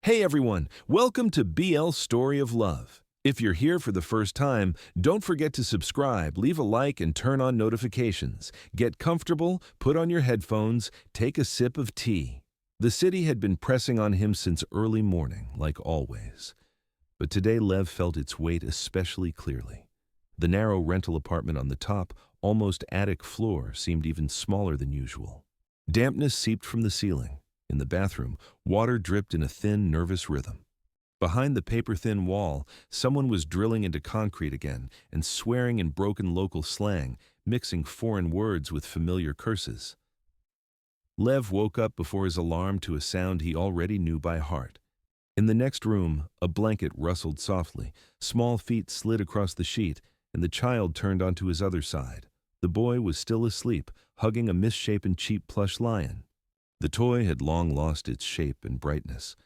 Hey everyone, welcome to BL's Story of Love. If you're here for the first time, don't forget to subscribe, leave a like, and turn on notifications. Get comfortable, put on your headphones, take a sip of tea. The city had been pressing on him since early morning, like always. But today Lev felt its weight especially clearly. The narrow rental apartment on the top, almost attic floor seemed even smaller than usual. Dampness seeped from the ceiling. In the bathroom, water dripped in a thin, nervous rhythm. Behind the paper-thin wall, someone was drilling into concrete again and swearing in broken local slang, mixing foreign words with familiar curses. Lev woke up before his alarm to a sound he already knew by heart. In the next room, a blanket rustled softly, small feet slid across the sheet, and the child turned onto his other side. The boy was still asleep, hugging a misshapen cheap plush lion. The toy had long lost its shape and brightness,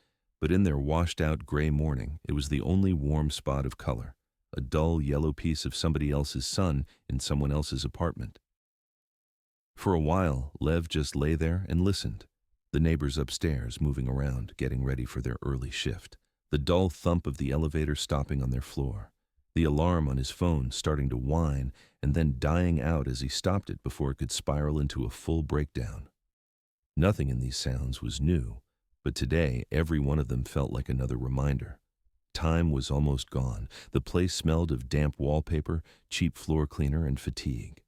but in their washed-out gray morning, it was the only warm spot of color, a dull yellow piece of somebody else's sun in someone else's apartment. For a while, Lev just lay there and listened. The neighbors upstairs moving around, getting ready for their early shift. The dull thump of the elevator stopping on their floor. The alarm on his phone starting to whine and then dying out as he stopped it before it could spiral into a full breakdown. Nothing in these sounds was new, but today every one of them felt like another reminder. Time was almost gone. The place smelled of damp wallpaper, cheap floor cleaner, and fatigue.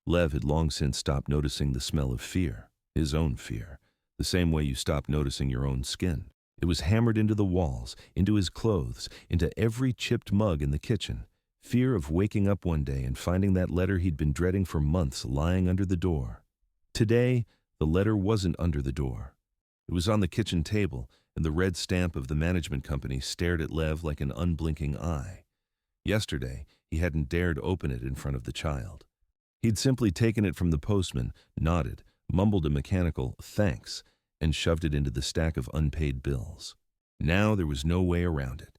Lev had long since stopped noticing the smell of fear, his own fear, the same way you stop noticing your own skin. It was hammered into the walls, into his clothes, into every chipped mug in the kitchen. Fear of waking up one day and finding that letter he'd been dreading for months lying under the door. Today, the letter wasn't under the door. It was on the kitchen table, and the red stamp of the management company stared at Lev like an unblinking eye. Yesterday, he hadn't dared open it in front of the child. He'd simply taken it from the postman, nodded, mumbled a mechanical "thanks," and shoved it into the stack of unpaid bills. Now there was no way around it.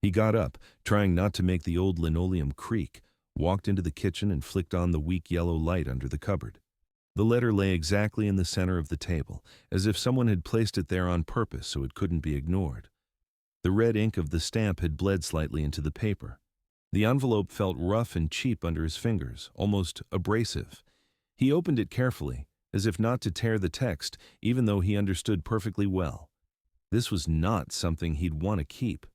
He got up, trying not to make the old linoleum creak, walked into the kitchen and flicked on the weak yellow light under the cupboard. The letter lay exactly in the center of the table, as if someone had placed it there on purpose so it couldn't be ignored. The red ink of the stamp had bled slightly into the paper. The envelope felt rough and cheap under his fingers, almost abrasive. He opened it carefully, as if not to tear the text, even though he understood perfectly well. This was not something he'd want to keep.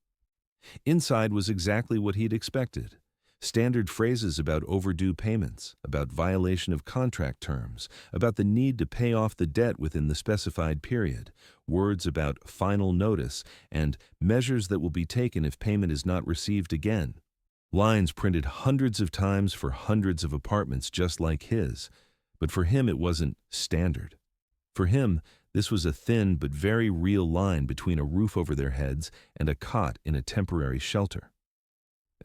Inside was exactly what he'd expected. Standard phrases about overdue payments, about violation of contract terms, about the need to pay off the debt within the specified period, words about final notice, and measures that will be taken if payment is not received again. Lines printed hundreds of times for hundreds of apartments just like his, but for him it wasn't standard. For him, this was a thin but very real line between a roof over their heads and a cot in a temporary shelter.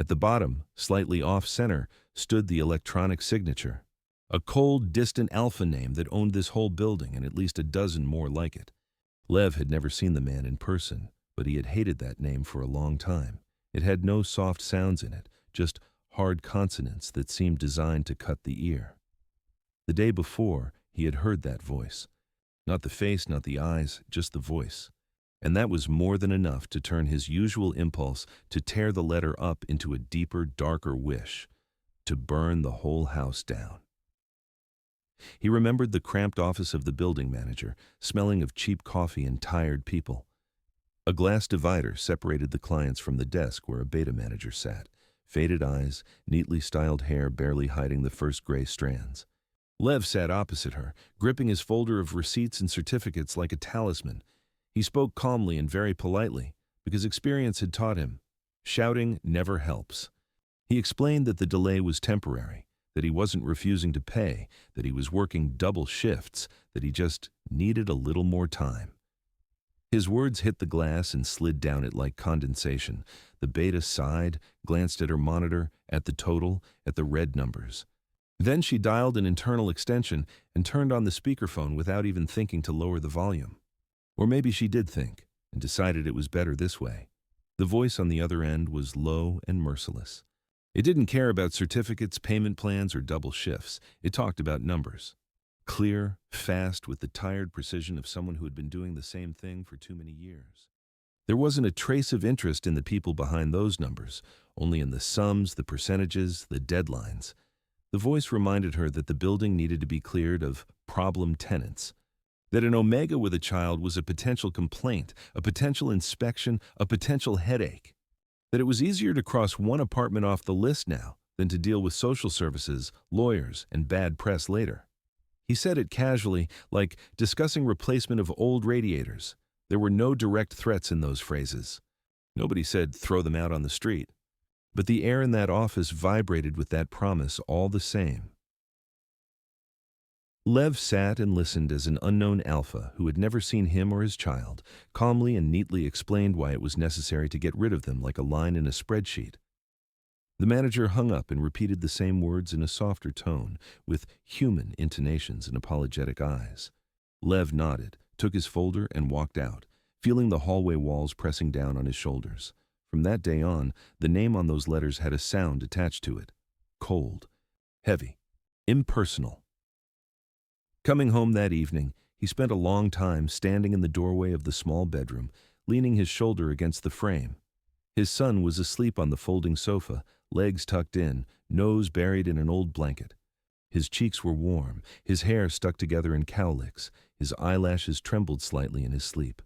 At the bottom, slightly off-center, stood the electronic signature, a cold, distant alpha name that owned this whole building and at least a dozen more like it. Lev had never seen the man in person, but he had hated that name for a long time. It had no soft sounds in it, just hard consonants that seemed designed to cut the ear. The day before, he had heard that voice. Not the face, not the eyes, just the voice. And that was more than enough to turn his usual impulse to tear the letter up into a deeper, darker wish, to burn the whole house down. He remembered the cramped office of the building manager, smelling of cheap coffee and tired people. A glass divider separated the clients from the desk where a beta manager sat, faded eyes, neatly styled hair barely hiding the first gray strands. Lev sat opposite her, gripping his folder of receipts and certificates like a talisman. He spoke calmly and very politely, because experience had taught him. Shouting never helps. He explained that the delay was temporary, that he wasn't refusing to pay, that he was working double shifts, that he just needed a little more time. His words hit the glass and slid down it like condensation. The beta sighed, glanced at her monitor, at the total, at the red numbers. Then she dialed an internal extension and turned on the speakerphone without even thinking to lower the volume. Or maybe she did think, and decided it was better this way. The voice on the other end was low and merciless. It didn't care about certificates, payment plans, or double shifts. It talked about numbers. Clear, fast, with the tired precision of someone who had been doing the same thing for too many years. There wasn't a trace of interest in the people behind those numbers, only in the sums, the percentages, the deadlines. The voice reminded her that the building needed to be cleared of problem tenants, that an Omega with a child was a potential complaint, a potential inspection, a potential headache, that it was easier to cross one apartment off the list now than to deal with social services, lawyers, and bad press later. He said it casually, like discussing replacement of old radiators. There were no direct threats in those phrases. Nobody said throw them out on the street. But the air in that office vibrated with that promise all the same. Lev sat and listened as an unknown alpha, who had never seen him or his child, calmly and neatly explained why it was necessary to get rid of them like a line in a spreadsheet. The manager hung up and repeated the same words in a softer tone, with human intonations and apologetic eyes. Lev nodded, took his folder, and walked out, feeling the hallway walls pressing down on his shoulders. From that day on, the name on those letters had a sound attached to it. Cold, heavy, impersonal. Coming home that evening, he spent a long time standing in the doorway of the small bedroom, leaning his shoulder against the frame. His son was asleep on the folding sofa, legs tucked in, nose buried in an old blanket. His cheeks were warm, his hair stuck together in cowlicks, his eyelashes trembled slightly in his sleep.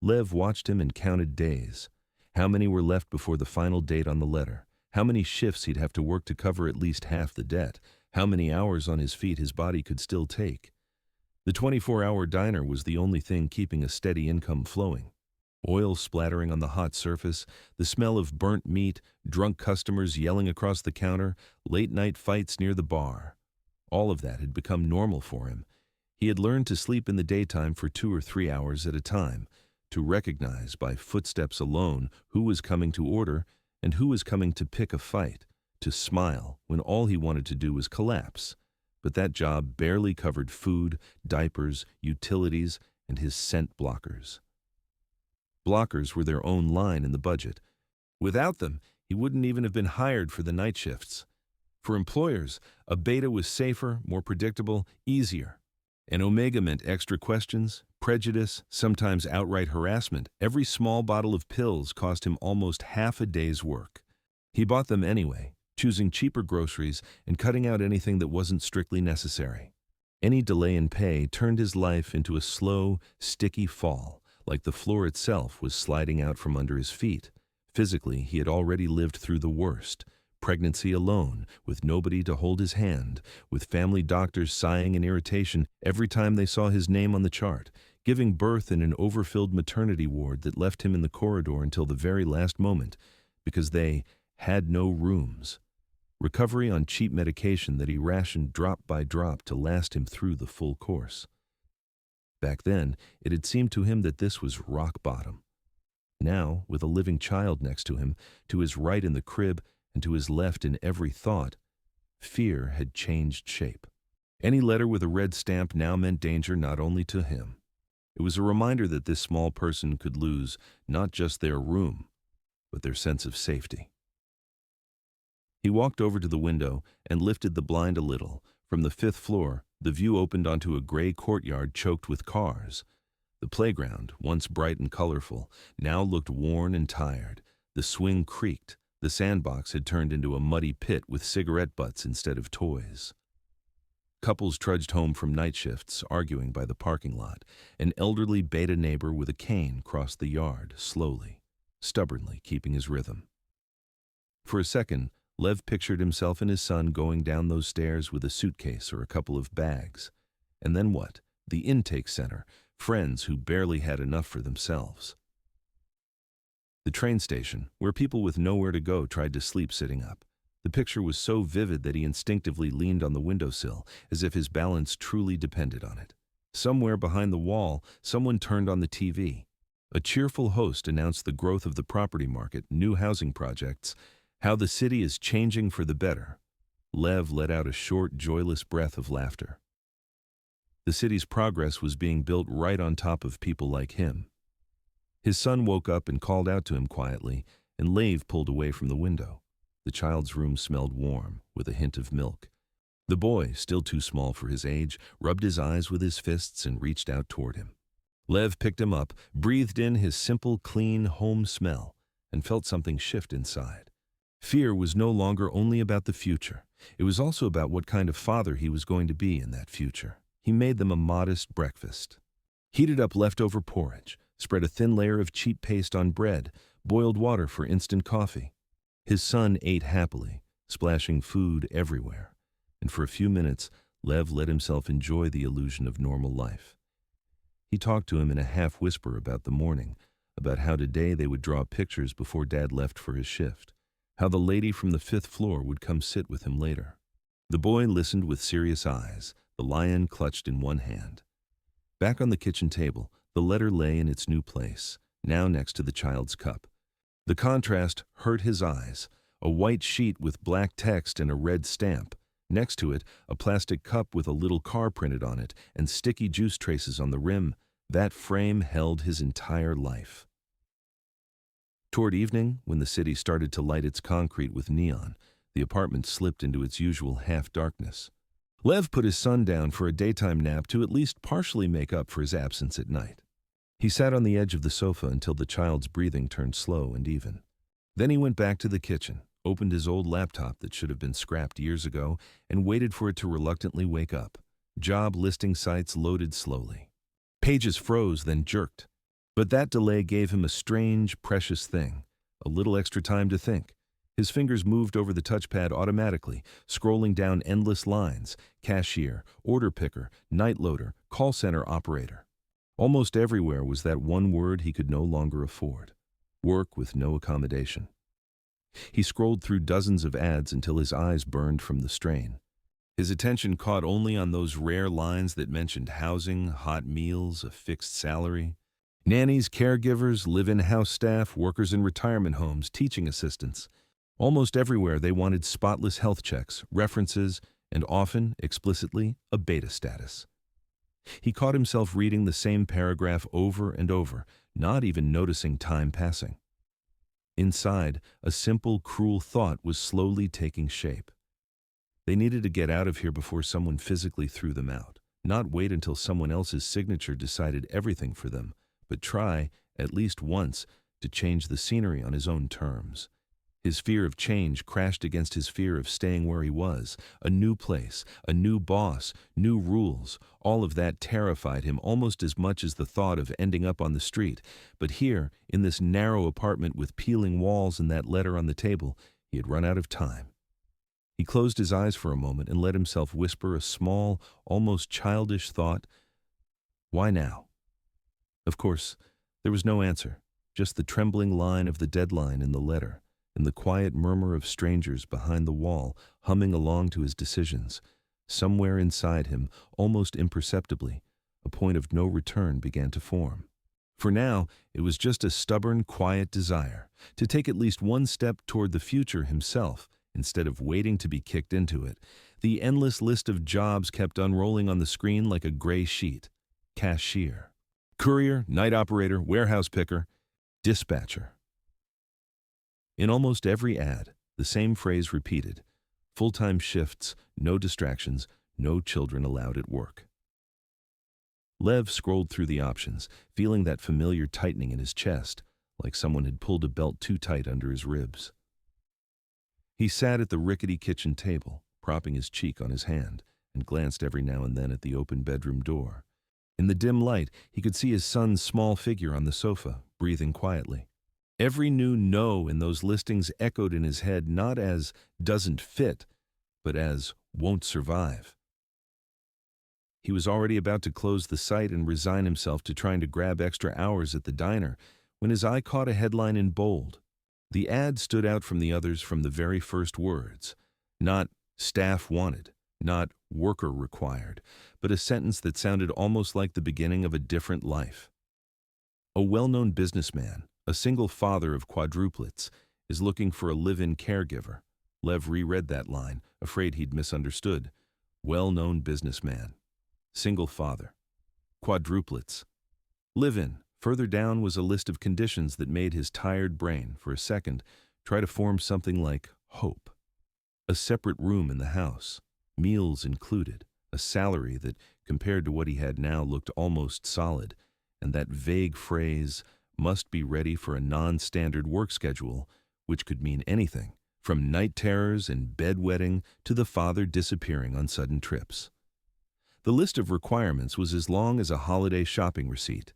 Lev watched him and counted days. How many were left before the final date on the letter? How many shifts he'd have to work to cover at least half the debt? How many hours on his feet his body could still take? The 24-hour diner was the only thing keeping a steady income flowing. Oil splattering on the hot surface, the smell of burnt meat, drunk customers yelling across the counter, late-night fights near the bar. All of that had become normal for him. He had learned to sleep in the daytime for 2 or 3 hours at a time, to recognize by footsteps alone who was coming to order and who was coming to pick a fight, to smile when all he wanted to do was collapse. But that job barely covered food, diapers, utilities, and his scent blockers. Blockers were their own line in the budget. Without them, he wouldn't even have been hired for the night shifts. For employers, a beta was safer, more predictable, easier. And Omega meant extra questions, prejudice, sometimes outright harassment. Every small bottle of pills cost him almost half a day's work. He bought them anyway, choosing cheaper groceries and cutting out anything that wasn't strictly necessary. Any delay in pay turned his life into a slow, sticky fall, like the floor itself was sliding out from under his feet. Physically, he had already lived through the worst. Pregnancy alone, with nobody to hold his hand, with family doctors sighing in irritation every time they saw his name on the chart, giving birth in an overfilled maternity ward that left him in the corridor until the very last moment, because they had no rooms. Recovery on cheap medication that he rationed drop by drop to last him through the full course. Back then, it had seemed to him that this was rock bottom. Now, with a living child next to him, to his right in the crib, and to his left in every thought, fear had changed shape. Any letter with a red stamp now meant danger not only to him. It was a reminder that this small person could lose not just their room, but their sense of safety. He walked over to the window and lifted the blind a little. From the 5th floor, the view opened onto a gray courtyard choked with cars. The playground, once bright and colorful, now looked worn and tired. The swing creaked. The sandbox had turned into a muddy pit with cigarette butts instead of toys. Couples trudged home from night shifts, arguing by the parking lot. An elderly beta neighbor with a cane crossed the yard, slowly, stubbornly keeping his rhythm. For a second, Lev pictured himself and his son going down those stairs with a suitcase or a couple of bags. And then what? The intake center, friends who barely had enough for themselves. The train station, where people with nowhere to go tried to sleep sitting up. The picture was so vivid that he instinctively leaned on the windowsill, as if his balance truly depended on it. Somewhere behind the wall, someone turned on the TV. A cheerful host announced the growth of the property market, new housing projects, how the city is changing for the better. Lev let out a short, joyless breath of laughter. The city's progress was being built right on top of people like him. His son woke up and called out to him quietly, and Lev pulled away from the window. The child's room smelled warm, with a hint of milk. The boy, still too small for his age, rubbed his eyes with his fists and reached out toward him. Lev picked him up, breathed in his simple, clean home smell, and felt something shift inside. Fear was no longer only about the future. It was also about what kind of father he was going to be in that future. He made them a modest breakfast. Heated up leftover porridge, spread a thin layer of cheap paste on bread, boiled water for instant coffee. His son ate happily, splashing food everywhere. And for a few minutes, Lev let himself enjoy the illusion of normal life. He talked to him in a half-whisper about the morning, about how today they would draw pictures before Dad left for his shift, how the lady from the 5th floor would come sit with him later. The boy listened with serious eyes, the lion clutched in one hand. Back on the kitchen table, the letter lay in its new place, now next to the child's cup. The contrast hurt his eyes, a white sheet with black text and a red stamp. Next to it, a plastic cup with a little car printed on it and sticky juice traces on the rim. That frame held his entire life. Toward evening, when the city started to light its concrete with neon, the apartment slipped into its usual half-darkness. Lev put his son down for a daytime nap to at least partially make up for his absence at night. He sat on the edge of the sofa until the child's breathing turned slow and even. Then he went back to the kitchen, opened his old laptop that should have been scrapped years ago, and waited for it to reluctantly wake up. Job listing sites loaded slowly. Pages froze, then jerked. But that delay gave him a strange, precious thing, a little extra time to think. His fingers moved over the touchpad automatically, scrolling down endless lines: cashier, order picker, night loader, call center operator. Almost everywhere was that one word he could no longer afford: work with no accommodation. He scrolled through dozens of ads until his eyes burned from the strain. His attention caught only on those rare lines that mentioned housing, hot meals, a fixed salary. Nannies, caregivers, live-in house staff, workers in retirement homes, teaching assistants. Almost everywhere they wanted spotless health checks, references, and often, explicitly, a beta status. He caught himself reading the same paragraph over and over, not even noticing time passing. Inside, a simple, cruel thought was slowly taking shape. They needed to get out of here before someone physically threw them out, not wait until someone else's signature decided everything for them, but try, at least once, to change the scenery on his own terms. His fear of change crashed against his fear of staying where he was. A new place, a new boss, new rules. All of that terrified him almost as much as the thought of ending up on the street. But here, in this narrow apartment with peeling walls and that letter on the table, he had run out of time. He closed his eyes for a moment and let himself whisper a small, almost childish thought: why now? Of course, there was no answer, just the trembling line of the deadline in the letter, and the quiet murmur of strangers behind the wall humming along to his decisions. Somewhere inside him, almost imperceptibly, a point of no return began to form. For now, it was just a stubborn, quiet desire to take at least one step toward the future himself, instead of waiting to be kicked into it. The endless list of jobs kept unrolling on the screen like a gray sheet. Cashier, courier, night operator, warehouse picker, dispatcher. In almost every ad, the same phrase repeated: full-time shifts, no distractions, no children allowed at work. Lev scrolled through the options, feeling that familiar tightening in his chest, like someone had pulled a belt too tight under his ribs. He sat at the rickety kitchen table, propping his cheek on his hand, and glanced every now and then at the open bedroom door. In the dim light, he could see his son's small figure on the sofa, breathing quietly. Every new no in those listings echoed in his head not as "doesn't fit," but as "won't survive." He was already about to close the site and resign himself to trying to grab extra hours at the diner when his eye caught a headline in bold. The ad stood out from the others from the very first words. Not "staff wanted," not "worker required," but a sentence that sounded almost like the beginning of a different life. A well-known businessman, a single father of quadruplets, is looking for a live-in caregiver. Lev reread that line, afraid he'd misunderstood. Well-known businessman. Single father. Quadruplets. Live-in. Further down was a list of conditions that made his tired brain, for a second, try to form something like hope. A separate room in the house. Meals included. A salary that, compared to what he had now, looked almost solid. and that vague phrase, "must be ready for a non-standard work schedule," which could mean anything, from night terrors and bedwetting to the father disappearing on sudden trips. The list of requirements was as long as a holiday shopping receipt: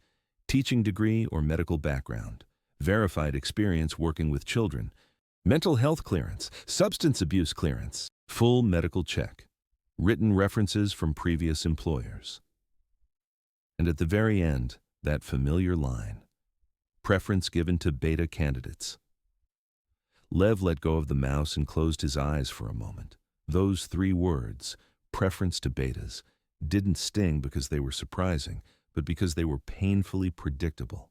teaching degree or medical background, verified experience working with children, mental health clearance, substance abuse clearance, full medical check, written references from previous employers. And at the very end, that familiar line: preference given to beta candidates. Lev let go of the mouse and closed his eyes for a moment. Those 3 words, preference to betas, didn't sting because they were surprising, but because they were painfully predictable.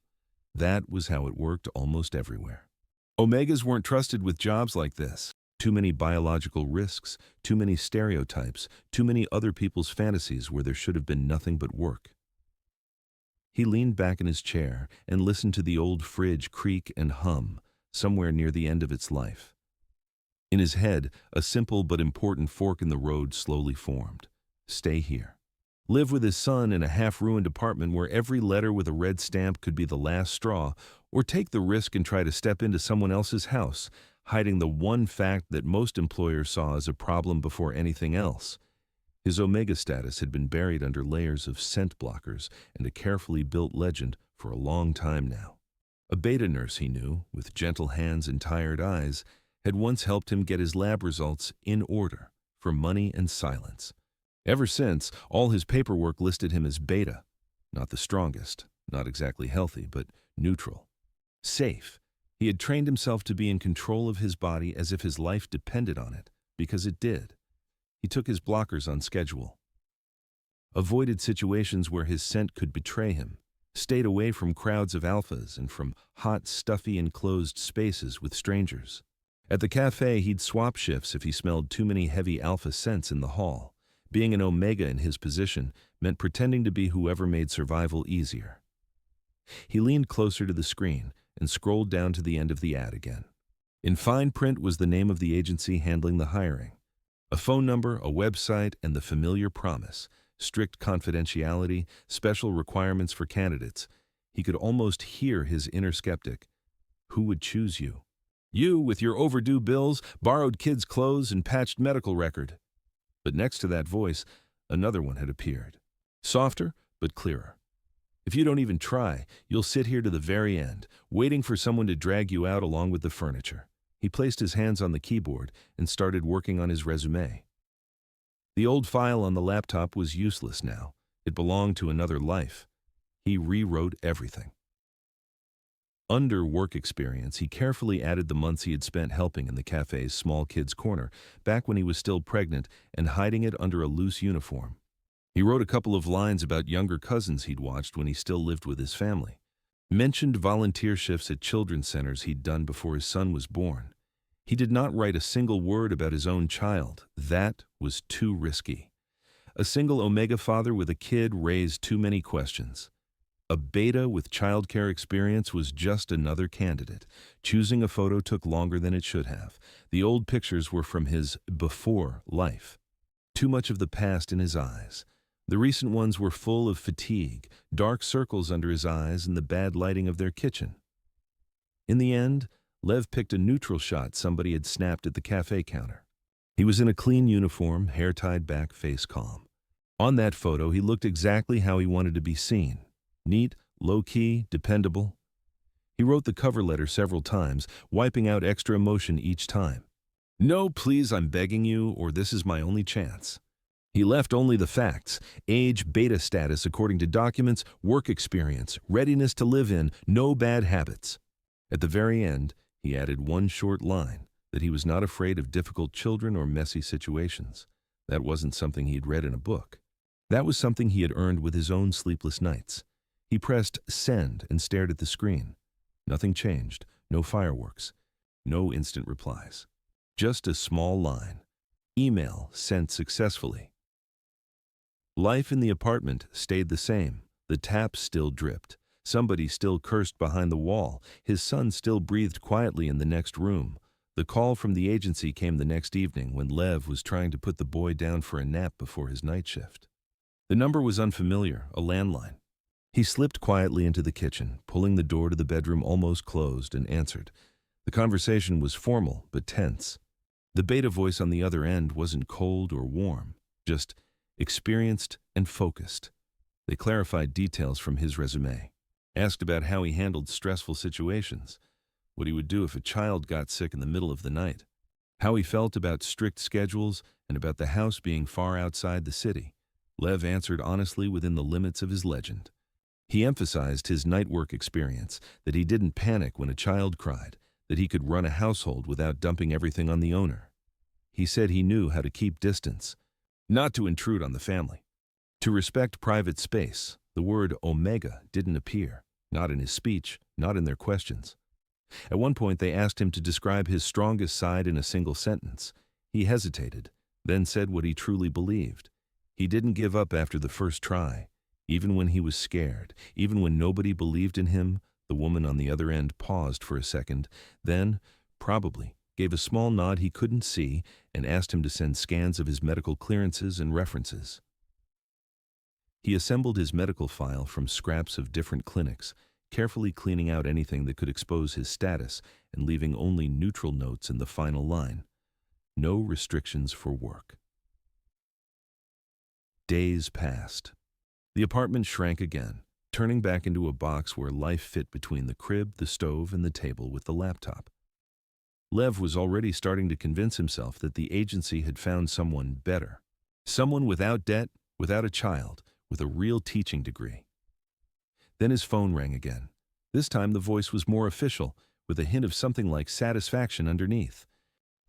That was how it worked almost everywhere. Omegas weren't trusted with jobs like this. Too many biological risks, too many stereotypes, too many other people's fantasies where there should have been nothing but work. He leaned back in his chair and listened to the old fridge creak and hum, somewhere near the end of its life. In his head, a simple but important fork in the road slowly formed. Stay here. Live with his son in a half-ruined apartment where every letter with a red stamp could be the last straw, or take the risk and try to step into someone else's house, hiding the one fact that most employers saw as a problem before anything else. His Omega status had been buried under layers of scent blockers and a carefully built legend for a long time now. A beta nurse he knew, with gentle hands and tired eyes, had once helped him get his lab results in order, for money and silence. Ever since, all his paperwork listed him as beta. Not the strongest, not exactly healthy, but neutral. Safe. He had trained himself to be in control of his body as if his life depended on it, because it did. He took his blockers on schedule. Avoided situations where his scent could betray him. Stayed away from crowds of alphas and from hot, stuffy, enclosed spaces with strangers. At the cafe, he'd swap shifts if he smelled too many heavy alpha scents in the hall. Being an Omega in his position meant pretending to be whoever made survival easier. He leaned closer to the screen and scrolled down to the end of the ad again. In fine print was the name of the agency handling the hiring. A phone number, a website, and the familiar promise: strict confidentiality, special requirements for candidates. He could almost hear his inner skeptic. Who would choose you? You, with your overdue bills, borrowed kids' clothes, and patched medical record. But next to that voice, another one had appeared. Softer, but clearer. If you don't even try, you'll sit here to the very end, waiting for someone to drag you out along with the furniture. He placed his hands on the keyboard and started working on his resume. The old file on the laptop was useless now. It belonged to another life. He rewrote everything. Under work experience, he carefully added the months he had spent helping in the cafe's small kids' corner, back when he was still pregnant, and hiding it under a loose uniform. He wrote a couple of lines about younger cousins he'd watched when he still lived with his family. Mentioned volunteer shifts at children's centers he'd done before his son was born. He did not write a single word about his own child. That was too risky. A single Omega father with a kid raised too many questions. A beta with childcare experience was just another candidate. Choosing a photo took longer than it should have. The old pictures were from his before life. Too much of the past in his eyes. The recent ones were full of fatigue, dark circles under his eyes, and the bad lighting of their kitchen. In the end, Lev picked a neutral shot somebody had snapped at the cafe counter. He was in a clean uniform, hair tied back, face calm. On that photo, he looked exactly how he wanted to be seen. Neat, low-key, dependable. He wrote the cover letter several times, wiping out extra emotion each time. No, please, I'm begging you, or this is my only chance. He left only the facts: age, beta status according to documents, work experience, readiness to live in, no bad habits. At the very end, he added one short line, that he was not afraid of difficult children or messy situations. That wasn't something he'd read in a book. That was something he had earned with his own sleepless nights. He pressed send and stared at the screen. Nothing changed, no fireworks, no instant replies. Just a small line. Email sent successfully. Life in the apartment stayed the same. The tap still dripped. Somebody still cursed behind the wall. His son still breathed quietly in the next room. The call from the agency came the next evening when Lev was trying to put the boy down for a nap before his night shift. The number was unfamiliar, a landline. He slipped quietly into the kitchen, pulling the door to the bedroom almost closed, and answered. The conversation was formal but tense. The beta voice on the other end wasn't cold or warm, just experienced and focused. They clarified details from his resume, asked about how he handled stressful situations, what he would do if a child got sick in the middle of the night, how he felt about strict schedules and about the house being far outside the city. Lev answered honestly within the limits of his legend. He emphasized his night work experience, that he didn't panic when a child cried, that he could run a household without dumping everything on the owner. He said he knew how to keep distance, not to intrude on the family, to respect private space. The word omega didn't appear, not in his speech, not in their questions. At one point they asked him to describe his strongest side in a single sentence. He hesitated, then said what he truly believed. He didn't give up after the first try. Even when he was scared, even when nobody believed in him, the woman on the other end paused for a second, then, probably, gave a small nod he couldn't see and asked him to send scans of his medical clearances and references. He assembled his medical file from scraps of different clinics, carefully cleaning out anything that could expose his status and leaving only neutral notes in the final line. No restrictions for work. Days passed. The apartment shrank again, turning back into a box where life fit between the crib, the stove, and the table with the laptop. Lev was already starting to convince himself that the agency had found someone better. Someone without debt, without a child, with a real teaching degree. Then his phone rang again. This time the voice was more official, with a hint of something like satisfaction underneath.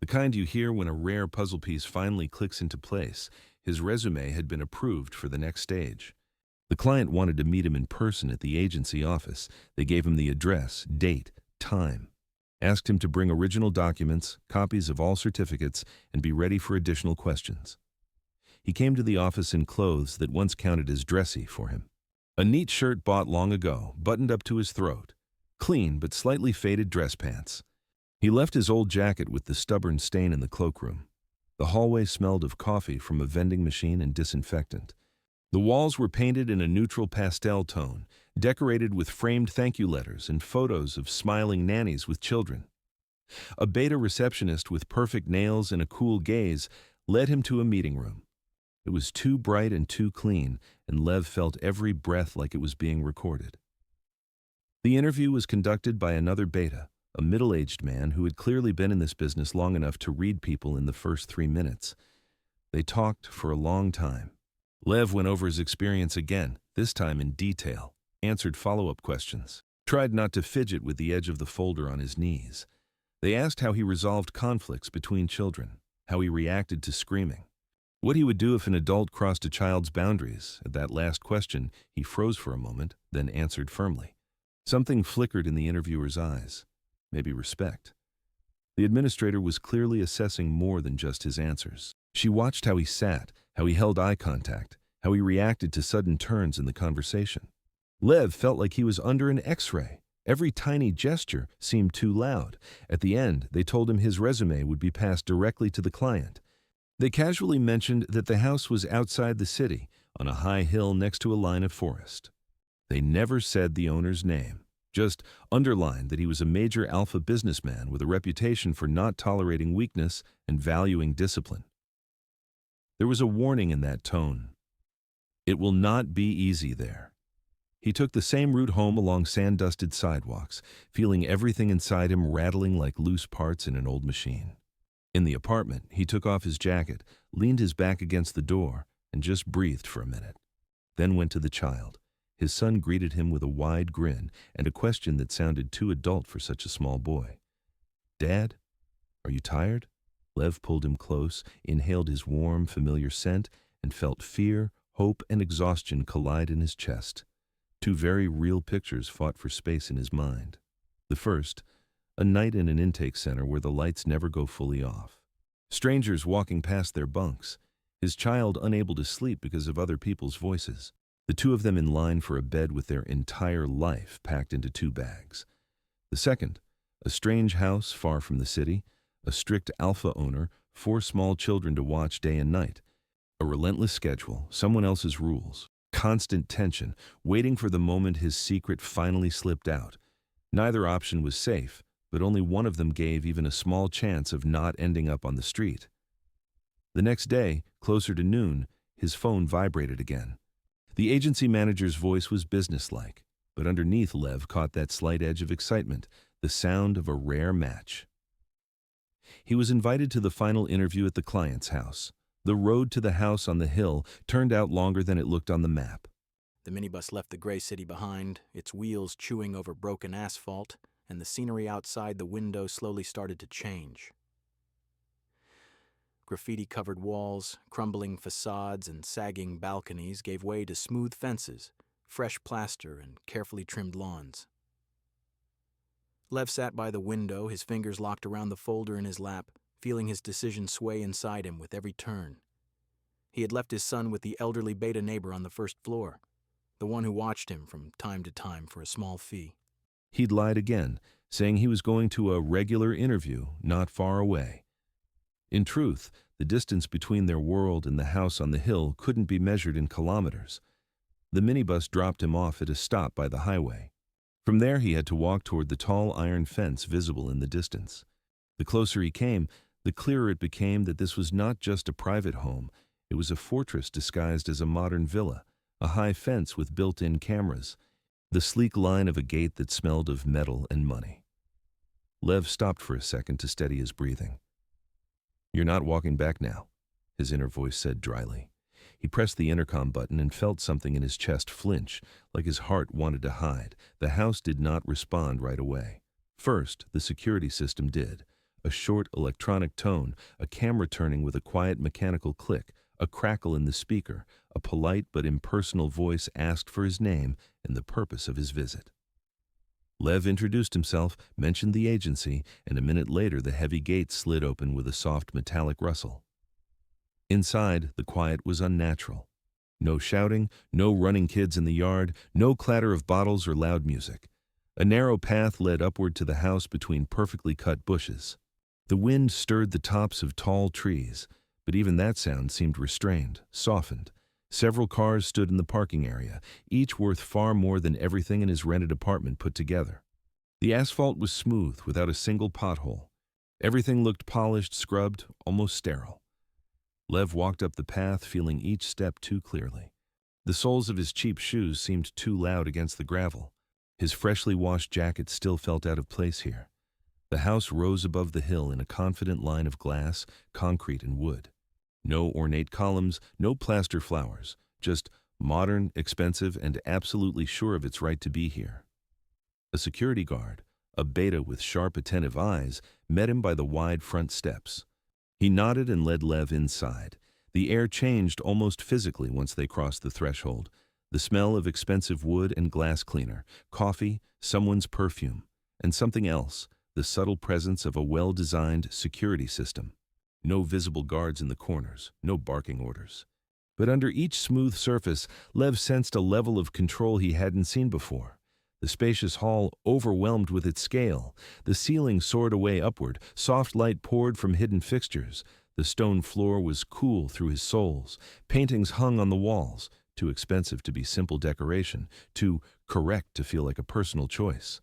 The kind you hear when a rare puzzle piece finally clicks into place. His resume had been approved for the next stage. The client wanted to meet him in person at the agency office. They gave him the address, date, time. Asked him to bring original documents, copies of all certificates, and be ready for additional questions. He came to the office in clothes that once counted as dressy for him. A neat shirt bought long ago, buttoned up to his throat. Clean but slightly faded dress pants. He left his old jacket with the stubborn stain in the cloakroom. The hallway smelled of coffee from a vending machine and disinfectant. The walls were painted in a neutral pastel tone, decorated with framed thank you letters and photos of smiling nannies with children. A beta receptionist with perfect nails and a cool gaze led him to a meeting room. It was too bright and too clean, and Lev felt every breath like it was being recorded. The interview was conducted by another beta, a middle-aged man who had clearly been in this business long enough to read people in the first 3 minutes. They talked for a long time. Lev went over his experience again, this time in detail, answered follow-up questions, tried not to fidget with the edge of the folder on his knees. They asked how he resolved conflicts between children, how he reacted to screaming, what he would do if an adult crossed a child's boundaries. At that last question, he froze for a moment, then answered firmly. Something flickered in the interviewer's eyes, maybe respect. The administrator was clearly assessing more than just his answers. She watched how he sat, how he held eye contact, how he reacted to sudden turns in the conversation. Lev felt like he was under an X-ray. Every tiny gesture seemed too loud. At the end, they told him his resume would be passed directly to the client. They casually mentioned that the house was outside the city, on a high hill next to a line of forest. They never said the owner's name, just underlined that he was a major alpha businessman with a reputation for not tolerating weakness and valuing discipline. There was a warning in that tone. It will not be easy there. He took the same route home along sand-dusted sidewalks, feeling everything inside him rattling like loose parts in an old machine. In the apartment, he took off his jacket, leaned his back against the door, and just breathed for a minute. Then went to the child. His son greeted him with a wide grin and a question that sounded too adult for such a small boy. "Dad, are you tired?" Lev pulled him close, inhaled his warm, familiar scent, and felt fear, hope, and exhaustion collide in his chest. 2 very real pictures fought for space in his mind. The first, a night in an intake center where the lights never go fully off. Strangers walking past their bunks. His child unable to sleep because of other people's voices. The 2 of them in line for a bed with their entire life packed into 2 bags. The second, a strange house far from the city, a strict alpha owner, 4 small children to watch day and night. A relentless schedule, someone else's rules. Constant tension, waiting for the moment his secret finally slipped out. Neither option was safe, but only one of them gave even a small chance of not ending up on the street. The next day, closer to noon, his phone vibrated again. The agency manager's voice was businesslike, but underneath Lev caught that slight edge of excitement, the sound of a rare match. He was invited to the final interview at the client's house. The road to the house on the hill turned out longer than it looked on the map. The minibus left the gray city behind, its wheels chewing over broken asphalt, and the scenery outside the window slowly started to change. Graffiti-covered walls, crumbling facades, and sagging balconies gave way to smooth fences, fresh plaster, and carefully trimmed lawns. Lev sat by the window, his fingers locked around the folder in his lap, feeling his decision sway inside him with every turn. He had left his son with the elderly beta neighbor on the first floor, the one who watched him from time to time for a small fee. He'd lied again, saying he was going to a regular interview not far away. In truth, the distance between their world and the house on the hill couldn't be measured in kilometers. The minibus dropped him off at a stop by the highway. From there he had to walk toward the tall iron fence visible in the distance. The closer he came, the clearer it became that this was not just a private home, it was a fortress disguised as a modern villa, a high fence with built-in cameras, the sleek line of a gate that smelled of metal and money. Lev stopped for a second to steady his breathing. "You're not walking back now," his inner voice said dryly. He pressed the intercom button and felt something in his chest flinch, like his heart wanted to hide. The house did not respond right away. First, the security system did. A short electronic tone, a camera turning with a quiet mechanical click, a crackle in the speaker, a polite but impersonal voice asked for his name and the purpose of his visit. Lev introduced himself, mentioned the agency, and a minute later the heavy gate slid open with a soft metallic rustle. Inside, the quiet was unnatural. No shouting, no running kids in the yard, no clatter of bottles or loud music. A narrow path led upward to the house between perfectly cut bushes. The wind stirred the tops of tall trees, but even that sound seemed restrained, softened. Several cars stood in the parking area, each worth far more than everything in his rented apartment put together. The asphalt was smooth, without a single pothole. Everything looked polished, scrubbed, almost sterile. Lev walked up the path, feeling each step too clearly. The soles of his cheap shoes seemed too loud against the gravel. His freshly washed jacket still felt out of place here. The house rose above the hill in a confident line of glass, concrete, and wood. No ornate columns, no plaster flowers, just modern, expensive, and absolutely sure of its right to be here. A security guard, a beta with sharp, attentive eyes, met him by the wide front steps. He nodded and led Lev inside. The air changed almost physically once they crossed the threshold. The smell of expensive wood and glass cleaner, coffee, someone's perfume, and something else, the subtle presence of a well-designed security system. No visible guards in the corners, no barking orders. But under each smooth surface, Lev sensed a level of control he hadn't seen before. The spacious hall overwhelmed with its scale. The ceiling soared away upward, soft light poured from hidden fixtures. The stone floor was cool through his soles. Paintings hung on the walls, too expensive to be simple decoration, too correct to feel like a personal choice.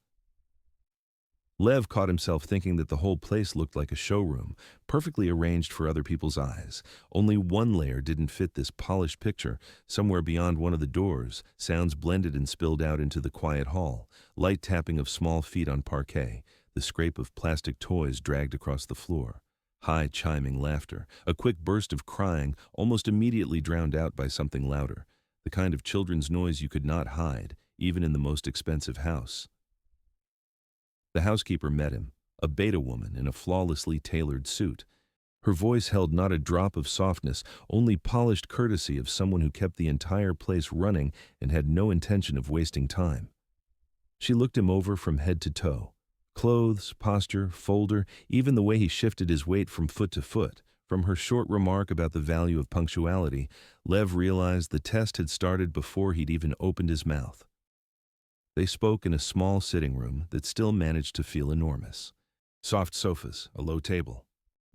Lev caught himself thinking that the whole place looked like a showroom, perfectly arranged for other people's eyes. Only one layer didn't fit this polished picture. Somewhere beyond one of the doors, sounds blended and spilled out into the quiet hall. Light tapping of small feet on parquet, the scrape of plastic toys dragged across the floor. High chiming laughter, a quick burst of crying, almost immediately drowned out by something louder. The kind of children's noise you could not hide, even in the most expensive house. The housekeeper met him, a beta woman in a flawlessly tailored suit. Her voice held not a drop of softness, only polished courtesy of someone who kept the entire place running and had no intention of wasting time. She looked him over from head to toe. Clothes, posture, folder, even the way he shifted his weight from foot to foot. From her short remark about the value of punctuality, Lev realized the test had started before he'd even opened his mouth. They spoke in a small sitting room that still managed to feel enormous. Soft sofas, a low table.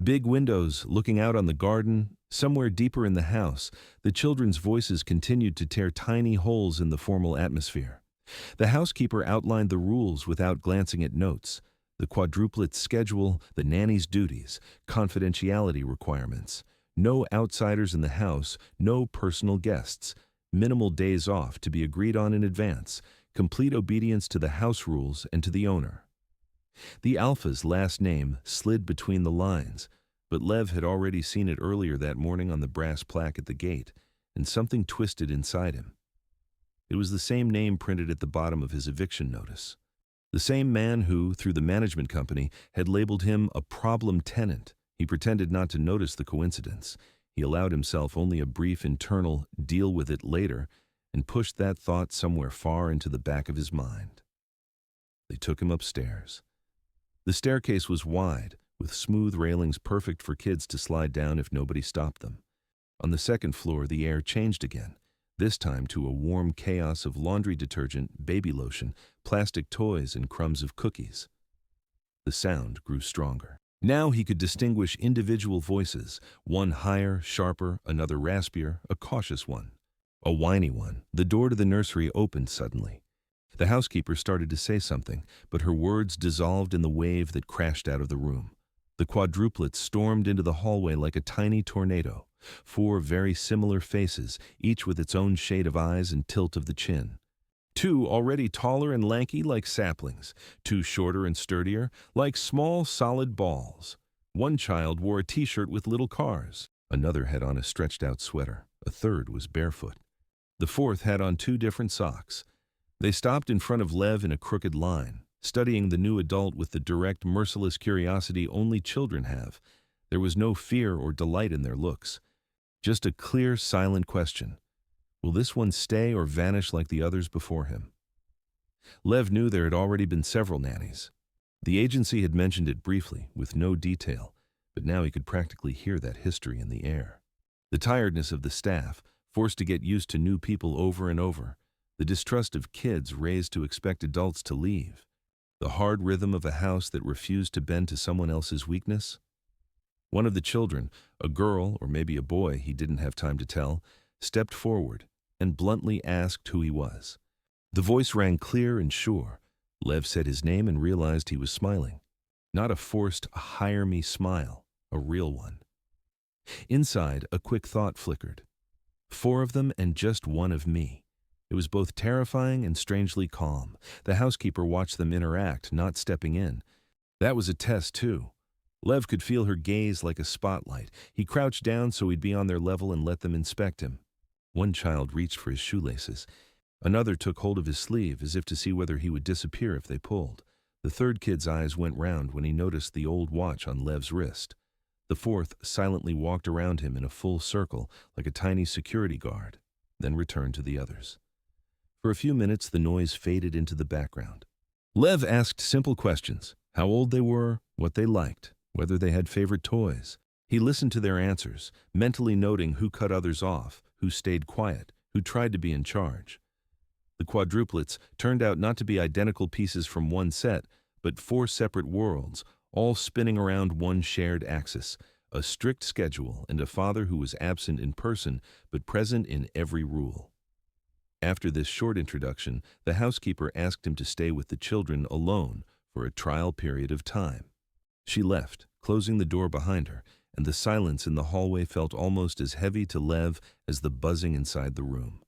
Big windows looking out on the garden. Somewhere deeper in the house, the children's voices continued to tear tiny holes in the formal atmosphere. The housekeeper outlined the rules without glancing at notes. The quadruplets schedule, the nanny's duties, confidentiality requirements. No outsiders in the house, no personal guests. Minimal days off to be agreed on in advance. Complete obedience to the house rules and to the owner. The alpha's last name slid between the lines, but Lev had already seen it earlier that morning on the brass plaque at the gate, and something twisted inside him. It was the same name printed at the bottom of his eviction notice. The same man who, through the management company, had labeled him a problem tenant. He pretended not to notice the coincidence. He allowed himself only a brief internal deal with it later and pushed that thought somewhere far into the back of his mind. They took him upstairs. The staircase was wide, with smooth railings perfect for kids to slide down if nobody stopped them. On the second floor, the air changed again, this time to a warm chaos of laundry detergent, baby lotion, plastic toys, and crumbs of cookies. The sound grew stronger. Now he could distinguish individual voices, one higher, sharper, another raspier, a cautious one. A whiny one. The door to the nursery opened suddenly. The housekeeper started to say something, but her words dissolved in the wave that crashed out of the room. The quadruplets stormed into the hallway like a tiny tornado. 4 very similar faces, each with its own shade of eyes and tilt of the chin. 2 already taller and lanky like saplings, 2 shorter and sturdier, like small solid balls. One child wore a t-shirt with little cars. Another had on a stretched-out sweater. A third was barefoot. The fourth had on 2 different socks. They stopped in front of Lev in a crooked line, studying the new adult with the direct, merciless curiosity only children have. There was no fear or delight in their looks. Just a clear, silent question. Will this one stay or vanish like the others before him? Lev knew there had already been several nannies. The agency had mentioned it briefly, with no detail, but now he could practically hear that history in the air. The tiredness of the staff, forced to get used to new people over and over, the distrust of kids raised to expect adults to leave, the hard rhythm of a house that refused to bend to someone else's weakness. One of the children, a girl or maybe a boy he didn't have time to tell, stepped forward and bluntly asked who he was. The voice rang clear and sure. Lev said his name and realized he was smiling. Not a forced, hire me smile, a real one. Inside, a quick thought flickered. 4 of them and just one of me. It was both terrifying and strangely calm. The housekeeper watched them interact, not stepping in. That was a test, too. Lev could feel her gaze like a spotlight. He crouched down so he'd be on their level and let them inspect him. One child reached for his shoelaces. Another took hold of his sleeve as if to see whether he would disappear if they pulled. The third kid's eyes went round when he noticed the old watch on Lev's wrist. The fourth silently walked around him in a full circle like a tiny security guard, then returned to the others. For a few minutes, the noise faded into the background. Lev asked simple questions: how old they were, what they liked, whether they had favorite toys. He listened to their answers, mentally noting who cut others off, who stayed quiet, who tried to be in charge. The quadruplets turned out not to be identical pieces from one set, but 4 separate worlds, all spinning around one shared axis, a strict schedule and a father who was absent in person but present in every rule. After this short introduction, the housekeeper asked him to stay with the children alone for a trial period of time. She left, closing the door behind her, and the silence in the hallway felt almost as heavy to Lev as the buzzing inside the room.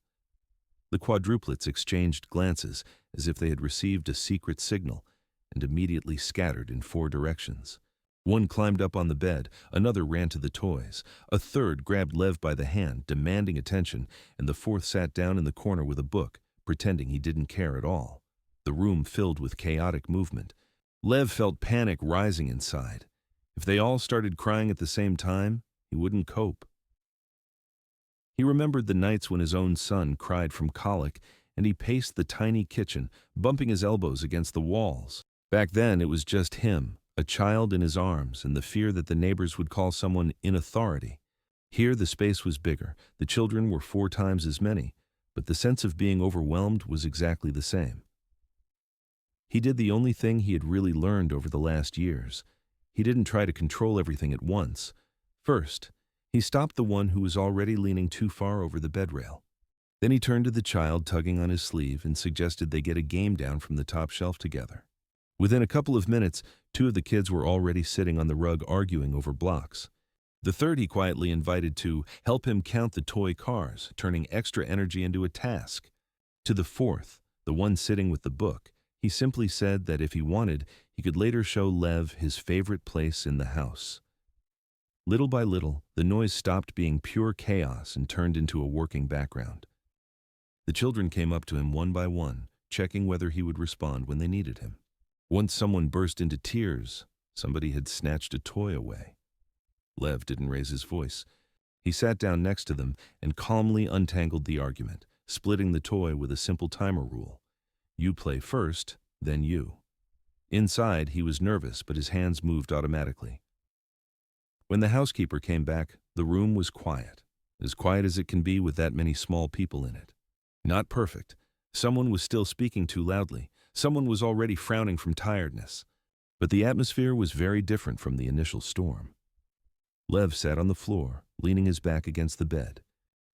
The quadruplets exchanged glances as if they had received a secret signal and immediately scattered in 4 directions. One climbed up on the bed, another ran to the toys, a third grabbed Lev by the hand, demanding attention, and the fourth sat down in the corner with a book, pretending he didn't care at all. The room filled with chaotic movement. Lev felt panic rising inside. If they all started crying at the same time, he wouldn't cope. He remembered the nights when his own son cried from colic, and he paced the tiny kitchen, bumping his elbows against the walls. Back then, it was just him, a child in his arms, and the fear that the neighbors would call someone in authority. Here, the space was bigger. The children were 4 times as many, but the sense of being overwhelmed was exactly the same. He did the only thing he had really learned over the last years. He didn't try to control everything at once. First, he stopped the one who was already leaning too far over the bed rail. Then he turned to the child tugging on his sleeve and suggested they get a game down from the top shelf together. Within a couple of minutes, two of the kids were already sitting on the rug arguing over blocks. The third he quietly invited to help him count the toy cars, turning extra energy into a task. To the fourth, the one sitting with the book, he simply said that if he wanted, he could later show Lev his favorite place in the house. Little by little, the noise stopped being pure chaos and turned into a working background. The children came up to him one by one, checking whether he would respond when they needed him. Once someone burst into tears, somebody had snatched a toy away. Lev didn't raise his voice. He sat down next to them and calmly untangled the argument, splitting the toy with a simple timer rule. You play first, then you. Inside, he was nervous, but his hands moved automatically. When the housekeeper came back, the room was quiet as it can be with that many small people in it. Not perfect. Someone was still speaking too loudly. Someone was already frowning from tiredness. But the atmosphere was very different from the initial storm. Lev sat on the floor, leaning his back against the bed.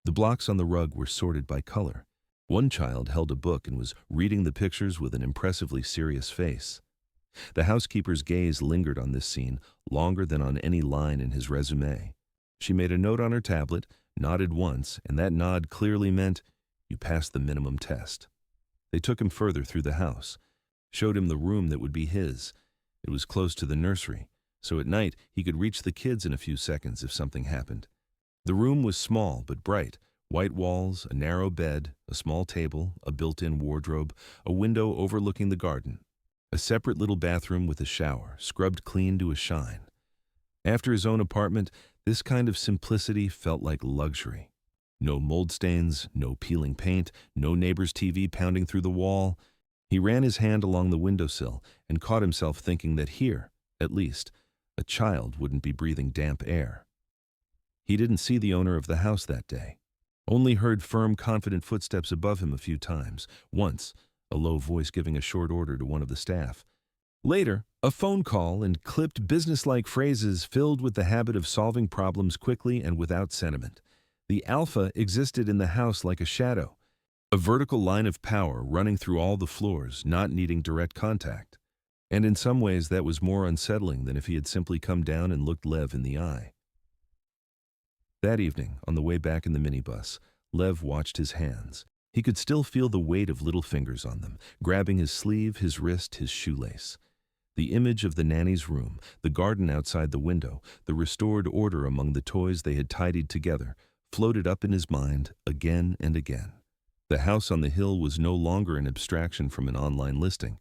The blocks on the rug were sorted by color. One child held a book and was reading the pictures with an impressively serious face. The housekeeper's gaze lingered on this scene longer than on any line in his resume. She made a note on her tablet, nodded once, and that nod clearly meant, "You passed the minimum test." They took him further through the house, showed him the room that would be his. It was close to the nursery, so at night he could reach the kids in a few seconds if something happened. The room was small but bright. White walls, a narrow bed, a small table, a built-in wardrobe, a window overlooking the garden. A separate little bathroom with a shower, scrubbed clean to a shine. After his own apartment, this kind of simplicity felt like luxury. No mold stains, no peeling paint, no neighbor's TV pounding through the wall. He ran his hand along the windowsill and caught himself thinking that here, at least, a child wouldn't be breathing damp air. He didn't see the owner of the house that day. Only heard firm, confident footsteps above him a few times. Once, a low voice giving a short order to one of the staff. Later, a phone call and clipped businesslike phrases filled with the habit of solving problems quickly and without sentiment. The alpha existed in the house like a shadow, a vertical line of power running through all the floors, not needing direct contact. And in some ways that was more unsettling than if he had simply come down and looked Lev in the eye. That evening, on the way back in the minibus, Lev watched his hands. He could still feel the weight of little fingers on them, grabbing his sleeve, his wrist, his shoelace. The image of the nanny's room, the garden outside the window, the restored order among the toys they had tidied together, floated up in his mind again and again. The house on the hill was no longer an abstraction from an online listing.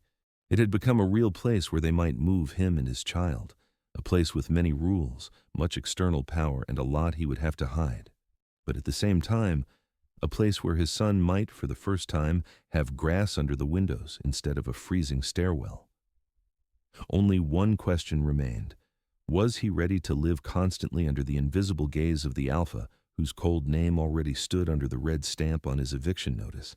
It had become a real place where they might move him and his child, a place with many rules, much external power, and a lot he would have to hide. But at the same time, a place where his son might, for the first time, have grass under the windows instead of a freezing stairwell. Only one question remained. Was he ready to live constantly under the invisible gaze of the alpha, whose cold name already stood under the red stamp on his eviction notice?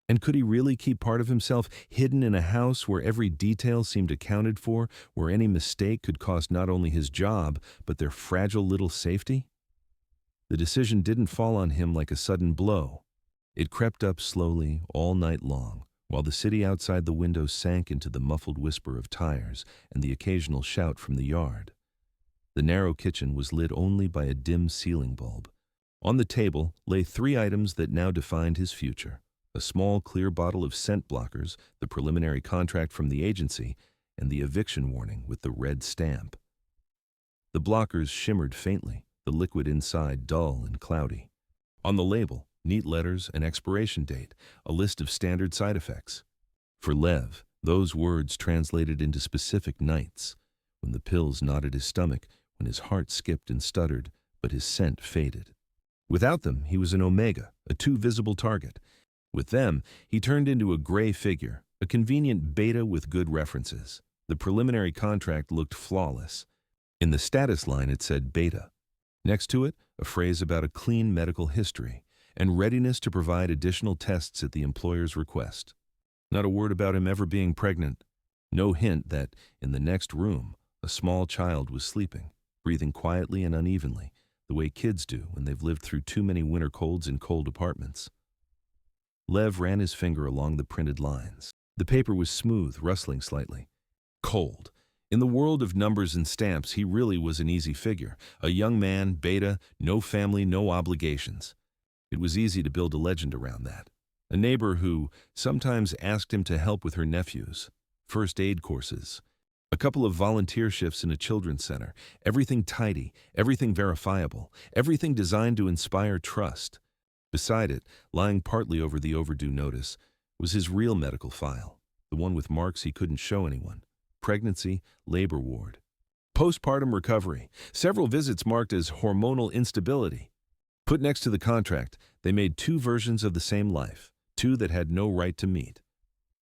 And could he really keep part of himself hidden in a house where every detail seemed accounted for, where any mistake could cost not only his job, but their fragile little safety? The decision didn't fall on him like a sudden blow. It crept up slowly all night long, while the city outside the window sank into the muffled whisper of tires and the occasional shout from the yard. The narrow kitchen was lit only by a dim ceiling bulb. On the table lay 3 items that now defined his future: a small clear bottle of scent blockers, the preliminary contract from the agency, and the eviction warning with the red stamp. The blockers shimmered faintly, the liquid inside dull and cloudy. On the label, neat letters, an expiration date, a list of standard side effects. For Lev, those words translated into specific nights, when the pills knotted his stomach, when his heart skipped and stuttered, but his scent faded. Without them, he was an omega, a too visible target. With them, he turned into a gray figure, a convenient beta with good references. The preliminary contract looked flawless. In the status line, it said beta. Next to it, a phrase about a clean medical history and readiness to provide additional tests at the employer's request. Not a word about him ever being pregnant. No hint that, in the next room, A small child was sleeping, breathing quietly and unevenly, the way kids do when they've lived through too many winter colds in cold apartments. Lev ran his finger along the printed lines. The paper was smooth, rustling slightly. Cold. In the world of numbers and stamps, he really was an easy figure. A young man, beta, no family, no obligations. It was easy to build a legend around that. A neighbor who sometimes asked him to help with her nephews. First aid courses. A couple of volunteer shifts in a children's center. Everything tidy, everything verifiable, everything designed to inspire trust. Beside it, lying partly over the overdue notice, was his real medical file, the one with marks he couldn't show anyone. Pregnancy, labor ward. Postpartum recovery. Several visits marked as hormonal instability. Put next to the contract, they made two versions of the same life, two that had no right to meet.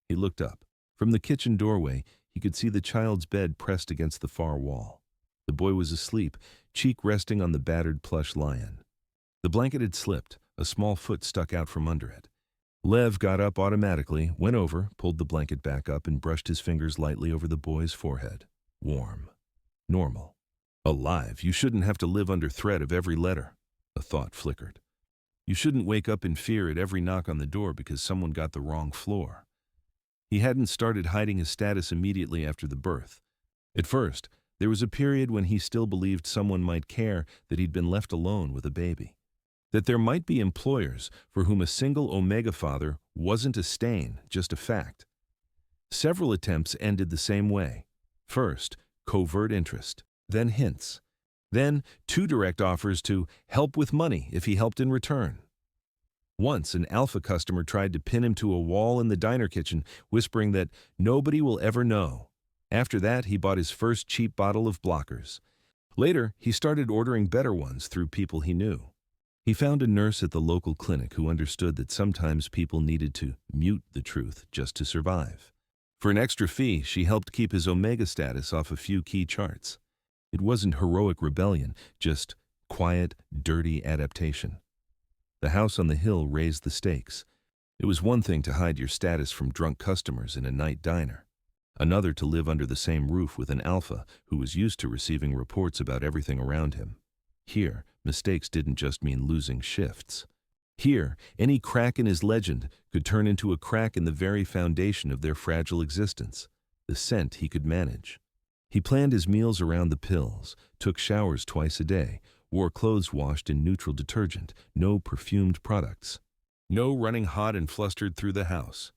He looked up. From the kitchen doorway, he could see the child's bed pressed against the far wall. The boy was asleep, cheek resting on the battered plush lion. The blanket had slipped, a small foot stuck out from under it. Lev got up automatically, went over, pulled the blanket back up, and brushed his fingers lightly over the boy's forehead. Warm. Normal. Alive. You shouldn't have to live under threat of every letter. A thought flickered. You shouldn't wake up in fear at every knock on the door because someone got the wrong floor. He hadn't started hiding his status immediately after the birth. At first, there was a period when he still believed someone might care that he'd been left alone with a baby. That there might be employers for whom a single Omega father wasn't a stain, just a fact. Several attempts ended the same way. First, covert interest, then hints. Then, two direct offers to help with money if he helped in return. Once, an alpha customer tried to pin him to a wall in the diner kitchen, whispering that nobody will ever know. After that, he bought his first cheap bottle of blockers. Later, he started ordering better ones through people he knew. He found a nurse at the local clinic who understood that sometimes people needed to mute the truth just to survive. For an extra fee, she helped keep his Omega status off a few key charts. It wasn't heroic rebellion, just quiet, dirty adaptation. The house on the hill raised the stakes. It was one thing to hide your status from drunk customers in a night diner. Another to live under the same roof with an alpha who was used to receiving reports about everything around him. Here, mistakes didn't just mean losing shifts. Here, any crack in his legend could turn into a crack in the very foundation of their fragile existence, the scent he could manage. He planned his meals around the pills, took showers twice a day, wore clothes washed in neutral detergent, no perfumed products. No running hot and flustered through the house.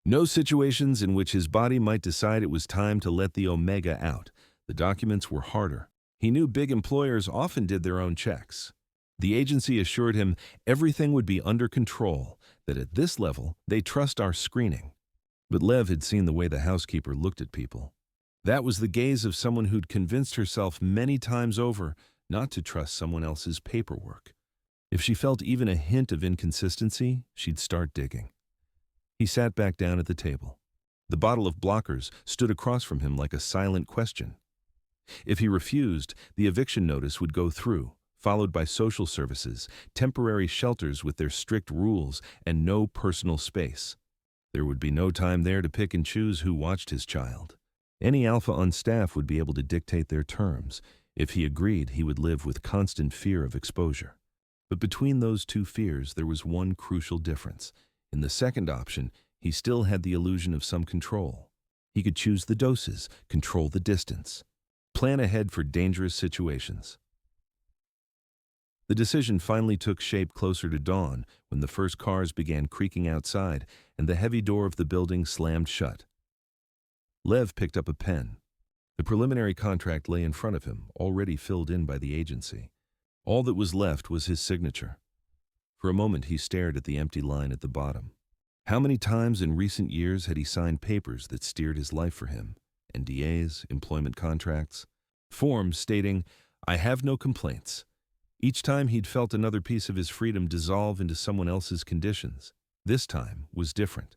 No situations in which his body might decide it was time to let the Omega out. The documents were harder. He knew big employers often did their own checks. The agency assured him everything would be under control, that at this level, they trust our screening. But Lev had seen the way the housekeeper looked at people. That was the gaze of someone who'd convinced herself many times over not to trust someone else's paperwork. If she felt even a hint of inconsistency, she'd start digging. He sat back down at the table. The bottle of blockers stood across from him like a silent question. If he refused, the eviction notice would go through, followed by social services, temporary shelters with their strict rules, and no personal space. There would be no time there to pick and choose who watched his child. Any alpha on staff would be able to dictate their terms. If he agreed, he would live with constant fear of exposure. But between those two fears, there was one crucial difference. In the second option, he still had the illusion of some control. He could choose the doses, control the distance, plan ahead for dangerous situations. The decision finally took shape closer to dawn when the first cars began creaking outside and the heavy door of the building slammed shut. Lev picked up a pen. The preliminary contract lay in front of him, already filled in by the agency. All that was left was his signature. For a moment he stared at the empty line at the bottom. How many times in recent years had he signed papers that steered his life for him? NDAs, employment contracts, forms stating, "I have no complaints." Each time he'd felt another piece of his freedom dissolve into someone else's conditions. This time was different.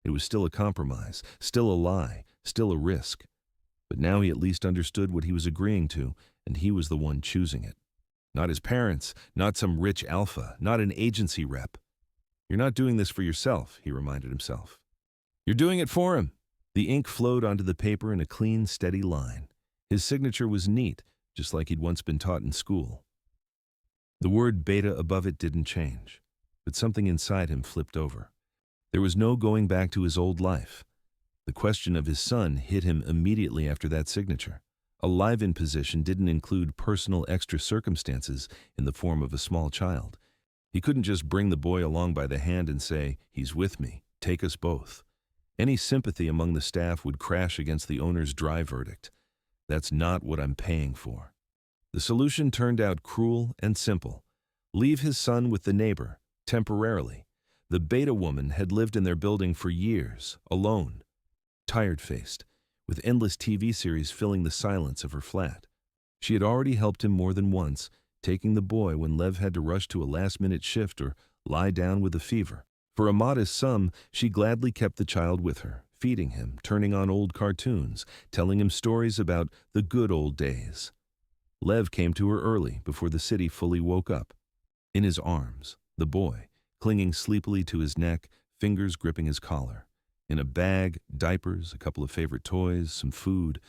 It was still a compromise, still a lie, still a risk. But now he at least understood what he was agreeing to, and he was the one choosing it. Not his parents, not some rich alpha, not an agency rep. "You're not doing this for yourself," he reminded himself. "You're doing it for him." The ink flowed onto the paper in a clean, steady line. His signature was neat, just like he'd once been taught in school. The word beta above it didn't change, but something inside him flipped over. There was no going back to his old life. The question of his son hit him immediately after that signature. A live-in position didn't include personal extra circumstances in the form of a small child. He couldn't just bring the boy along by the hand and say, "He's with me, take us both." Any sympathy among the staff would crash against the owner's dry verdict. That's not what I'm paying for. The solution turned out cruel and simple. Leave his son with the neighbor, temporarily. The beta woman had lived in their building for years, alone, tired-faced, with endless TV series filling the silence of her flat. She had already helped him more than once, taking the boy when Lev had to rush to a last-minute shift or lie down with a fever. For a modest sum, she gladly kept the child with her, feeding him, turning on old cartoons, telling him stories about the good old days. Lev came to her early, before the city fully woke up. In his arms, the boy, clinging sleepily to his neck, fingers gripping his collar. In a bag, diapers, a couple of favorite toys, some food.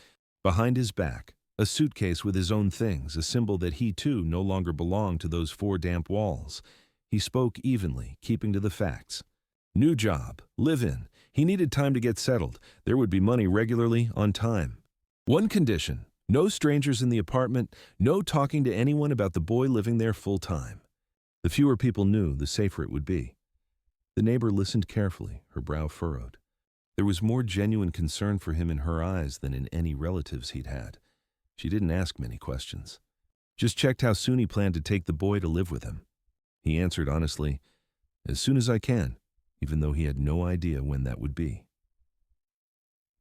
Behind his back, a suitcase with his own things, a symbol that he too no longer belonged to those four damp walls. He spoke evenly, keeping to the facts. New job, live-in. He needed time to get settled. There would be money regularly, on time. One condition: no strangers in the apartment, no talking to anyone about the boy living there full-time. The fewer people knew, the safer it would be. The neighbor listened carefully, her brow furrowed. There was more genuine concern for him in her eyes than in any relatives he'd had. She didn't ask many questions. Just checked how soon he planned to take the boy to live with him. He answered honestly, "As soon as I can," even though he had no idea when that would be.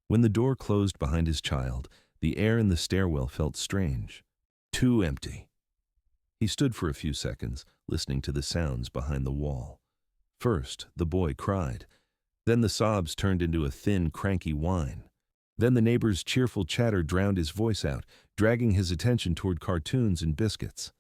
When the door closed behind his child, the air in the stairwell felt strange. Too empty. He stood for a few seconds, listening to the sounds behind the wall. First, the boy cried. Then the sobs turned into a thin, cranky whine. Then the neighbor's cheerful chatter drowned his voice out, dragging his attention toward cartoons and biscuits.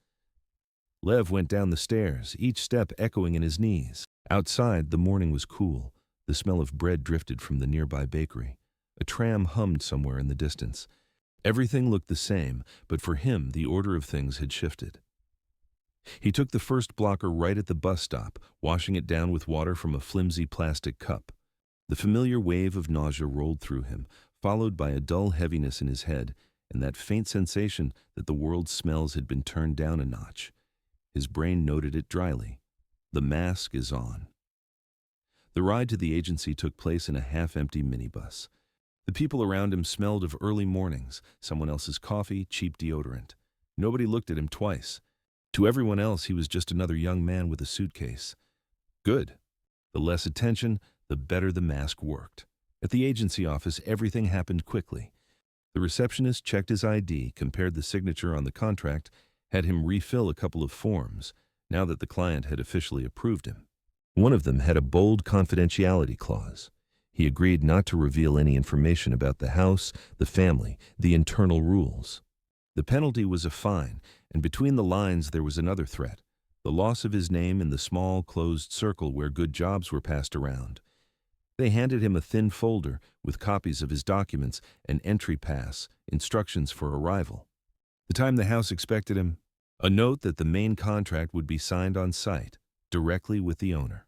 Lev went down the stairs, each step echoing in his knees. Outside, the morning was cool. The smell of bread drifted from the nearby bakery. A tram hummed somewhere in the distance. Everything looked the same, but for him, the order of things had shifted. He took the first blocker right at the bus stop, washing it down with water from a flimsy plastic cup. The familiar wave of nausea rolled through him, followed by a dull heaviness in his head and that faint sensation that the world's smells had been turned down a notch. His brain noted it dryly. The mask is on. The ride to the agency took place in a half-empty minibus. The people around him smelled of early mornings, someone else's coffee, cheap deodorant. Nobody looked at him twice. To everyone else, he was just another young man with a suitcase. Good. The less attention, the better the mask worked. At the agency office, everything happened quickly. The receptionist checked his ID, compared the signature on the contract, had him refill a couple of forms, now that the client had officially approved him. One of them had a bold confidentiality clause. He agreed not to reveal any information about the house, the family, the internal rules. The penalty was a fine, and between the lines there was another threat: the loss of his name in the small, closed circle where good jobs were passed around. They handed him a thin folder with copies of his documents, an entry pass, instructions for arrival. The time the house expected him, a note that the main contract would be signed on site, directly with the owner.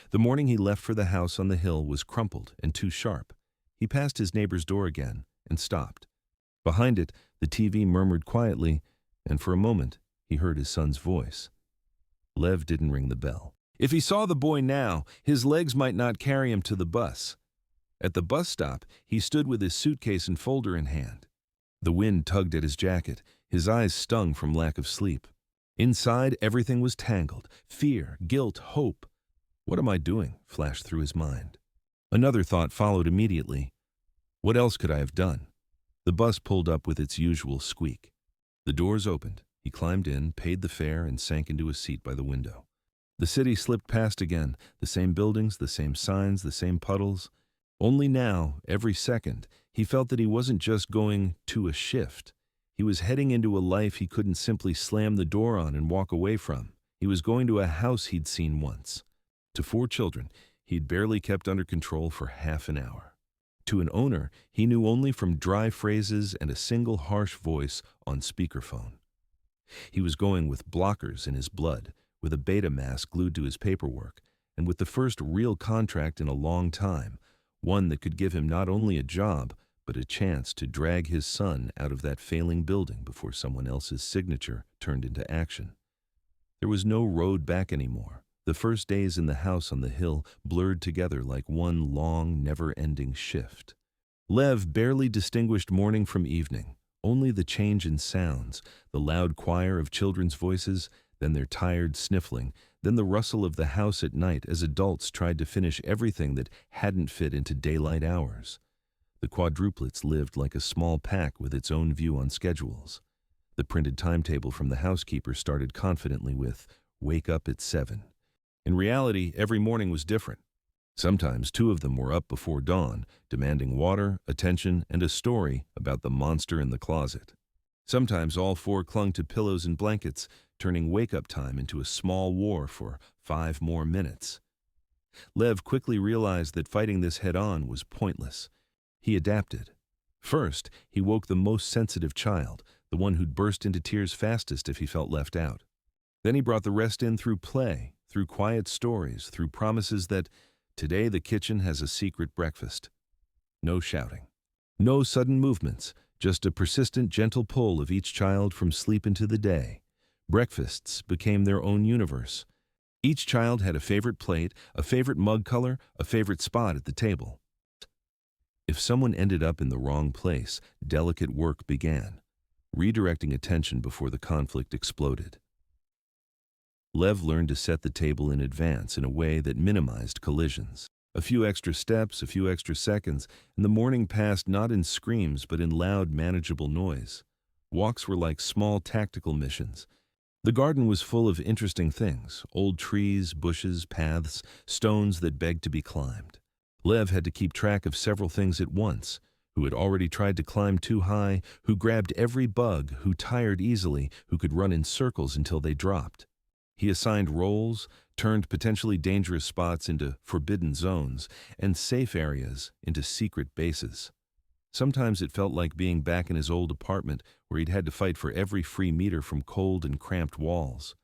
The morning he left for the house on the hill was crumpled and too sharp. He passed his neighbor's door again and stopped. Behind it, the TV murmured quietly, and for a moment, he heard his son's voice. Lev didn't ring the bell. If he saw the boy now, his legs might not carry him to the bus. At the bus stop, he stood with his suitcase and folder in hand. The wind tugged at his jacket. His eyes stung from lack of sleep. Inside, everything was tangled. Fear, guilt, hope. What am I doing? Flashed through his mind. Another thought followed immediately. What else could I have done? The bus pulled up with its usual squeak. The doors opened. He climbed in, paid the fare, and sank into a seat by the window. The city slipped past again, the same buildings, the same signs, the same puddles. Only now, every second, he felt that he wasn't just going to a shift. He was heading into a life he couldn't simply slam the door on and walk away from. He was going to a house he'd seen once. To 4 children, he'd barely kept under control for half an hour. to an owner he knew only from dry phrases and a single harsh voice on speakerphone. He was going with blockers in his blood, with a beta mask glued to his paperwork, and with the first real contract in a long time, one that could give him not only a job, but a chance to drag his son out of that failing building before someone else's signature turned into action. There was no road back anymore. The first days in the house on the hill blurred together like one long, never-ending shift. Lev barely distinguished morning from evening, only the change in sounds, the loud choir of children's voices, then their tired sniffling, then the rustle of the house at night as adults tried to finish everything that hadn't fit into daylight hours. The quadruplets lived like a small pack with its own view on schedules. The printed timetable from the housekeeper started confidently with, "Wake up at 7." In reality, every morning was different. Sometimes two of them were up before dawn, demanding water, attention, and a story about the monster in the closet. Sometimes all four clung to pillows and blankets, turning wake-up time into a small war for 5 more minutes. Lev quickly realized that fighting this head-on was pointless. He adapted. First, he woke the most sensitive child, the one who'd burst into tears fastest if he felt left out. Then he brought the rest in through play, through quiet stories, through promises that today the kitchen has a secret breakfast. No shouting. No sudden movements, just a persistent gentle pull of each child from sleep into the day. Breakfasts became their own universe. Each child had a favorite plate, a favorite mug color, a favorite spot at the table. If someone ended up in the wrong place, delicate work began, redirecting attention before the conflict exploded. Lev learned to set the table in advance in a way that minimized collisions. A few extra steps, a few extra seconds, and the morning passed not in screams but in loud, manageable noise. Walks were like small tactical missions. The garden was full of interesting things, old trees, bushes, paths, stones that begged to be climbed. Lev had to keep track of several things at once: who had already tried to climb too high, who grabbed every bug, who tired easily, who could run in circles until they dropped. He assigned roles, turned potentially dangerous spots into forbidden zones, and safe areas into secret bases. Sometimes it felt like being back in his old apartment where he'd had to fight for every free meter from cold and cramped walls.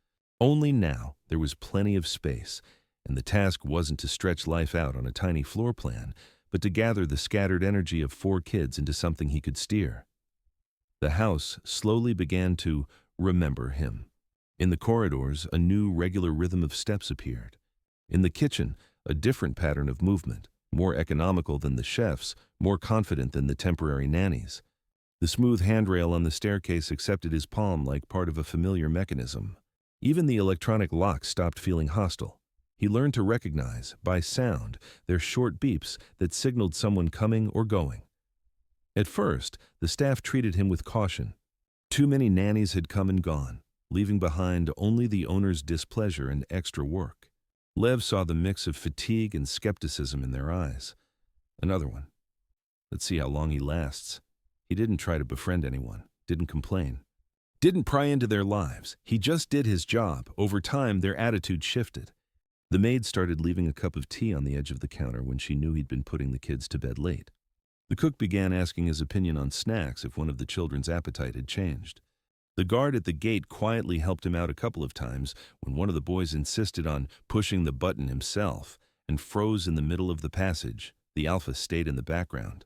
Only now there was plenty of space, and the task wasn't to stretch life out on a tiny floor plan, but to gather the scattered energy of 4 kids into something he could steer. The house slowly began to remember him. In the corridors, a new regular rhythm of steps appeared. In the kitchen, a different pattern of movement, more economical than the chefs, more confident than the temporary nannies. The smooth handrail on the staircase accepted his palm like part of a familiar mechanism. Even the electronic locks stopped feeling hostile. He learned to recognize, by sound, their short beeps that signaled someone coming or going. At first, the staff treated him with caution. Too many nannies had come and gone, leaving behind only the owner's displeasure and extra work. Lev saw the mix of fatigue and skepticism in their eyes. Another one. Let's see how long he lasts. He didn't try to befriend anyone, didn't complain, didn't pry into their lives. He just did his job. Over time, their attitude shifted. The maid started leaving a cup of tea on the edge of the counter when she knew he'd been putting the kids to bed late. The cook began asking his opinion on snacks if one of the children's appetite had changed. The guard at the gate quietly helped him out a couple of times when one of the boys insisted on pushing the button himself and froze in the middle of the passage. The alpha stayed in the background.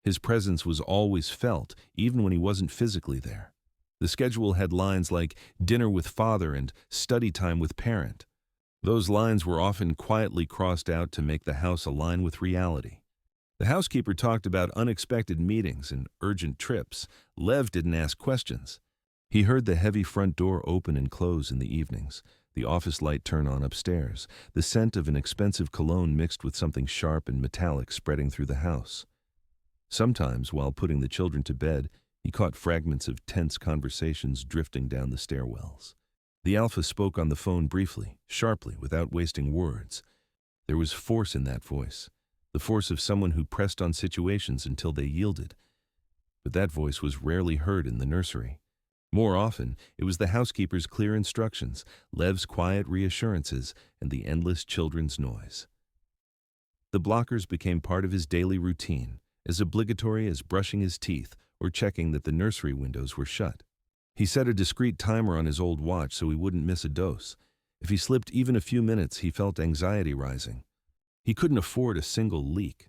His presence was always felt, even when he wasn't physically there. The schedule had lines like dinner with father and study time with parent. Those lines were often quietly crossed out to make the house align with reality. The housekeeper talked about unexpected meetings and urgent trips. Lev didn't ask questions. He heard the heavy front door open and close in the evenings, the office light turn on upstairs, the scent of an expensive cologne mixed with something sharp and metallic spreading through the house. Sometimes, while putting the children to bed, he caught fragments of tense conversations drifting down the stairwells. The alpha spoke on the phone briefly, sharply, without wasting words. There was force in that voice, the force of someone who pressed on situations until they yielded. But that voice was rarely heard in the nursery. More often, it was the housekeeper's clear instructions, Lev's quiet reassurances, and the endless children's noise. The blockers became part of his daily routine, as obligatory as brushing his teeth or checking that the nursery windows were shut. He set a discreet timer on his old watch so he wouldn't miss a dose. If he slipped even a few minutes, he felt anxiety rising. He couldn't afford a single leak.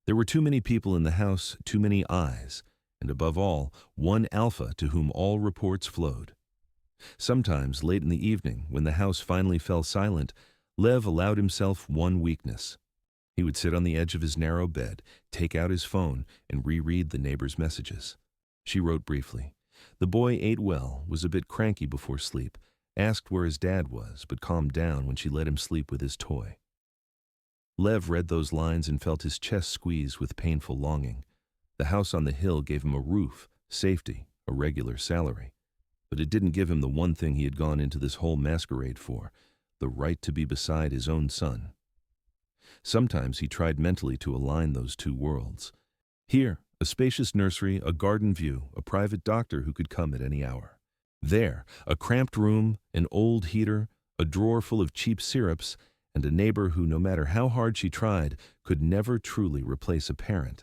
There were too many people in the house, too many eyes, and above all, one alpha to whom all reports flowed. Sometimes, late in the evening, when the house finally fell silent, Lev allowed himself one weakness. He would sit on the edge of his narrow bed, take out his phone, and reread the neighbor's messages. She wrote briefly. The boy ate well, was a bit cranky before sleep, asked where his dad was, but calmed down when she let him sleep with his toy. Lev read those lines and felt his chest squeeze with painful longing. The house on the hill gave him a roof, safety, a regular salary. But it didn't give him the one thing he had gone into this whole masquerade for, the right to be beside his own son. Sometimes he tried mentally to align those two worlds. Here, a spacious nursery, a garden view, a private doctor who could come at any hour. There, a cramped room, an old heater, a drawer full of cheap syrups, and a neighbor who, no matter how hard she tried, could never truly replace a parent.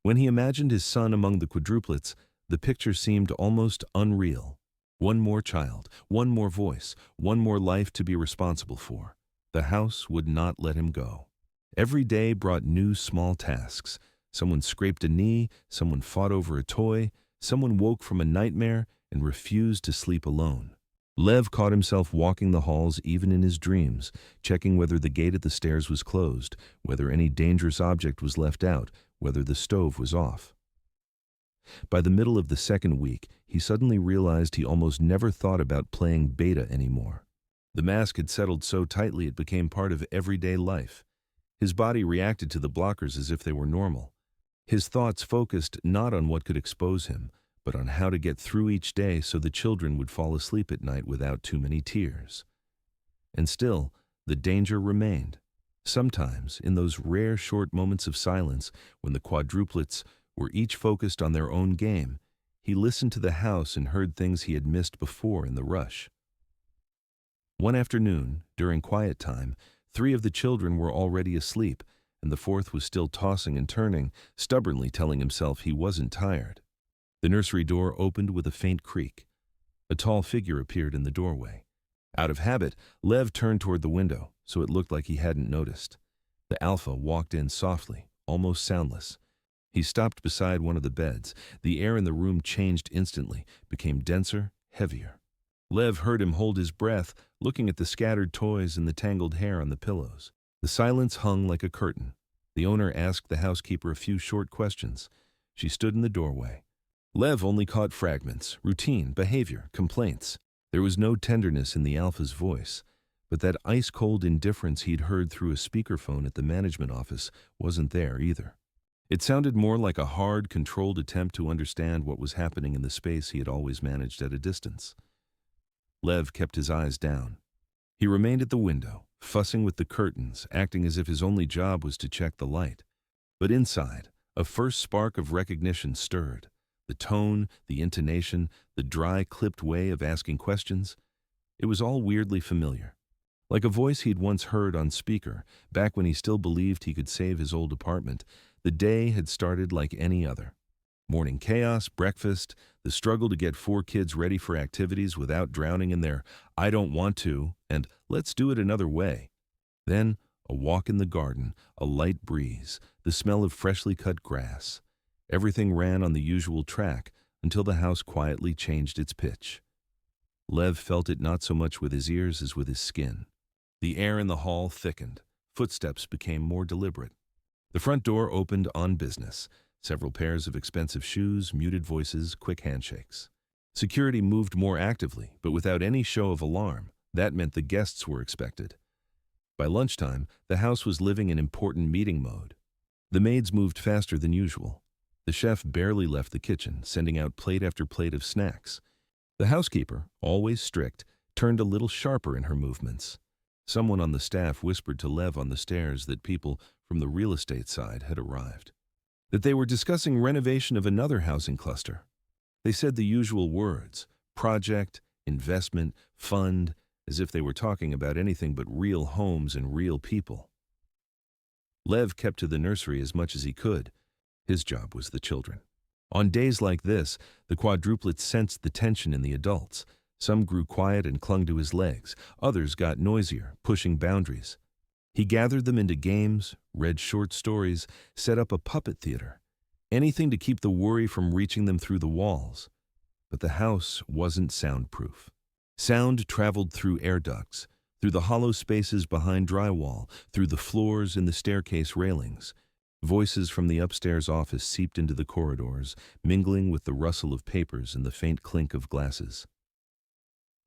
When he imagined his son among the quadruplets, the picture seemed almost unreal. One more child, one more voice, one more life to be responsible for. The house would not let him go. Every day brought new small tasks. Someone scraped a knee, someone fought over a toy, someone woke from a nightmare and refused to sleep alone. Lev caught himself walking the halls even in his dreams, checking whether the gate at the stairs was closed, whether any dangerous object was left out, whether the stove was off. By the middle of the second week, he suddenly realized he almost never thought about playing beta anymore. The mask had settled so tightly it became part of everyday life. His body reacted to the blockers as if they were normal. His thoughts focused not on what could expose him, but on how to get through each day so the children would fall asleep at night without too many tears. And still, the danger remained. Sometimes, in those rare short moments of silence, when the quadruplets were each focused on their own game, he listened to the house and heard things he had missed before in the rush. One afternoon, during quiet time, 3 of the children were already asleep, and the 4th was still tossing and turning, stubbornly telling himself he wasn't tired. The nursery door opened with a faint creak. A tall figure appeared in the doorway. Out of habit, Lev turned toward the window, so it looked like he hadn't noticed. The alpha walked in softly, almost soundless. He stopped beside one of the beds. The air in the room changed instantly, became denser, heavier. Lev heard him hold his breath, looking at the scattered toys and the tangled hair on the pillows. The silence hung like a curtain. The owner asked the housekeeper a few short questions. She stood in the doorway. Lev only caught fragments, routine, behavior, complaints. There was no tenderness in the alpha's voice, but that ice-cold indifference he'd heard through a speakerphone at the management office wasn't there either. It sounded more like a hard, controlled attempt to understand what was happening in the space he had always managed at a distance. Lev kept his eyes down. He remained at the window, fussing with the curtains, acting as if his only job was to check the light. But inside, a first spark of recognition stirred. The tone, the intonation, the dry, clipped way of asking questions. It was all weirdly familiar. Like a voice he'd once heard on speaker, back when he still believed he could save his old apartment. The day had started like any other. Morning chaos, breakfast, the struggle to get 4 kids ready for activities without drowning in their "I don't want to" and "let's do it another way." Then, a walk in the garden, a light breeze, the smell of freshly cut grass. Everything ran on the usual track until the house quietly changed its pitch. Lev felt it not so much with his ears as with his skin. The air in the hall thickened. Footsteps became more deliberate. The front door opened on business. Several pairs of expensive shoes, muted voices, quick handshakes. Security moved more actively, but without any show of alarm. That meant the guests were expected. By lunchtime, the house was living in important meeting mode. The maids moved faster than usual. The chef barely left the kitchen, sending out plate after plate of snacks. The housekeeper, always strict, turned a little sharper in her movements. Someone on the staff whispered to Lev on the stairs that people from the real estate side had arrived. That they were discussing renovation of another housing cluster. They said the usual words: project, investment, fund, as if they were talking about anything but real homes and real people. Lev kept to the nursery as much as he could. His job was the children. On days like this, the quadruplets sensed the tension in the adults. Some grew quiet and clung to his legs. Others got noisier, pushing boundaries. He gathered them into games, read short stories, set up a puppet theater. Anything to keep the worry from reaching them through the walls. But the house wasn't soundproof. Sound traveled through air ducts, through the hollow spaces behind drywall, through the floors and the staircase railings. Voices from the upstairs office seeped into the corridors, mingling with the rustle of papers and the faint clink of glasses.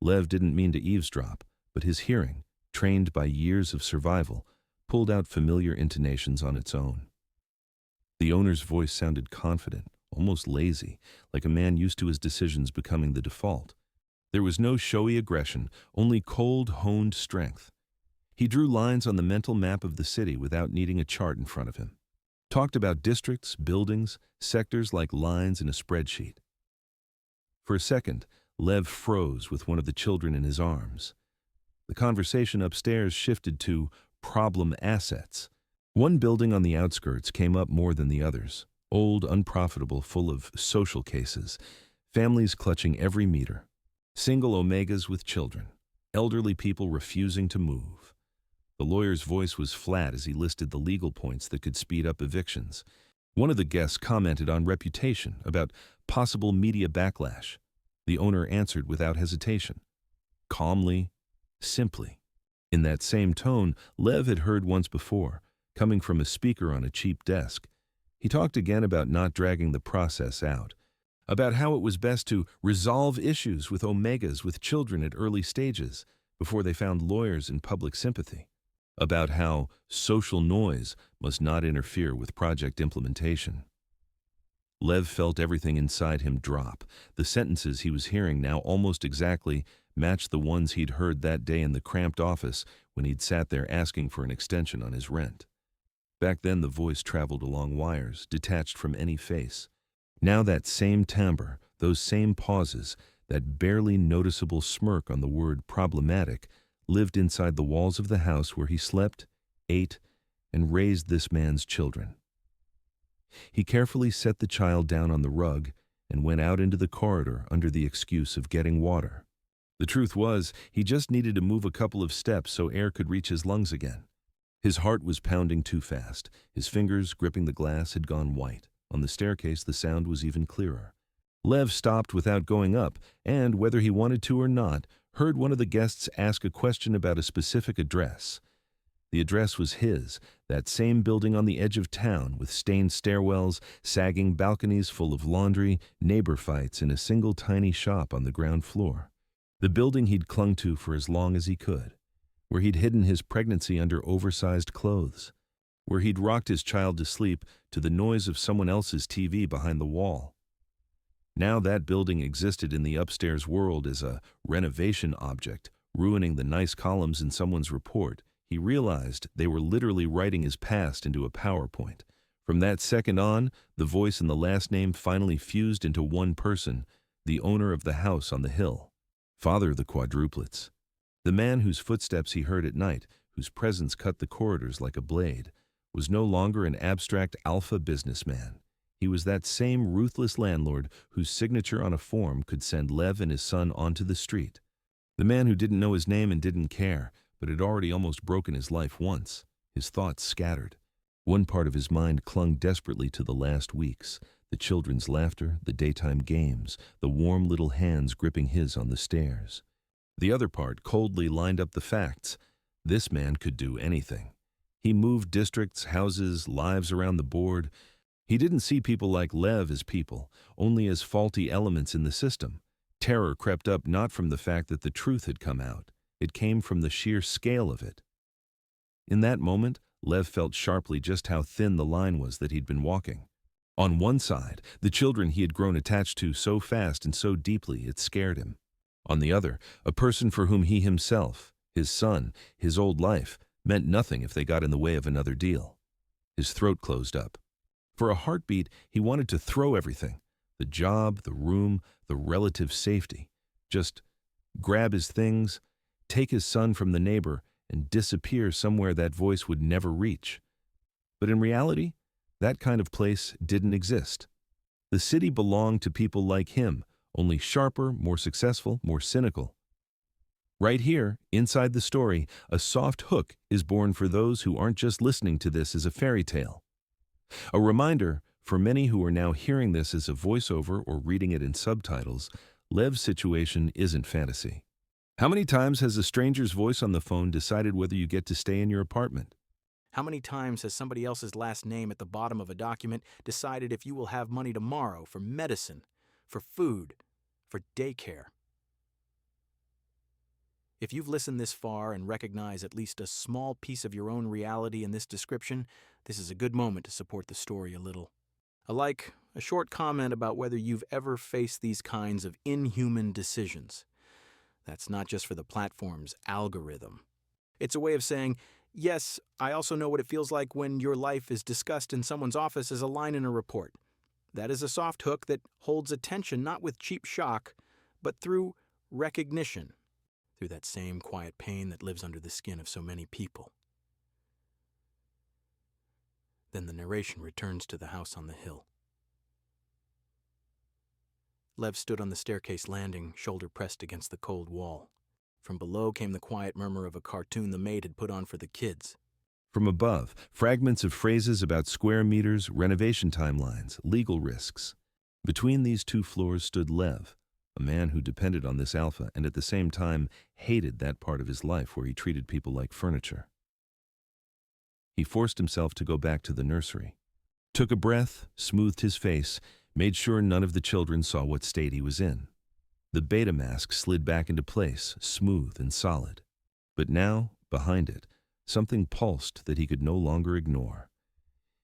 Lev didn't mean to eavesdrop, but his hearing, trained by years of survival, pulled out familiar intonations on its own. The owner's voice sounded confident, almost lazy, like a man used to his decisions becoming the default. There was no showy aggression, only cold, honed strength. He drew lines on the mental map of the city without needing a chart in front of him. Talked about districts, buildings, sectors like lines in a spreadsheet. For a second, Lev froze with one of the children in his arms. The conversation upstairs shifted to problem assets. One building on the outskirts came up more than the others, old, unprofitable, full of social cases, families clutching every meter, single omegas with children, elderly people refusing to move. The lawyer's voice was flat as he listed the legal points that could speed up evictions. One of the guests commented on reputation, about possible media backlash. The owner answered without hesitation, calmly, simply. In that same tone Lev had heard once before, coming from a speaker on a cheap desk. He talked again about not dragging the process out, about how it was best to resolve issues with omegas with children at early stages before they found lawyers and public sympathy, about how social noise must not interfere with project implementation. Lev felt everything inside him drop. The sentences he was hearing now almost exactly matched the ones he'd heard that day in the cramped office when he'd sat there asking for an extension on his rent. Back then the voice traveled along wires, detached from any face. Now that same timbre, those same pauses, that barely noticeable smirk on the word problematic, lived inside the walls of the house where he slept, ate, and raised this man's children. He carefully set the child down on the rug and went out into the corridor under the excuse of getting water. The truth was, he just needed to move a couple of steps so air could reach his lungs again. His heart was pounding too fast. His fingers, gripping the glass, had gone white. On the staircase, the sound was even clearer. Lev stopped without going up and, whether he wanted to or not, heard one of the guests ask a question about a specific address. The address was his, that same building on the edge of town with stained stairwells, sagging balconies full of laundry, neighbor fights in a single tiny shop on the ground floor. The building he'd clung to for as long as he could, where he'd hidden his pregnancy under oversized clothes, where he'd rocked his child to sleep to the noise of someone else's TV behind the wall. Now that building existed in the upstairs world as a renovation object, ruining the nice columns in someone's report. He realized they were literally writing his past into a PowerPoint. From that second on, the voice and the last name finally fused into one person, the owner of the house on the hill, father of the quadruplets. The man whose footsteps he heard at night, whose presence cut the corridors like a blade, was no longer an abstract alpha businessman. He was that same ruthless landlord whose signature on a form could send Lev and his son onto the street. The man who didn't know his name and didn't care, but had already almost broken his life once. His thoughts scattered. One part of his mind clung desperately to the last weeks, the children's laughter, the daytime games, the warm little hands gripping his on the stairs. The other part coldly lined up the facts. This man could do anything. He moved districts, houses, lives around the board. He didn't see people like Lev as people, only as faulty elements in the system. Terror crept up not from the fact that the truth had come out. It came from the sheer scale of it. In that moment, Lev felt sharply just how thin the line was that he'd been walking. On one side, the children he had grown attached to so fast and so deeply it scared him. On the other, a person for whom he himself, his son, his old life, meant nothing if they got in the way of another deal. His throat closed up. For a heartbeat, he wanted to throw everything, the job, the room, the relative safety. Just grab his things, take his son from the neighbor, and disappear somewhere that voice would never reach. But in reality, that kind of place didn't exist. The city belonged to people like him, only sharper, more successful, more cynical. Right here, inside the story, a soft hook is born for those who aren't just listening to this as a fairy tale. A reminder, for many who are now hearing this as a voiceover or reading it in subtitles, Lev's situation isn't fantasy. How many times has a stranger's voice on the phone decided whether you get to stay in your apartment? How many times has somebody else's last name at the bottom of a document decided if you will have money tomorrow for medicine, for food, for daycare? If you've listened this far and recognize at least a small piece of your own reality in this description, this is a good moment to support the story a little. A like, a short comment about whether you've ever faced these kinds of inhuman decisions. That's not just for the platform's algorithm. It's a way of saying, yes, I also know what it feels like when your life is discussed in someone's office as a line in a report. That is a soft hook that holds attention not with cheap shock, but through recognition, through that same quiet pain that lives under the skin of so many people. Then the narration returns to the house on the hill. Lev stood on the staircase landing, shoulder pressed against the cold wall. From below came the quiet murmur of a cartoon the maid had put on for the kids. From above, fragments of phrases about square meters, renovation timelines, legal risks. Between these two floors stood Lev, a man who depended on this alpha and at the same time hated that part of his life where he treated people like furniture. He forced himself to go back to the nursery, took a breath, smoothed his face, made sure none of the children saw what state he was in. The beta mask slid back into place, smooth and solid. But now, behind it, something pulsed that he could no longer ignore.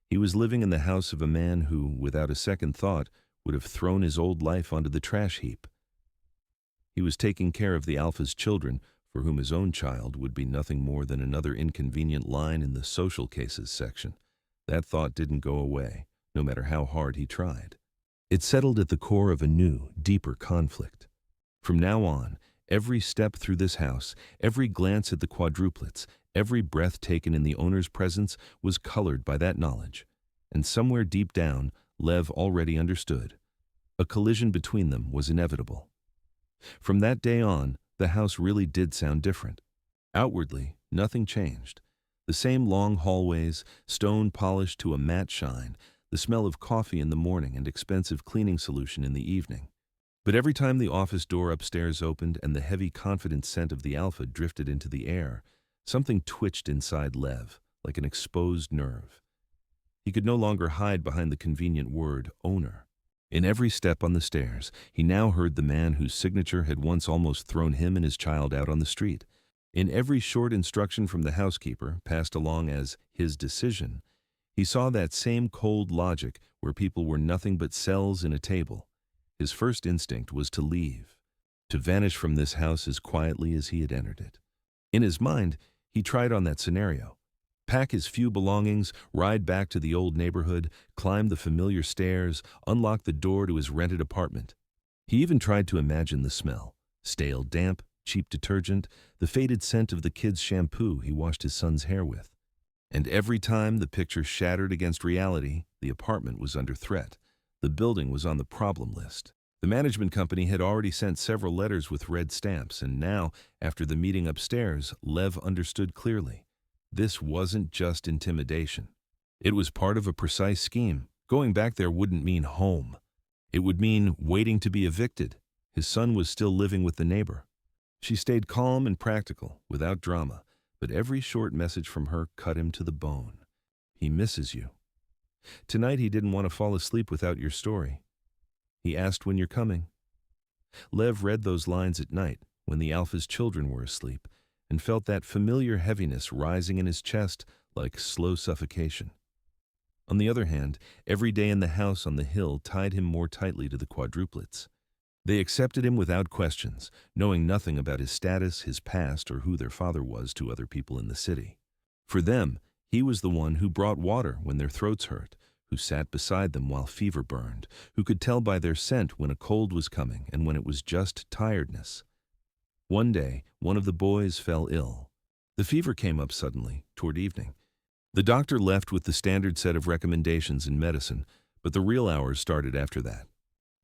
He was living in the house of a man who, without a second thought, would have thrown his old life onto the trash heap. He was taking care of the alpha's children, for whom his own child would be nothing more than another inconvenient line in the social cases section. That thought didn't go away, no matter how hard he tried. It settled at the core of a new, deeper conflict. From now on, every step through this house, every glance at the quadruplets, every breath taken in the owner's presence was colored by that knowledge. And somewhere deep down, Lev already understood. A collision between them was inevitable. From that day on, the house really did sound different. Outwardly, nothing changed. The same long hallways, stone polished to a matte shine, the smell of coffee in the morning and expensive cleaning solution in the evening. But every time the office door upstairs opened and the heavy, confident scent of the alpha drifted into the air, something twitched inside Lev, like an exposed nerve. He could no longer hide behind the convenient word, owner. In every step on the stairs, he now heard the man whose signature had once almost thrown him and his child out on the street. In every short instruction from the housekeeper, passed along as his decision, he saw that same cold logic where people were nothing but cells in a table. His first instinct was to leave, to vanish from this house as quietly as he had entered it. In his mind, he tried on that scenario. Pack his few belongings, ride back to the old neighborhood, climb the familiar stairs, unlock the door to his rented apartment. He even tried to imagine the smell, stale damp, cheap detergent, the faded scent of the kid's shampoo he washed his son's hair with. And every time the picture shattered against reality, the apartment was under threat. The building was on the problem list. The management company had already sent several letters with red stamps, and now, after the meeting upstairs, Lev understood clearly. This wasn't just intimidation. It was part of a precise scheme. Going back there wouldn't mean home. It would mean waiting to be evicted. His son was still living with the neighbor. She stayed calm and practical, without drama, but every short message from her cut him to the bone. He misses you. Tonight he didn't want to fall asleep without your story. He asked when you're coming. Lev read those lines at night, when the alpha's children were asleep, and felt that familiar heaviness rising in his chest like slow suffocation. On the other hand, every day in the house on the hill tied him more tightly to the quadruplets. They accepted him without questions, knowing nothing about his status, his past, or who their father was to other people in the city. For them, he was the one who brought water when their throats hurt, who sat beside them while fever burned, who could tell by their scent when a cold was coming and when it was just tiredness. One day, one of the boys fell ill. The fever came up suddenly, toward evening. The doctor left with the standard set of recommendations and medicine, but the real hours started after that.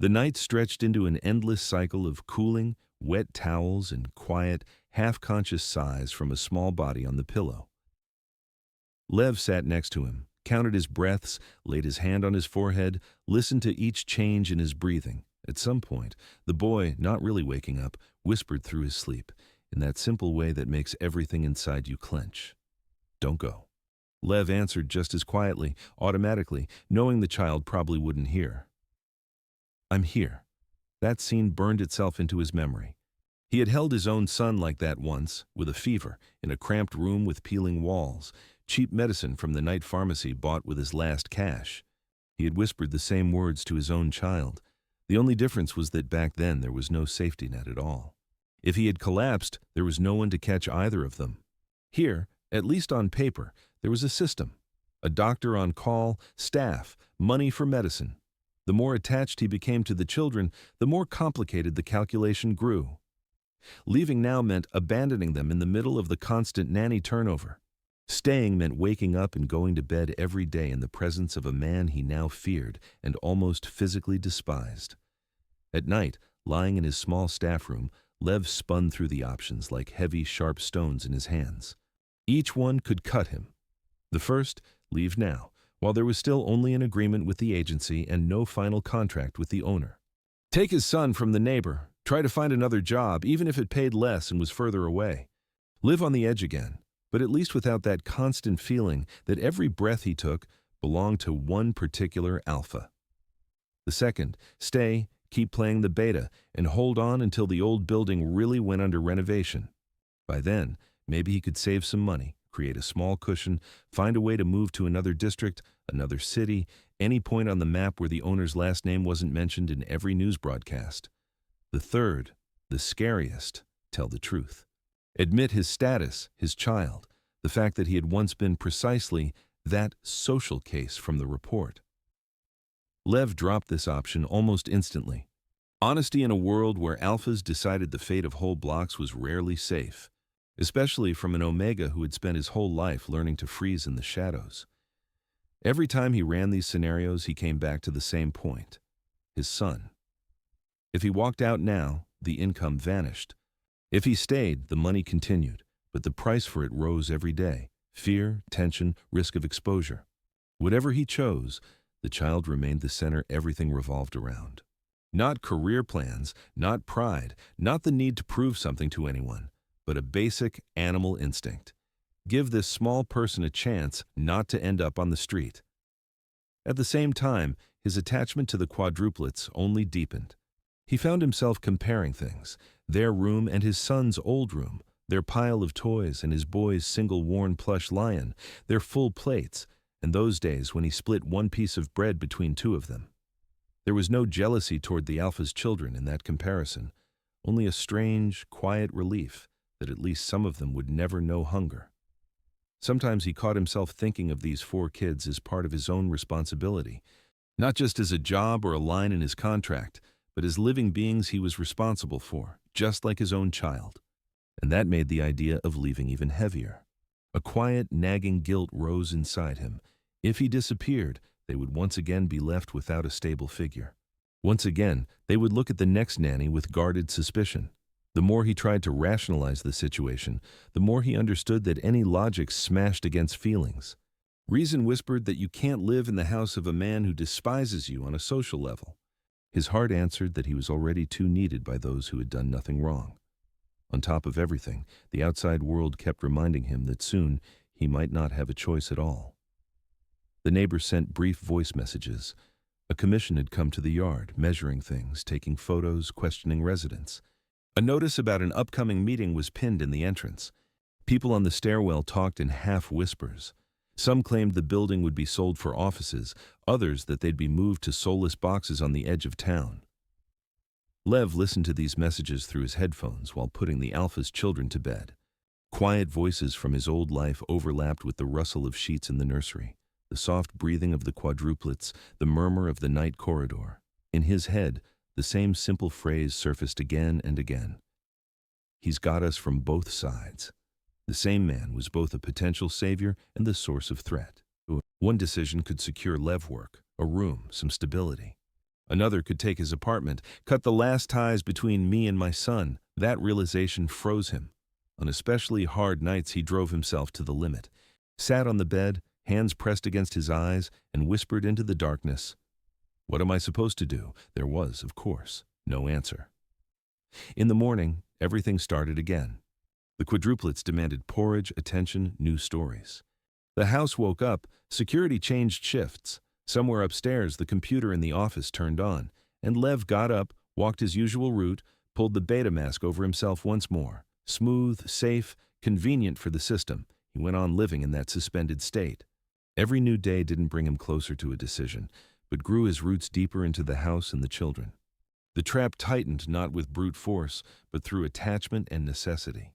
The night stretched into an endless cycle of cooling, wet towels and quiet, half-conscious sighs from a small body on the pillow. Lev sat next to him, counted his breaths, laid his hand on his forehead, listened to each change in his breathing. At some point, the boy, not really waking up, whispered through his sleep, in that simple way that makes everything inside you clench. "Don't go." Lev answered just as quietly, automatically, knowing the child probably wouldn't hear. "I'm here." That scene burned itself into his memory. He had held his own son like that once, with a fever, in a cramped room with peeling walls, cheap medicine from the night pharmacy bought with his last cash. He had whispered the same words to his own child. The only difference was that back then there was no safety net at all. If he had collapsed, there was no one to catch either of them. Here, at least on paper, there was a system. A doctor on call, staff, money for medicine. The more attached he became to the children, the more complicated the calculation grew. Leaving now meant abandoning them in the middle of the constant nanny turnover. Staying meant waking up and going to bed every day in the presence of a man he now feared and almost physically despised. At night, lying in his small staff room, Lev spun through the options like heavy, sharp stones in his hands. Each one could cut him. The first, leave now, while there was still only an agreement with the agency and no final contract with the owner. Take his son from the neighbor, try to find another job, even if it paid less and was further away. Live on the edge again, but at least without that constant feeling that every breath he took belonged to one particular alpha. The second, stay, keep playing the beta, and hold on until the old building really went under renovation. By then, maybe he could save some money, create a small cushion, find a way to move to another district, another city, any point on the map where the owner's last name wasn't mentioned in every news broadcast. The third, the scariest, tell the truth. Admit his status, his child, the fact that he had once been precisely that social case from the report. Lev dropped this option almost instantly. Honesty in a world where alphas decided the fate of whole blocks was rarely safe, especially from an Omega who had spent his whole life learning to freeze in the shadows. Every time he ran these scenarios, he came back to the same point: his son. If he walked out now, the income vanished. If he stayed, the money continued, but the price for it rose every day: fear, tension, risk of exposure. Whatever he chose, the child remained the center everything revolved around. Not career plans, not pride, not the need to prove something to anyone, but a basic animal instinct. Give this small person a chance not to end up on the street. At the same time, his attachment to the quadruplets only deepened. He found himself comparing things: their room and his son's old room, their pile of toys and his boy's single worn plush lion, their full plates, and those days when he split one piece of bread between two of them. There was no jealousy toward the alpha's children in that comparison, only a strange, quiet relief that at least some of them would never know hunger. Sometimes he caught himself thinking of these 4 kids as part of his own responsibility, not just as a job or a line in his contract, but as living beings he was responsible for, just like his own child. And that made the idea of leaving even heavier. A quiet, nagging guilt rose inside him. If he disappeared, they would once again be left without a stable figure. Once again, they would look at the next nanny with guarded suspicion. The more he tried to rationalize the situation, the more he understood that any logic smashed against feelings. Reason whispered that you can't live in the house of a man who despises you on a social level. His heart answered that he was already too needed by those who had done nothing wrong. On top of everything, the outside world kept reminding him that soon he might not have a choice at all. The neighbors sent brief voice messages. A commission had come to the yard, measuring things, taking photos, questioning residents. A notice about an upcoming meeting was pinned in the entrance. People on the stairwell talked in half whispers. Some claimed the building would be sold for offices, others that they'd be moved to soulless boxes on the edge of town. Lev listened to these messages through his headphones while putting the alpha's children to bed. Quiet voices from his old life overlapped with the rustle of sheets in the nursery, the soft breathing of the quadruplets, the murmur of the night corridor. In his head, the same simple phrase surfaced again and again: "He's got us from both sides." The same man was both a potential savior and the source of threat. One decision could secure Lev work, a room, some stability. Another could take his apartment, cut the last ties between me and my son. That realization froze him. On especially hard nights, he drove himself to the limit, sat on the bed, hands pressed against his eyes, and whispered into the darkness, "What am I supposed to do?" There was, of course, no answer. In the morning, everything started again. The quadruplets demanded porridge, attention, new stories. The house woke up, security changed shifts. Somewhere upstairs, the computer in the office turned on, and Lev got up, walked his usual route, pulled the beta mask over himself once more. Smooth, safe, convenient for the system, he went on living in that suspended state. Every new day didn't bring him closer to a decision, but grew his roots deeper into the house and the children. The trap tightened not with brute force, but through attachment and necessity.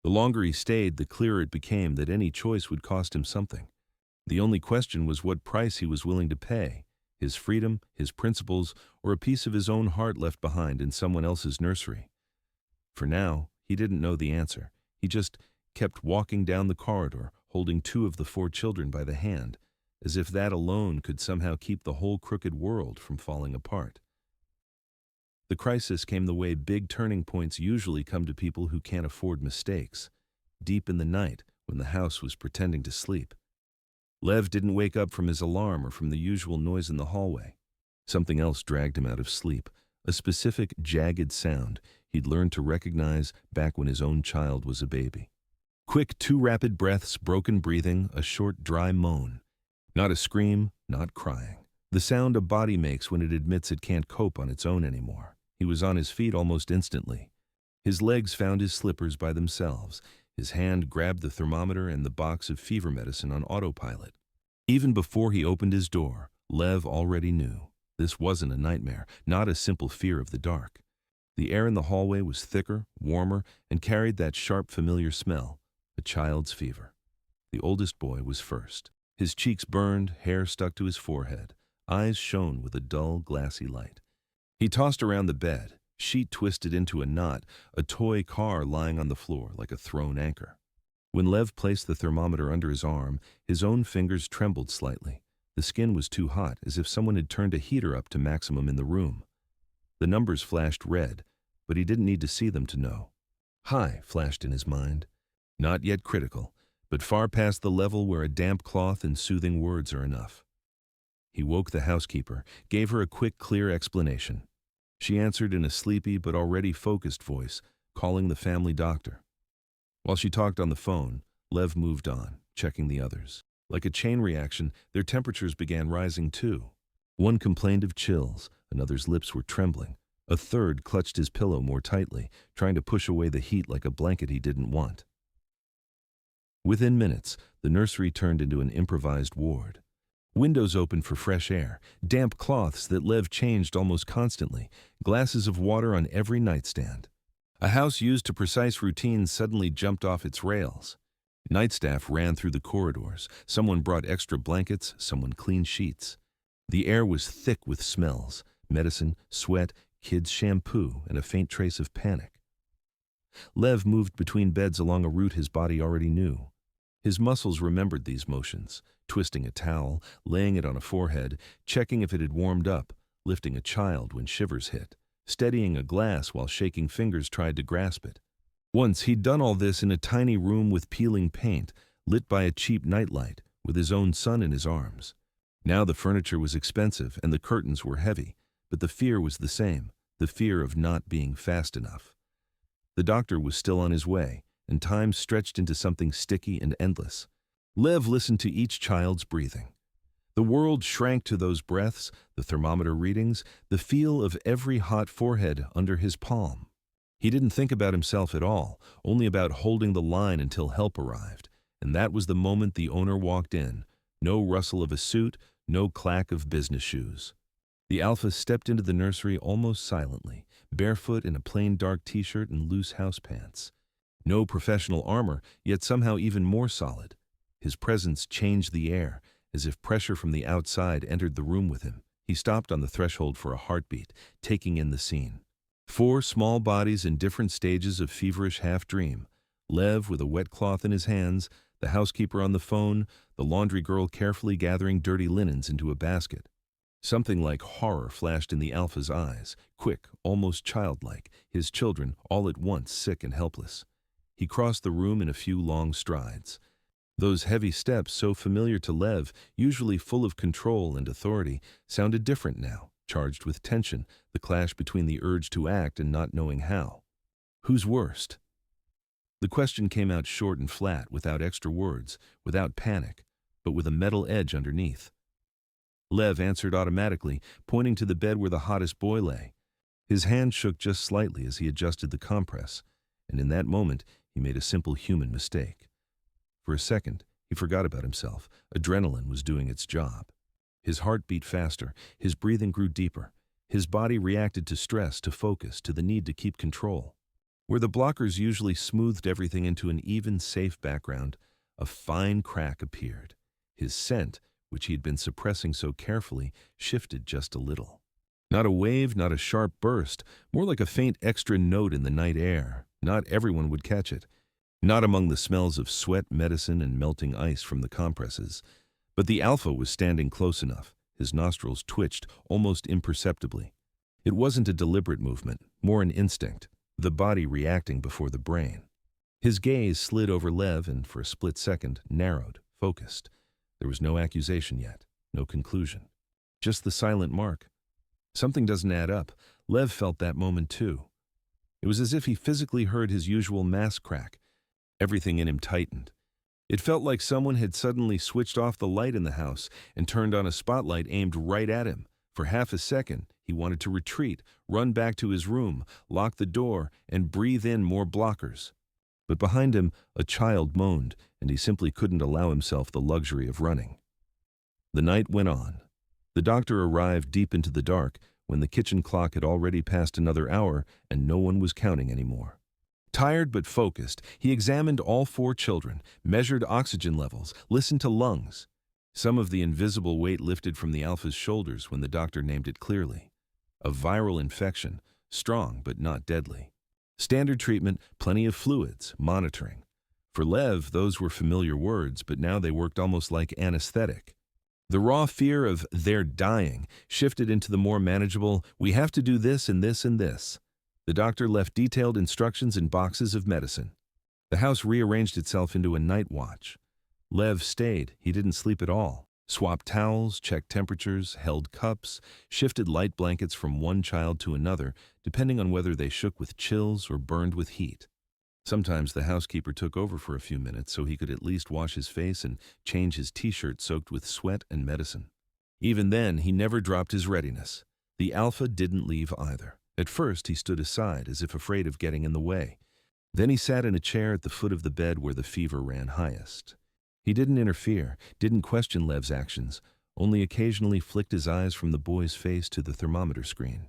The longer he stayed, the clearer it became that any choice would cost him something. The only question was what price he was willing to pay: his freedom, his principles, or a piece of his own heart left behind in someone else's nursery. For now, he didn't know the answer. He just kept walking down the corridor, holding 2 of the 4 children by the hand, as if that alone could somehow keep the whole crooked world from falling apart. The crisis came the way big turning points usually come to people who can't afford mistakes, deep in the night when the house was pretending to sleep. Lev didn't wake up from his alarm or from the usual noise in the hallway. Something else dragged him out of sleep, a specific jagged sound he'd learned to recognize back when his own child was a baby. Quick 2 rapid breaths, broken breathing, a short dry moan. Not a scream, not crying. The sound a body makes when it admits it can't cope on its own anymore. He was on his feet almost instantly. His legs found his slippers by themselves. His hand grabbed the thermometer and the box of fever medicine on autopilot. Even before he opened his door, Lev already knew. This wasn't a nightmare, not a simple fear of the dark. The air in the hallway was thicker, warmer, and carried that sharp, familiar smell, a child's fever. The oldest boy was first. His cheeks burned, hair stuck to his forehead, eyes shone with a dull, glassy light. He tossed around the bed, sheet twisted into a knot, a toy car lying on the floor like a thrown anchor. When Lev placed the thermometer under his arm, his own fingers trembled slightly. The skin was too hot, as if someone had turned a heater up to maximum in the room. The numbers flashed red, but he didn't need to see them to know. High flashed in his mind. Not yet critical, but far past the level where a damp cloth and soothing words are enough. He woke the housekeeper, gave her a quick, clear explanation. She answered in a sleepy but already focused voice, calling the family doctor. While she talked on the phone, Lev moved on, checking the others. Like a chain reaction, their temperatures began rising too. One complained of chills, another's lips were trembling. A third clutched his pillow more tightly, trying to push away the heat like a blanket he didn't want. Within minutes, the nursery turned into an improvised ward. Windows opened for fresh air, damp cloths that Lev changed almost constantly, glasses of water on every nightstand. A house used to precise routines suddenly jumped off its rails. Night staff ran through the corridors. Someone brought extra blankets, someone cleaned sheets. The air was thick with smells, medicine, sweat, kids' shampoo, and a faint trace of panic. Lev moved between beds along a route his body already knew. His muscles remembered these motions, twisting a towel, laying it on a forehead, checking if it had warmed up, lifting a child when shivers hit, steadying a glass while shaking fingers tried to grasp it. Once he'd done all this in a tiny room with peeling paint, lit by a cheap nightlight, with his own son in his arms. Now the furniture was expensive and the curtains were heavy, but the fear was the same, the fear of not being fast enough. The doctor was still on his way, and time stretched into something sticky and endless. Lev listened to each child's breathing. The world shrank to those breaths, the thermometer readings, the feel of every hot forehead under his palm. He didn't think about himself at all, only about holding the line until help arrived, and that was the moment the owner walked in. No rustle of a suit, no clack of business shoes. The alpha stepped into the nursery almost silently, barefoot in a plain dark t-shirt and loose house pants. No professional armor, yet somehow even more solid. His presence changed the air, as if pressure from the outside entered the room with him. He stopped on the threshold for a heartbeat, taking in the scene. 4 small bodies in different stages of feverish half-dream, Lev with a wet cloth in his hands, the housekeeper on the phone, the laundry girl carefully gathering dirty linens into a basket. Something like horror flashed in the Alpha's eyes, quick, almost childlike, his children all at once sick and helpless. He crossed the room in a few long strides. Those heavy steps, so familiar to Lev, usually full of control and authority, sounded different now, charged with tension, the clash between the urge to act and not knowing how. Who's worst? The question came out short and flat, without extra words, without panic, but with a metal edge underneath. Lev answered automatically, pointing to the bed where the hottest boy lay. His hand shook just slightly as he adjusted the compress, and in that moment he made a simple human mistake. For a second, he forgot about himself. Adrenaline was doing its job. His heart beat faster, his breathing grew deeper. His body reacted to stress, to focus, to the need to keep control. Where the blockers usually smoothed everything into an even, safe background, a fine crack appeared. His scent, which he had been suppressing so carefully, shifted just a little. Not a wave, not a sharp burst, more like a faint extra note in the night air. Not everyone would catch it. Not among the smells of sweat, medicine, and melting ice from the compresses. But the Alpha was standing close enough. His nostrils twitched, almost imperceptibly. It wasn't a deliberate movement, more an instinct, the body reacting before the brain. His gaze slid over Lev and, for a split second, narrowed, focused. There was no accusation yet, no conclusion. Just the silent mark. Something doesn't add up. Lev felt that moment too. It was as if he physically heard his usual mask crack. Everything in him tightened. It felt like someone had suddenly switched off the light in the house and turned on a spotlight aimed right at him. For half a second, he wanted to retreat, run back to his room, lock the door, and breathe in more blockers. But behind him, a child moaned, and he simply couldn't allow himself the luxury of running. The night went on. The doctor arrived deep into the dark, when the kitchen clock had already passed another hour and no one was counting anymore. Tired but focused, he examined all 4 children, measured oxygen levels, listened to lungs. Some of the invisible weight lifted from the Alpha's shoulders when the doctor named it clearly. A viral infection, strong but not deadly. Standard treatment, plenty of fluids, monitoring. For Lev, those were familiar words, but now they worked almost like anesthetic. The raw fear of "they're dying" shifted into the more manageable "we have to do this and this and this." The doctor left detailed instructions in boxes of medicine. The house rearranged itself into a night watch. Lev stayed. He didn't sleep at all. Swapped towels, checked temperatures, held cups, shifted light blankets from one child to another, depending on whether they shook with chills or burned with heat. Sometimes the housekeeper took over for a few minutes so he could at least wash his face and change his t-shirt soaked with sweat and medicine. Even then, he never dropped his readiness. The Alpha didn't leave either. At first, he stood aside, as if afraid of getting in the way. Then he sat in a chair at the foot of the bed where the fever ran highest. He didn't interfere, didn't question Lev's actions, only occasionally flicked his eyes from the boy's face to the thermometer screen.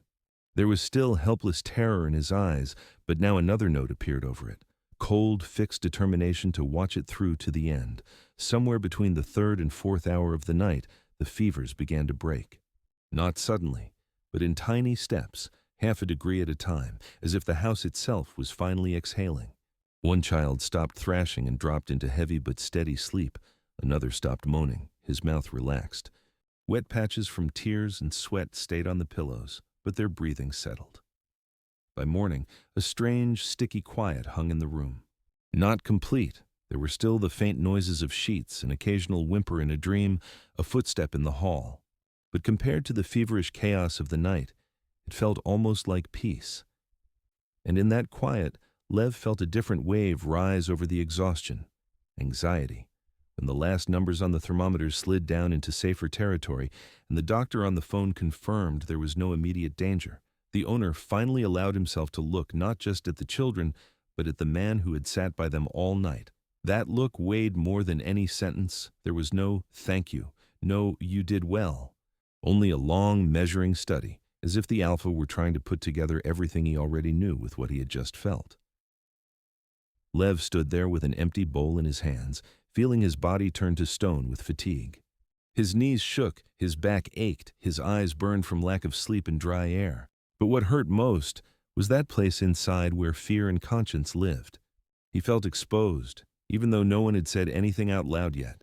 There was still helpless terror in his eyes, but now another note appeared over it. Cold, fixed determination to watch it through to the end. Somewhere between the 3rd and 4th hour of the night, the fevers began to break. Not suddenly, but in tiny steps, half a degree at a time, as if the house itself was finally exhaling. One child stopped thrashing and dropped into heavy but steady sleep. Another stopped moaning, his mouth relaxed. Wet patches from tears and sweat stayed on the pillows, but their breathing settled. By morning, a strange, sticky quiet hung in the room. Not complete. There were still the faint noises of sheets, an occasional whimper in a dream, a footstep in the hall. But compared to the feverish chaos of the night, it felt almost like peace. And in that quiet, Lev felt a different wave rise over the exhaustion, anxiety. When the last numbers on the thermometer slid down into safer territory, and the doctor on the phone confirmed there was no immediate danger, the owner finally allowed himself to look not just at the children, but at the man who had sat by them all night. That look weighed more than any sentence. There was no "thank you," no "you did well," only a long, measuring study, as if the Alpha were trying to put together everything he already knew with what he had just felt. Lev stood there with an empty bowl in his hands, feeling his body turn to stone with fatigue. His knees shook, his back ached, his eyes burned from lack of sleep and dry air. But what hurt most was that place inside where fear and conscience lived. He felt exposed, even though no one had said anything out loud yet.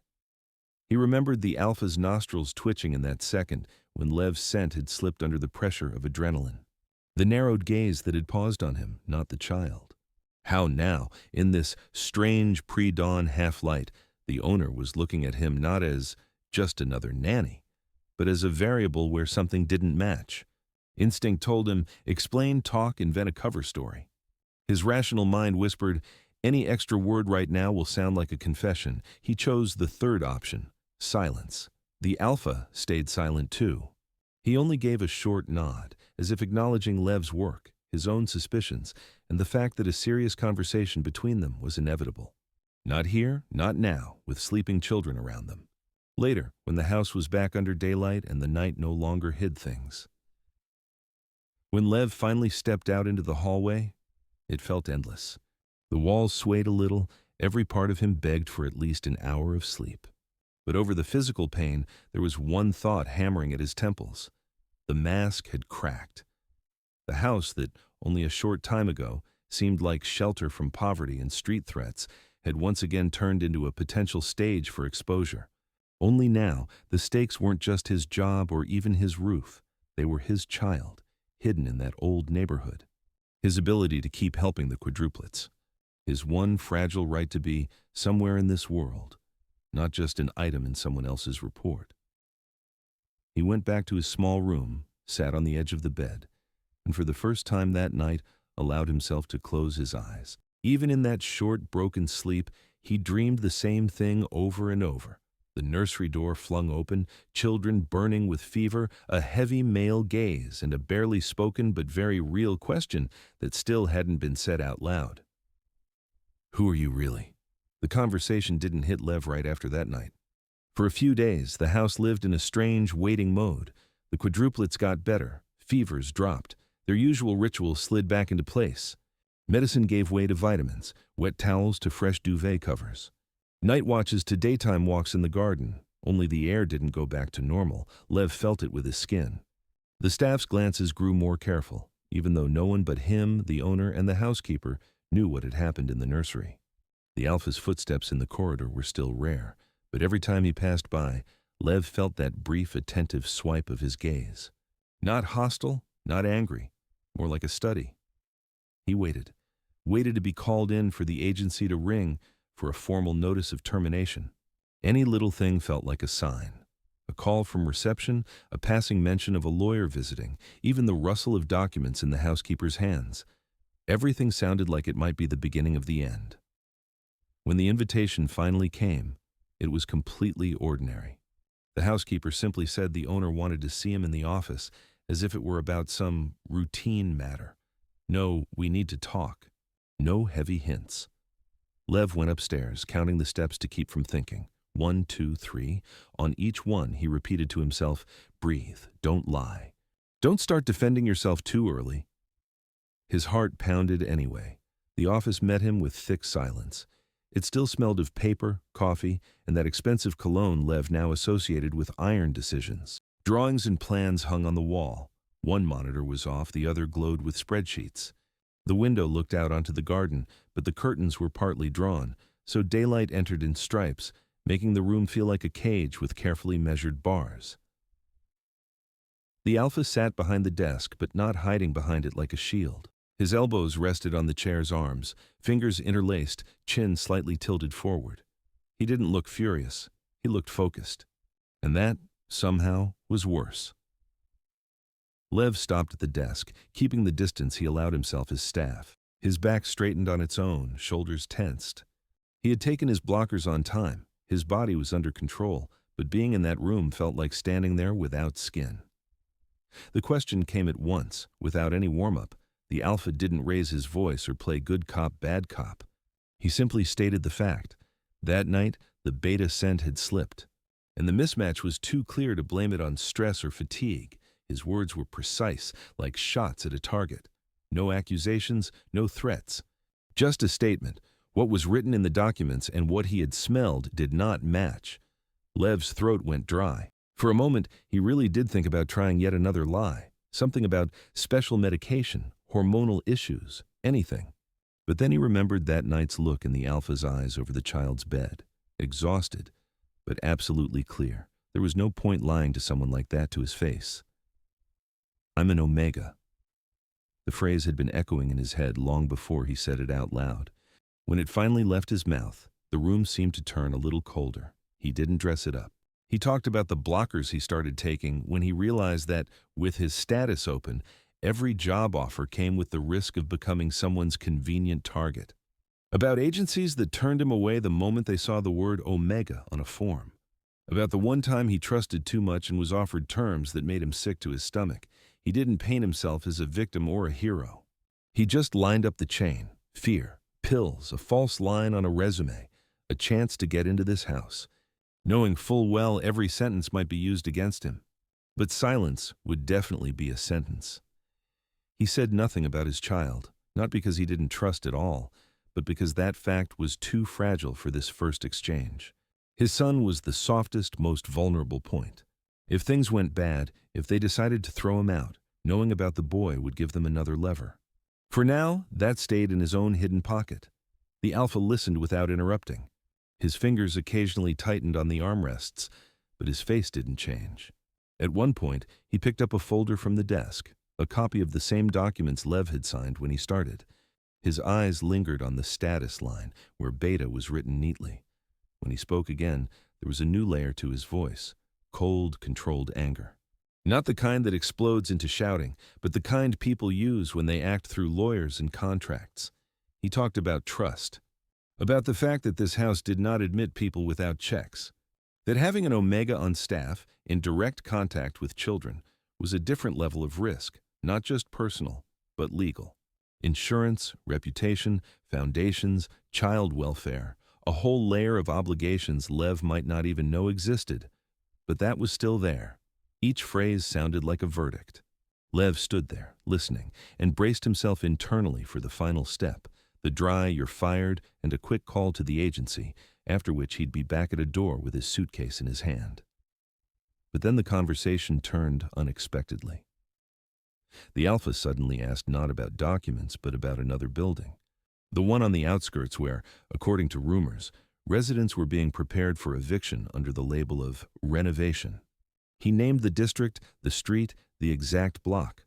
He remembered the alpha's nostrils twitching in that second when Lev's scent had slipped under the pressure of adrenaline. The narrowed gaze that had paused on him, not the child. How now, in this strange pre-dawn half-light, the owner was looking at him not as just another nanny, but as a variable where something didn't match. Instinct told him, explain, talk, invent a cover story. His rational mind whispered, any extra word right now will sound like a confession. He chose the third option, silence. The alpha stayed silent too. He only gave a short nod, as if acknowledging Lev's work, his own suspicions, and the fact that a serious conversation between them was inevitable. Not here, not now, with sleeping children around them. Later, when the house was back under daylight and the night no longer hid things. When Lev finally stepped out into the hallway, it felt endless. The walls swayed a little, every part of him begged for at least an hour of sleep. But over the physical pain, there was one thought hammering at his temples. The mask had cracked. The house that, only a short time ago, seemed like shelter from poverty and street threats, had once again turned into a potential stage for exposure. Only now, the stakes weren't just his job or even his roof. They were his child, hidden in that old neighborhood. His ability to keep helping the quadruplets. His one fragile right to be somewhere in this world, not just an item in someone else's report. He went back to his small room, sat on the edge of the bed, and for the first time that night allowed himself to close his eyes. Even in that short, broken sleep, he dreamed the same thing over and over. The nursery door flung open, children burning with fever, a heavy male gaze, and a barely spoken but very real question that still hadn't been said out loud. Who are you really? The conversation didn't hit Lev right after that night. For a few days, the house lived in a strange waiting mode. The quadruplets got better, fevers dropped, their usual rituals slid back into place. Medicine gave way to vitamins, wet towels to fresh duvet covers. Night watches to daytime walks in the garden. Only the air didn't go back to normal. Lev felt it with his skin. The staff's glances grew more careful, even though no one but him, the owner, and the housekeeper knew what had happened in the nursery. The alpha's footsteps in the corridor were still rare, but every time he passed by, Lev felt that brief, attentive swipe of his gaze. Not hostile, not angry, more like a study. He waited to be called in for the agency to ring for a formal notice of termination. Any little thing felt like a sign. A call from reception, a passing mention of a lawyer visiting, even the rustle of documents in the housekeeper's hands. Everything sounded like it might be the beginning of the end. When the invitation finally came, it was completely ordinary. The housekeeper simply said the owner wanted to see him in the office, as if it were about some routine matter. No, we need to talk. No heavy hints. Lev went upstairs, counting the steps to keep from thinking. 1, 2, 3. On each one, he repeated to himself, breathe, don't lie. Don't start defending yourself too early. His heart pounded anyway. The office met him with thick silence. It still smelled of paper, coffee, and that expensive cologne Lev now associated with iron decisions. Drawings and plans hung on the wall. One monitor was off, the other glowed with spreadsheets. The window looked out onto the garden, but the curtains were partly drawn, so daylight entered in stripes, making the room feel like a cage with carefully measured bars. The alpha sat behind the desk, but not hiding behind it like a shield. His elbows rested on the chair's arms, fingers interlaced, chin slightly tilted forward. He didn't look furious. He looked focused. And that, somehow, was worse. Lev stopped at the desk, keeping the distance he allowed himself as staff. His back straightened on its own, shoulders tensed. He had taken his blockers on time. His body was under control, but being in that room felt like standing there without skin. The question came at once, without any warm-up. The alpha didn't raise his voice or play good cop, bad cop. He simply stated the fact. That night, the beta scent had slipped, and the mismatch was too clear to blame it on stress or fatigue. His words were precise, like shots at a target. No accusations, no threats. Just a statement. What was written in the documents and what he had smelled did not match. Lev's throat went dry. For a moment, he really did think about trying yet another lie. Something about special medication, hormonal issues, anything. But then he remembered that night's look in the Alpha's eyes over the child's bed. Exhausted, but absolutely clear. There was no point lying to someone like that to his face. "I'm an Omega." The phrase had been echoing in his head long before he said it out loud. When it finally left his mouth, the room seemed to turn a little colder. He didn't dress it up. He talked about the blockers he started taking when he realized that, with his status open, every job offer came with the risk of becoming someone's convenient target. About agencies that turned him away the moment they saw the word Omega on a form. About the one time he trusted too much and was offered terms that made him sick to his stomach. He didn't paint himself as a victim or a hero. He just lined up the chain: fear, pills, a false line on a resume, a chance to get into this house, knowing full well every sentence might be used against him. But silence would definitely be a sentence. He said nothing about his child, not because he didn't trust at all, but because that fact was too fragile for this first exchange. His son was the softest, most vulnerable point. If things went bad, if they decided to throw him out, knowing about the boy would give them another lever. For now, that stayed in his own hidden pocket. The Alpha listened without interrupting. His fingers occasionally tightened on the armrests, but his face didn't change. At one point, he picked up a folder from the desk, a copy of the same documents Lev had signed when he started. His eyes lingered on the status line, where Beta was written neatly. When he spoke again, there was a new layer to his voice: cold, controlled anger. Not the kind that explodes into shouting, but the kind people use when they act through lawyers and contracts. He talked about trust, about the fact that this house did not admit people without checks, that having an Omega on staff, in direct contact with children, was a different level of risk, not just personal, but legal. Insurance, reputation, foundations, child welfare, a whole layer of obligations Lev might not even know existed. But that was still there. Each phrase sounded like a verdict. Lev stood there, listening, and braced himself internally for the final step, the dry "you're fired" and a quick call to the agency, after which he'd be back at a door with his suitcase in his hand. But then the conversation turned unexpectedly. The Alpha suddenly asked not about documents, but about another building. The one on the outskirts where, according to rumors, residents were being prepared for eviction under the label of renovation. He named the district, the street, the exact block.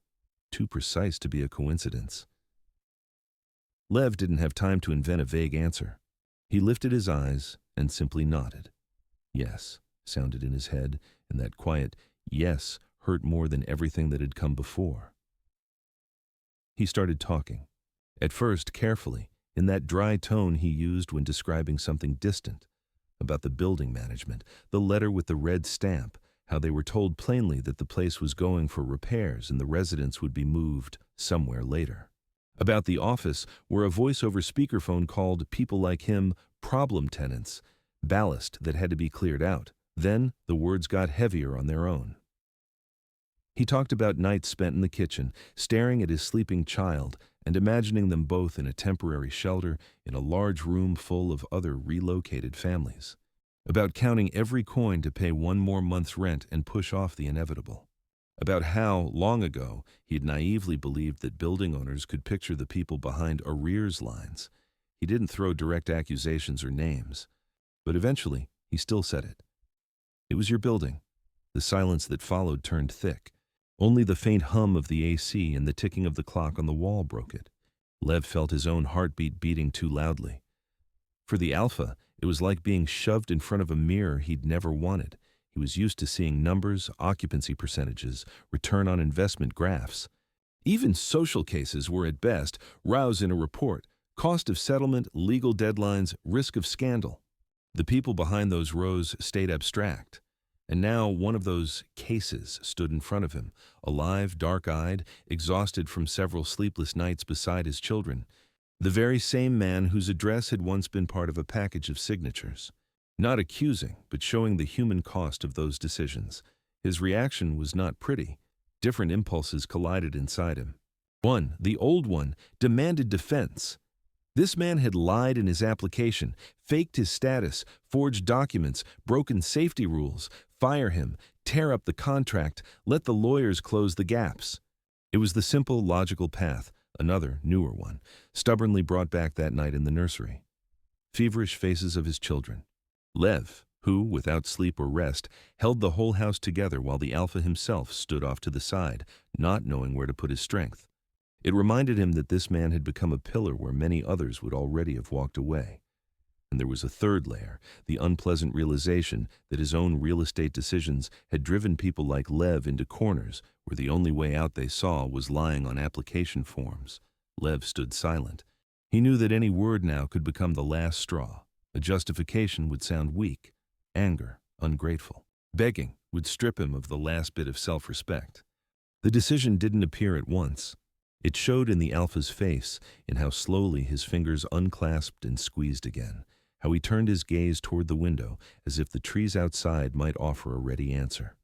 Too precise to be a coincidence. Lev didn't have time to invent a vague answer. He lifted his eyes and simply nodded. Yes, sounded in his head, and that quiet yes hurt more than everything that had come before. He started talking, at first carefully, in that dry tone he used when describing something distant, about the building management, the letter with the red stamp, how they were told plainly that the place was going for repairs and the residents would be moved somewhere later. About the office, where a voice-over speakerphone called people like him problem tenants, ballast that had to be cleared out. Then the words got heavier on their own. He talked about nights spent in the kitchen, staring at his sleeping child and imagining them both in a temporary shelter in a large room full of other relocated families. About counting every coin to pay one more month's rent and push off the inevitable. About how, long ago, he had naively believed that building owners could picture the people behind arrears lines. He didn't throw direct accusations or names, but eventually he still said it. It was your building. The silence that followed turned thick. Only the faint hum of the AC and the ticking of the clock on the wall broke it. Lev felt his own heartbeat beating too loudly. For the Alpha, it was like being shoved in front of a mirror he'd never wanted. He was used to seeing numbers, occupancy percentages, return on investment graphs. Even social cases were at best rows in a report, cost of settlement, legal deadlines, risk of scandal. The people behind those rows stayed abstract. And now one of those cases stood in front of him, alive, dark-eyed, exhausted from several sleepless nights beside his children. The very same man whose address had once been part of a package of signatures. Not accusing, but showing the human cost of those decisions. His reaction was not pretty. Different impulses collided inside him. One, the old one, demanded defense. This man had lied in his application, faked his status, forged documents, broken safety rules. Fire him, tear up the contract, let the lawyers close the gaps. It was the simple, logical path, another, newer one, stubbornly brought back that night in the nursery. Feverish faces of his children. Lev, who, without sleep or rest, held the whole house together while the alpha himself stood off to the side, not knowing where to put his strength. It reminded him that this man had become a pillar where many others would already have walked away. And there was a third layer, the unpleasant realization that his own real estate decisions had driven people like Lev into corners where the only way out they saw was lying on application forms. Lev stood silent. He knew that any word now could become the last straw. A justification would sound weak, anger, ungrateful. Begging would strip him of the last bit of self-respect. The decision didn't appear at once. It showed in the alpha's face, in how slowly his fingers unclasped and squeezed again, how he turned his gaze toward the window as if the trees outside might offer a ready answer.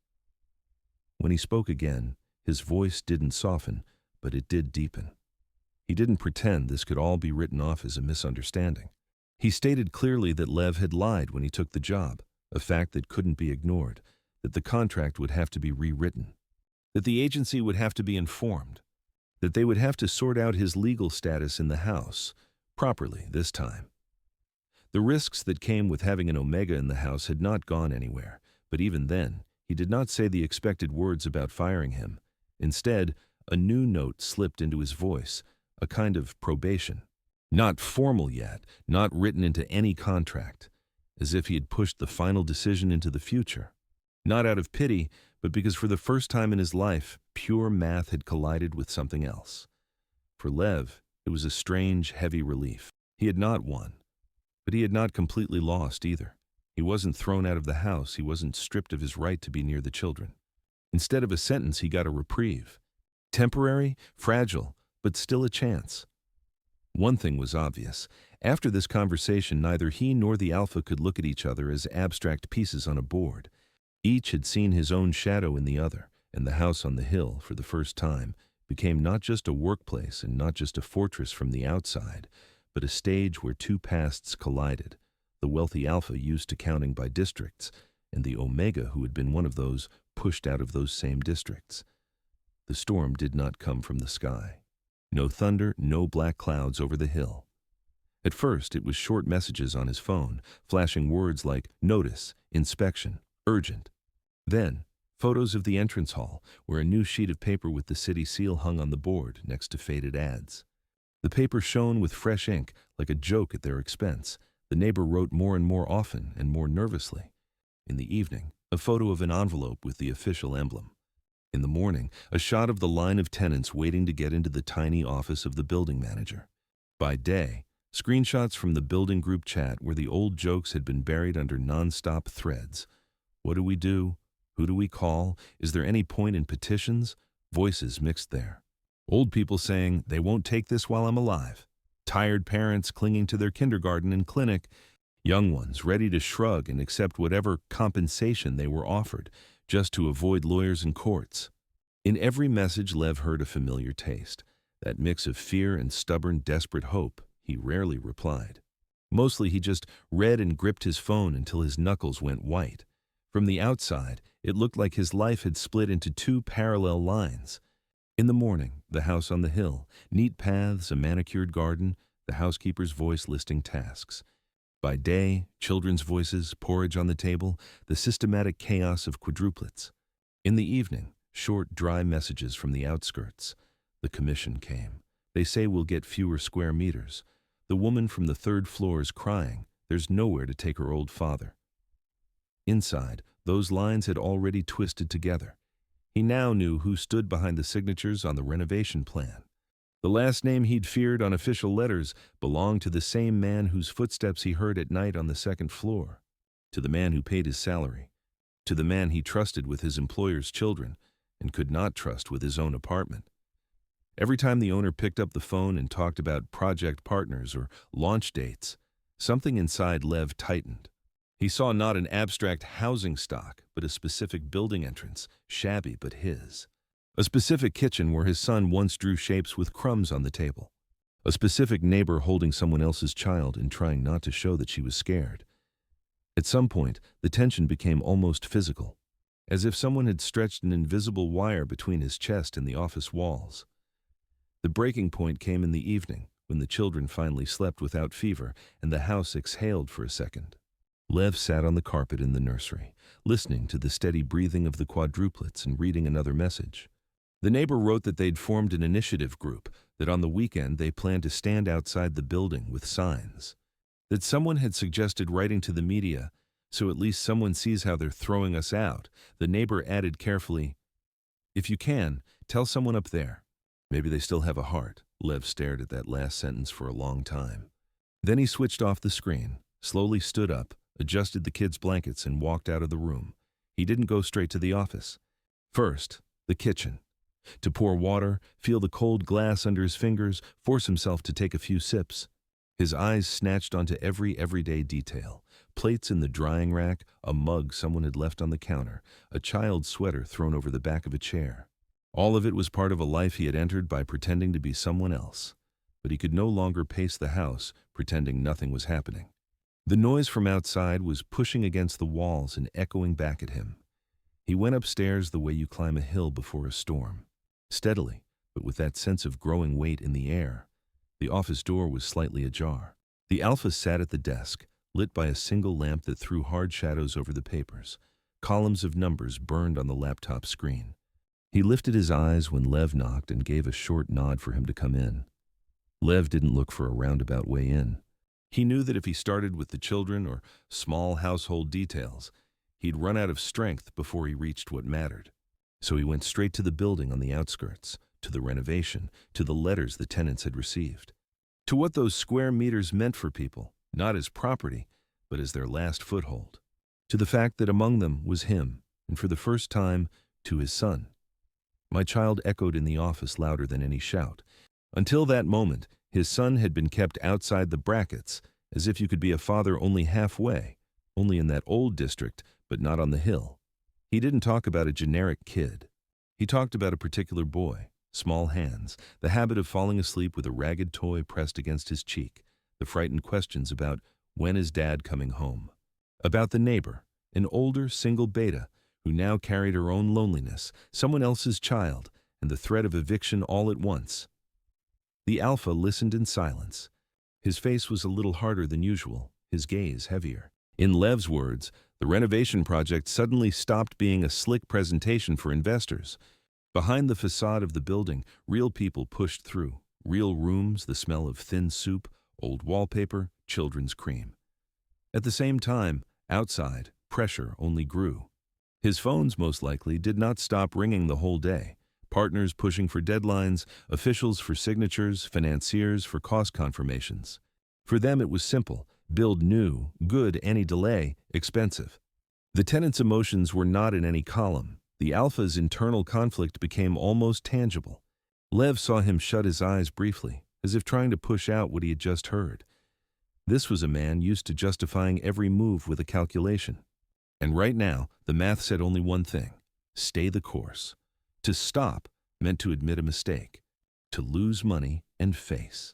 When he spoke again, his voice didn't soften, but it did deepen. He didn't pretend this could all be written off as a misunderstanding. He stated clearly that Lev had lied when he took the job, a fact that couldn't be ignored, that the contract would have to be rewritten, that the agency would have to be informed, that they would have to sort out his legal status in the house, properly this time. The risks that came with having an Omega in the house had not gone anywhere, but even then, he did not say the expected words about firing him. Instead, a new note slipped into his voice, a kind of probation. Not formal yet, not written into any contract, as if he had pushed the final decision into the future. Not out of pity, but because for the first time in his life, pure math had collided with something else. For Lev, it was a strange, heavy relief. He had not won, but he had not completely lost either. He wasn't thrown out of the house, he wasn't stripped of his right to be near the children. Instead of a sentence, he got a reprieve. Temporary, fragile, but still a chance. One thing was obvious. After this conversation, neither he nor the alpha could look at each other as abstract pieces on a board. Each had seen his own shadow in the other, and the house on the hill, for the first time, became not just a workplace and not just a fortress from the outside, but a stage where two pasts collided, the wealthy alpha used to counting by districts, and the omega who had been one of those pushed out of those same districts. The storm did not come from the sky. No thunder, no black clouds over the hill. At first, it was short messages on his phone, flashing words like notice, inspection, urgent. Then, photos of the entrance hall, where a new sheet of paper with the city seal hung on the board next to faded ads. The paper shone with fresh ink, like a joke at their expense. The neighbor wrote more and more often and more nervously. In the evening, a photo of an envelope with the official emblem. In the morning, a shot of the line of tenants waiting to get into the tiny office of the building manager. By day, screenshots from the building group chat where the old jokes had been buried under non-stop threads. What do we do? Who do we call? Is there any point in petitions? Voices mixed there. Old people saying, they won't take this while I'm alive. Tired parents clinging to their kindergarten and clinic. Young ones ready to shrug and accept whatever compensation they were offered, just to avoid lawyers and courts. In every message, Lev heard a familiar taste. That mix of fear and stubborn, desperate hope. He rarely replied. Mostly he just read and gripped his phone until his knuckles went white. From the outside, it looked like his life had split into two parallel lines. In the morning, the house on the hill, neat paths, a manicured garden, the housekeeper's voice listing tasks. By day, children's voices, porridge on the table, the systematic chaos of quadruplets. In the evening, short, dry messages from the outskirts. The commission came. They say we'll get fewer square meters. The woman from the third floor is crying. There's nowhere to take her old father. Inside, those lines had already twisted together. He now knew who stood behind the signatures on the renovation plan. The last name he'd feared on official letters belonged to the same man whose footsteps he heard at night on the second floor, to the man who paid his salary, to the man he trusted with his employer's children and could not trust with his own apartment. Every time the owner picked up the phone and talked about project partners or launch dates, something inside Lev tightened. He saw not an abstract housing stock, but a specific building entrance, shabby but his. A specific kitchen where his son once drew shapes with crumbs on the table. A specific neighbor holding someone else's child and trying not to show that she was scared. At some point, the tension became almost physical, as if someone had stretched an invisible wire between his chest and the office walls. The breaking point came in the evening, when the children finally slept without fever and the house exhaled for a second. Lev sat on the carpet in the nursery, listening to the steady breathing of the quadruplets and reading another message. The neighbor wrote that they'd formed an initiative group, that on the weekend they planned to stand outside the building with signs. That someone had suggested writing to the media, so at least someone sees how they're throwing us out. The neighbor added carefully, "If you can, tell someone up there. Maybe they still have a heart." Lev stared at that last sentence for a long time. Then he switched off the screen, slowly stood up, adjusted the kids' blankets, and walked out of the room. He didn't go straight to the office. First, the kitchen. To pour water, feel the cold glass under his fingers, force himself to take a few sips. His eyes snatched onto every everyday detail. Plates in the drying rack, a mug someone had left on the counter, a child's sweater thrown over the back of a chair. All of it was part of a life he had entered by pretending to be someone else. But he could no longer pace the house, pretending nothing was happening. The noise from outside was pushing against the walls and echoing back at him. He went upstairs the way you climb a hill before a storm. Steadily, but with that sense of growing weight in the air. The office door was slightly ajar. The Alpha sat at the desk, lit by a single lamp that threw hard shadows over the papers. Columns of numbers burned on the laptop screen. He lifted his eyes when Lev knocked and gave a short nod for him to come in. Lev didn't look for a roundabout way in. He knew that if he started with the children or small household details, he'd run out of strength before he reached what mattered. So he went straight to the building on the outskirts, to the renovation, to the letters the tenants had received, to what those square meters meant for people, not as property, but as their last foothold, to the fact that among them was him, and for the first time, to his son. "My child," echoed in the office louder than any shout. Until that moment, his son had been kept outside the brackets, as if you could be a father only halfway, only in that old district, but not on the hill. He didn't talk about a generic kid. He talked about a particular boy, small hands, the habit of falling asleep with a ragged toy pressed against his cheek, the frightened questions about when is dad coming home, about the neighbor, an older single beta who now carried her own loneliness, someone else's child, and the threat of eviction all at once. The Alpha listened in silence. His face was a little harder than usual, his gaze heavier. In Lev's words, the renovation project suddenly stopped being a slick presentation for investors. Behind the facade of the building, real people pushed through. Real rooms, the smell of thin soup, old wallpaper, children's cream. At the same time, outside, pressure only grew. His phones, most likely, did not stop ringing the whole day. Partners pushing for deadlines, officials for signatures, financiers for cost confirmations. For them it was simple. Build new, good, any delay, expensive. The tenants' emotions were not in any column. The Alpha's internal conflict became almost tangible. Lev saw him shut his eyes briefly, as if trying to push out what he had just heard. This was a man used to justifying every move with a calculation. And right now, the math said only one thing: stay the course. To stop meant to admit a mistake, to lose money and face.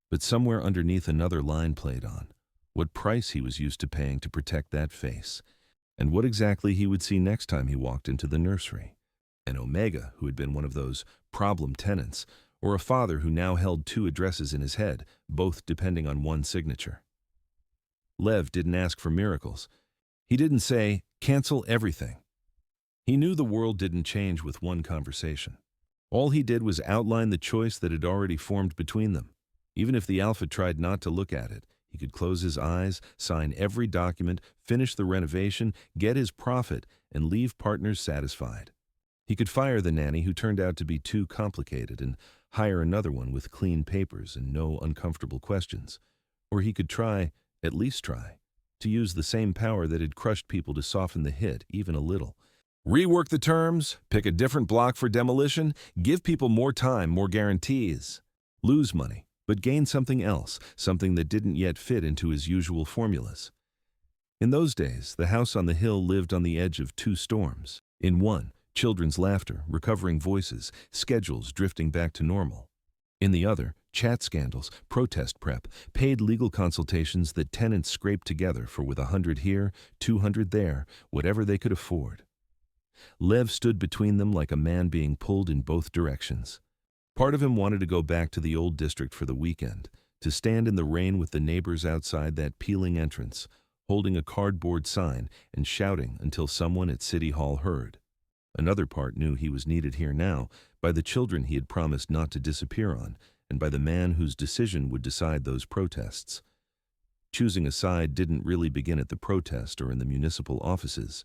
But somewhere underneath another line played on, what price he was used to paying to protect that face, and what exactly he would see next time he walked into the nursery. An Omega who had been one of those problem tenants, or a father who now held two addresses in his head, both depending on one signature. Lev didn't ask for miracles. He didn't say, cancel everything. He knew the world didn't change with one conversation. All he did was outline the choice that had already formed between them. Even if the Alpha tried not to look at it, he could close his eyes, sign every document, finish the renovation, get his profit, and leave partners satisfied. He could fire the nanny who turned out to be too complicated and hire another one with clean papers and no uncomfortable questions. Or he could try, at least try, to use the same power that had crushed people to soften the hit, even a little. Rework the terms, pick a different block for demolition, give people more time, more guarantees. Lose money, but gain something else, something that didn't yet fit into his usual formulas. In those days, the house on the hill lived on the edge of two storms. In one, children's laughter, recovering voices, schedules drifting back to normal. In the other, chat scandals, protest prep, paid legal consultations that tenants scraped together for with 100 here, 200 there, whatever they could afford. Lev stood between them like a man being pulled in both directions. Part of him wanted to go back to the old district for the weekend, to stand in the rain with the neighbors outside that peeling entrance, holding a cardboard sign and shouting until someone at City Hall heard. Another part knew he was needed here now by the children he had promised not to disappear on, and by the man whose decision would decide those protests. Choosing a side didn't really begin at the protest or in the municipal offices.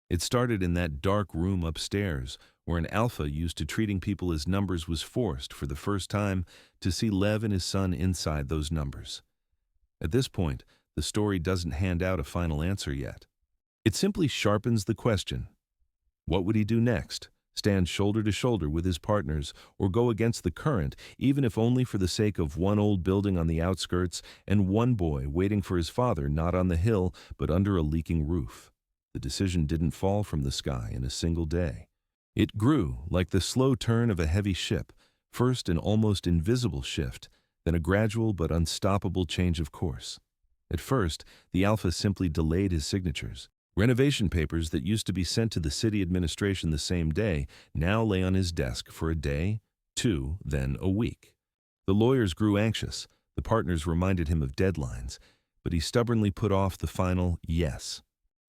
It started in that dark room upstairs, where an alpha used to treating people as numbers was forced for the first time to see Lev and his son inside those numbers. At this point, the story doesn't hand out a final answer yet. It simply sharpens the question. What would he do next? Stand shoulder to shoulder with his partners, or go against the current, even if only for the sake of one old building on the outskirts and one boy waiting for his father not on the hill but under a leaking roof? The decision didn't fall from the sky in a single day. It grew like the slow turn of a heavy ship, first an almost invisible shift, then a gradual but unstoppable change of course. At first, the alpha simply delayed his signatures. Renovation papers that used to be sent to the city administration the same day now lay on his desk for a day, 2, then a week. The lawyers grew anxious. The partners reminded him of deadlines, but he stubbornly put off the final yes.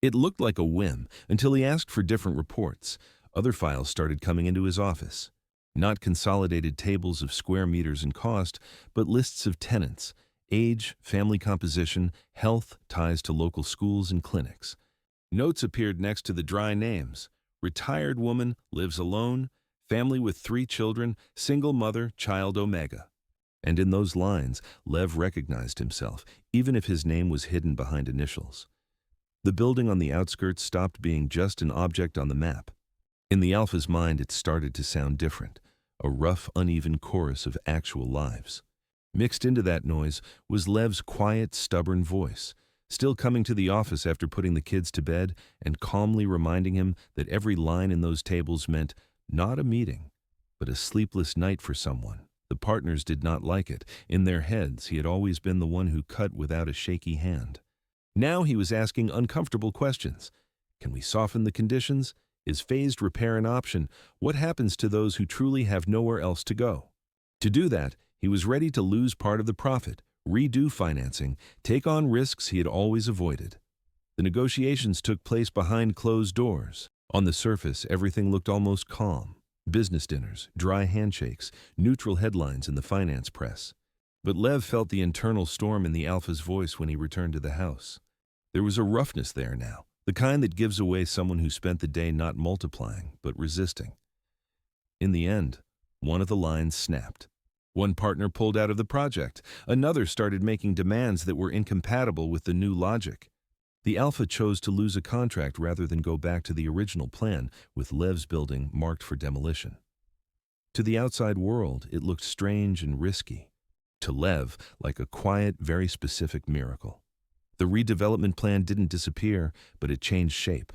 It looked like a whim until he asked for different reports. Other files started coming into his office. Not consolidated tables of square meters and cost, but lists of tenants, age, family composition, health, ties to local schools and clinics. Notes appeared next to the dry names. Retired woman, lives alone, family with 3 children, single mother, child Omega. And in those lines, Lev recognized himself, even if his name was hidden behind initials. The building on the outskirts stopped being just an object on the map. In the alpha's mind, it started to sound different, a rough, uneven chorus of actual lives. Mixed into that noise was Lev's quiet, stubborn voice, still coming to the office after putting the kids to bed and calmly reminding him that every line in those tables meant not a meeting, but a sleepless night for someone. The partners did not like it. In their heads, he had always been the one who cut without a shaky hand. Now he was asking uncomfortable questions. Can we soften the conditions? Is phased repair an option? What happens to those who truly have nowhere else to go? To do that, he was ready to lose part of the profit, redo financing, take on risks he had always avoided. The negotiations took place behind closed doors. On the surface, everything looked almost calm. Business dinners, dry handshakes, neutral headlines in the finance press. But Lev felt the internal storm in the alpha's voice when he returned to the house. There was a roughness there now, the kind that gives away someone who spent the day not multiplying, but resisting. In the end, one of the lines snapped. One partner pulled out of the project. Another started making demands that were incompatible with the new logic. The alpha chose to lose a contract rather than go back to the original plan, with Lev's building marked for demolition. To the outside world, it looked strange and risky. To Lev, like a quiet, very specific miracle. The redevelopment plan didn't disappear, but it changed shape.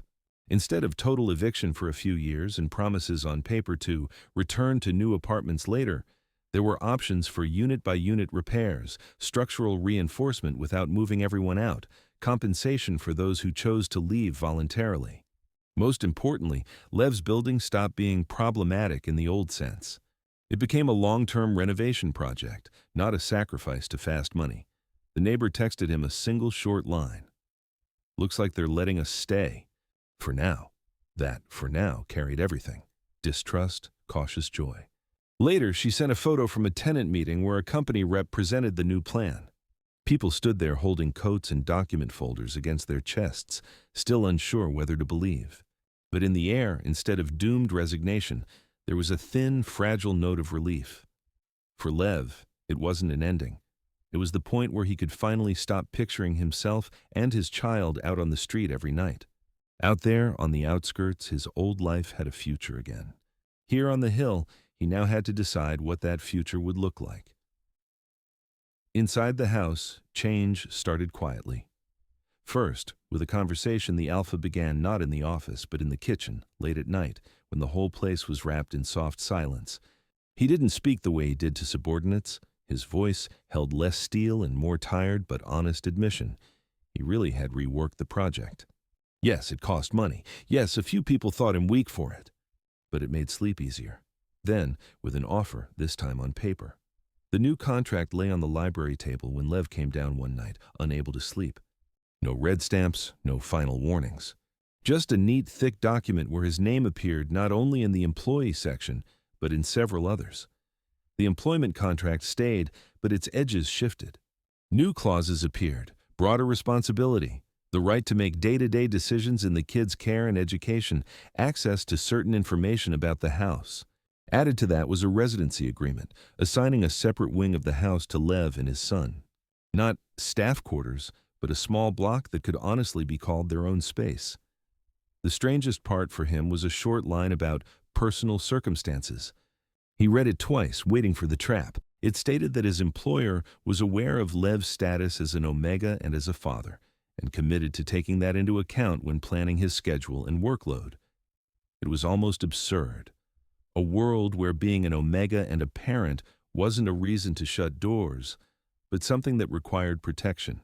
Instead of total eviction for a few years and promises on paper to return to new apartments later, there were options for unit-by-unit repairs, structural reinforcement without moving everyone out, compensation for those who chose to leave voluntarily. Most importantly, Lev's building stopped being problematic in the old sense. It became a long-term renovation project, not a sacrifice to fast money. The neighbor texted him a single short line. Looks like they're letting us stay. For now. That, for now, carried everything. Distrust, cautious joy. Later, she sent a photo from a tenant meeting where a company rep presented the new plan. People stood there holding coats and document folders against their chests, still unsure whether to believe. But in the air, instead of doomed resignation, there was a thin, fragile note of relief. For Lev, it wasn't an ending. It was the point where he could finally stop picturing himself and his child out on the street every night. Out there, on the outskirts, his old life had a future again. Here on the hill, he now had to decide what that future would look like. Inside the house, change started quietly. First, with a conversation the alpha began not in the office, but in the kitchen, late at night, when the whole place was wrapped in soft silence. He didn't speak the way he did to subordinates. His voice held less steel and more tired but honest admission. He really had reworked the project. Yes, it cost money. Yes, a few people thought him weak for it. But it made sleep easier. Then, with an offer, this time on paper. The new contract lay on the library table when Lev came down one night, unable to sleep. No red stamps, no final warnings. Just a neat, thick document where his name appeared not only in the employee section, but in several others. The employment contract stayed, but its edges shifted. New clauses appeared, broader responsibility, the right to make day-to-day decisions in the kids' care and education, access to certain information about the house. Added to that was a residency agreement, assigning a separate wing of the house to Lev and his son. Not staff quarters, but a small block that could honestly be called their own space. The strangest part for him was a short line about personal circumstances. He read it twice, waiting for the trap. It stated that his employer was aware of Lev's status as an Omega and as a father, and committed to taking that into account when planning his schedule and workload. It was almost absurd. A world where being an Omega and a parent wasn't a reason to shut doors, but something that required protection.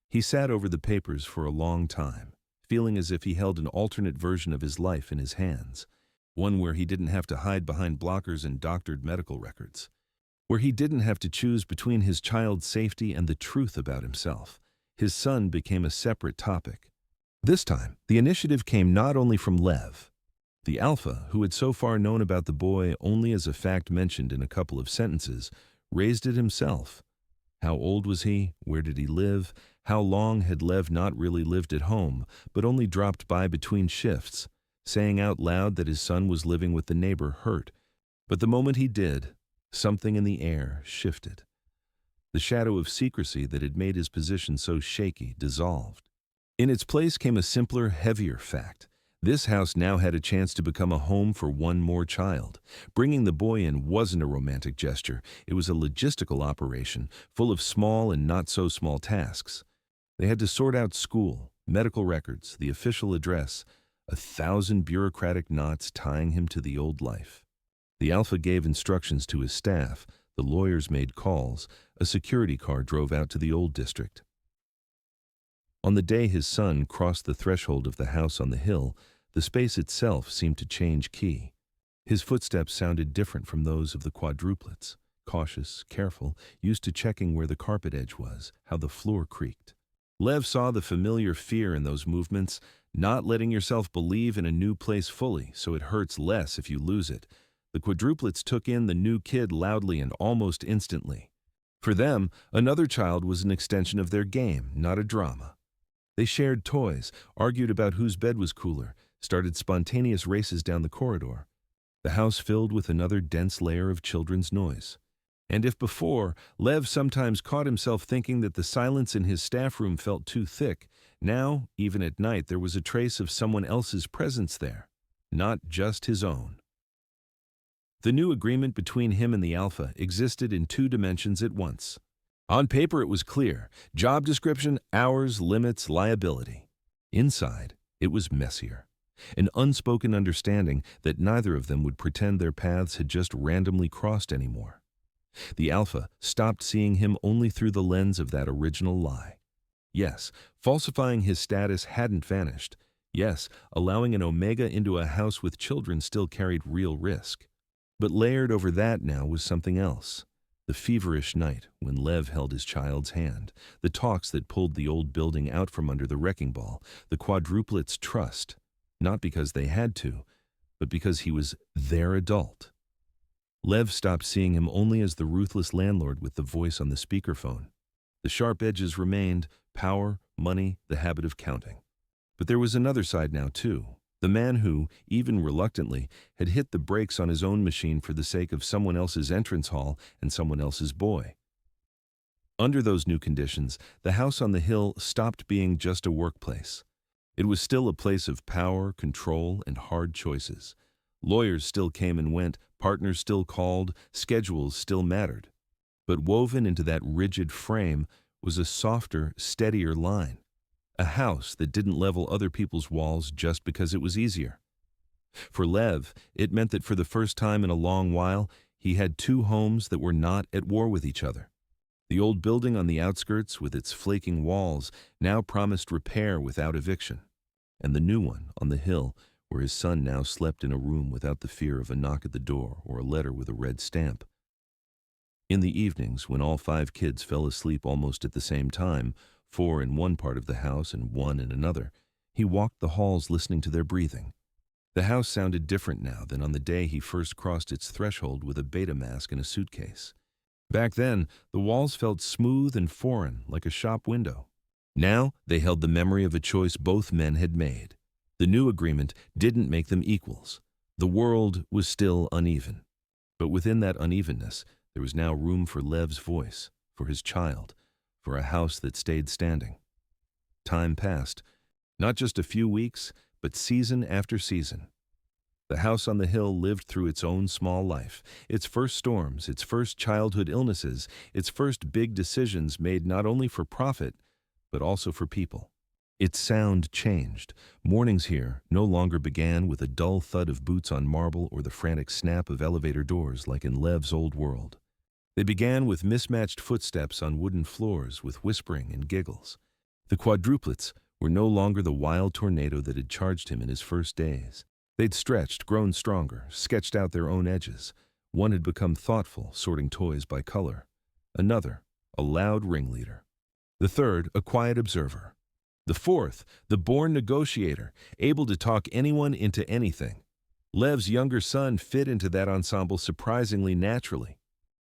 He sat over the papers for a long time, feeling as if he held an alternate version of his life in his hands, one where he didn't have to hide behind blockers and doctored medical records, where he didn't have to choose between his child's safety and the truth about himself. His son became a separate topic. This time, the initiative came not only from Lev. The alpha, who had so far known about the boy only as a fact mentioned in a couple of sentences, raised it himself. How old was he? Where did he live? How long had Lev not really lived at home, but only dropped by between shifts? Saying out loud that his son was living with the neighbor hurt. But the moment he did, something in the air shifted. The shadow of secrecy that had made his position so shaky dissolved. In its place came a simpler, heavier fact. This house now had a chance to become a home for one more child. Bringing the boy in wasn't a romantic gesture. It was a logistical operation, full of small and not-so-small tasks. They had to sort out school, medical records, the official address, 1,000 bureaucratic knots tying him to the old life. The alpha gave instructions to his staff, the lawyers made calls, a security car drove out to the old district. On the day his son crossed the threshold of the house on the hill, the space itself seemed to change key. His footsteps sounded different from those of the quadruplets, cautious, careful, used to checking where the carpet edge was, how the floor creaked. Lev saw the familiar fear in those movements, not letting yourself believe in a new place fully, so it hurts less if you lose it. The quadruplets took in the new kid loudly and almost instantly. For them, another child was an extension of their game, not a drama. They shared toys, argued about whose bed was cooler, started spontaneous races down the corridor. The house filled with another dense layer of children's noise. And if before, Lev sometimes caught himself thinking that the silence in his staff room felt too thick, now, even at night, there was a trace of someone else's presence there, not just his own. The new agreement between him and the alpha existed in 2 dimensions at once. On paper it was clear, job description, hours, limits, liability. Inside, it was messier. An unspoken understanding that neither of them would pretend their paths had just randomly crossed anymore. The alpha stopped seeing him only through the lens of that original lie. Yes, falsifying his status hadn't vanished. Yes, allowing an Omega into a house with children still carried real risk. But layered over that now was something else. The feverish night when Lev held his child's hand, the talks that pulled the old building out from under the wrecking ball, the quadruplets' trust, not because they had to, but because he was their adult. Lev stopped seeing him only as the ruthless landlord with the voice on the speakerphone. The sharp edges remained, power, money, the habit of counting. But there was another side now, too. The man who, even reluctantly, had hit the brakes on his own machine for the sake of someone else's entrance hall and someone else's boy. Under those new conditions, the house on the hill stopped being just a workplace. It was still a place of power, control, and hard choices. Lawyers still came and went, partners still called, schedules still mattered. But woven into that rigid frame was a softer, steadier line. A house that didn't level other people's walls just because it was easier. For Lev, it meant that for the first time in a long while, he had 2 homes that were not at war with each other. The old building on the outskirts, with its flaking walls, now promised repair without eviction. And the new one, on the hill, where his son now slept in a room without the fear of a knock at the door or a letter with a red stamp. In the evenings, when all 5 kids fell asleep almost at the same time, 4 in one part of the house and 1 in another, he walked the halls listening to their breathing. The house sounded different now than on the day he first crossed its threshold with a beta mask and a suitcase. Back then, the walls felt smooth and foreign, like a shop window. Now, they held the memory of a choice both men had made. The new agreement didn't make them equals. The world was still uneven. But within that unevenness, there was now room for Lev's voice, for his child, for a house that stayed standing. Time passed, not just a few weeks, but season after season. The house on the hill lived through its own small life, its first storms, its first childhood illnesses, its first big decisions made not only for profit, but also for people. Its sound changed. Mornings here no longer began with a dull thud of boots on marble or the frantic snap of elevator doors like in Lev's old world. They began with mismatched footsteps on wooden floors with whispering and giggles. The quadruplets were no longer the wild tornado that had charged him in his first days. They'd stretched, grown stronger, sketched out their own edges. One had become thoughtful, sorting toys by color. Another, a loud ringleader. The third, a quiet observer. The fourth, the born negotiator, able to talk anyone into anything. Lev's younger son fit into that ensemble surprisingly naturally.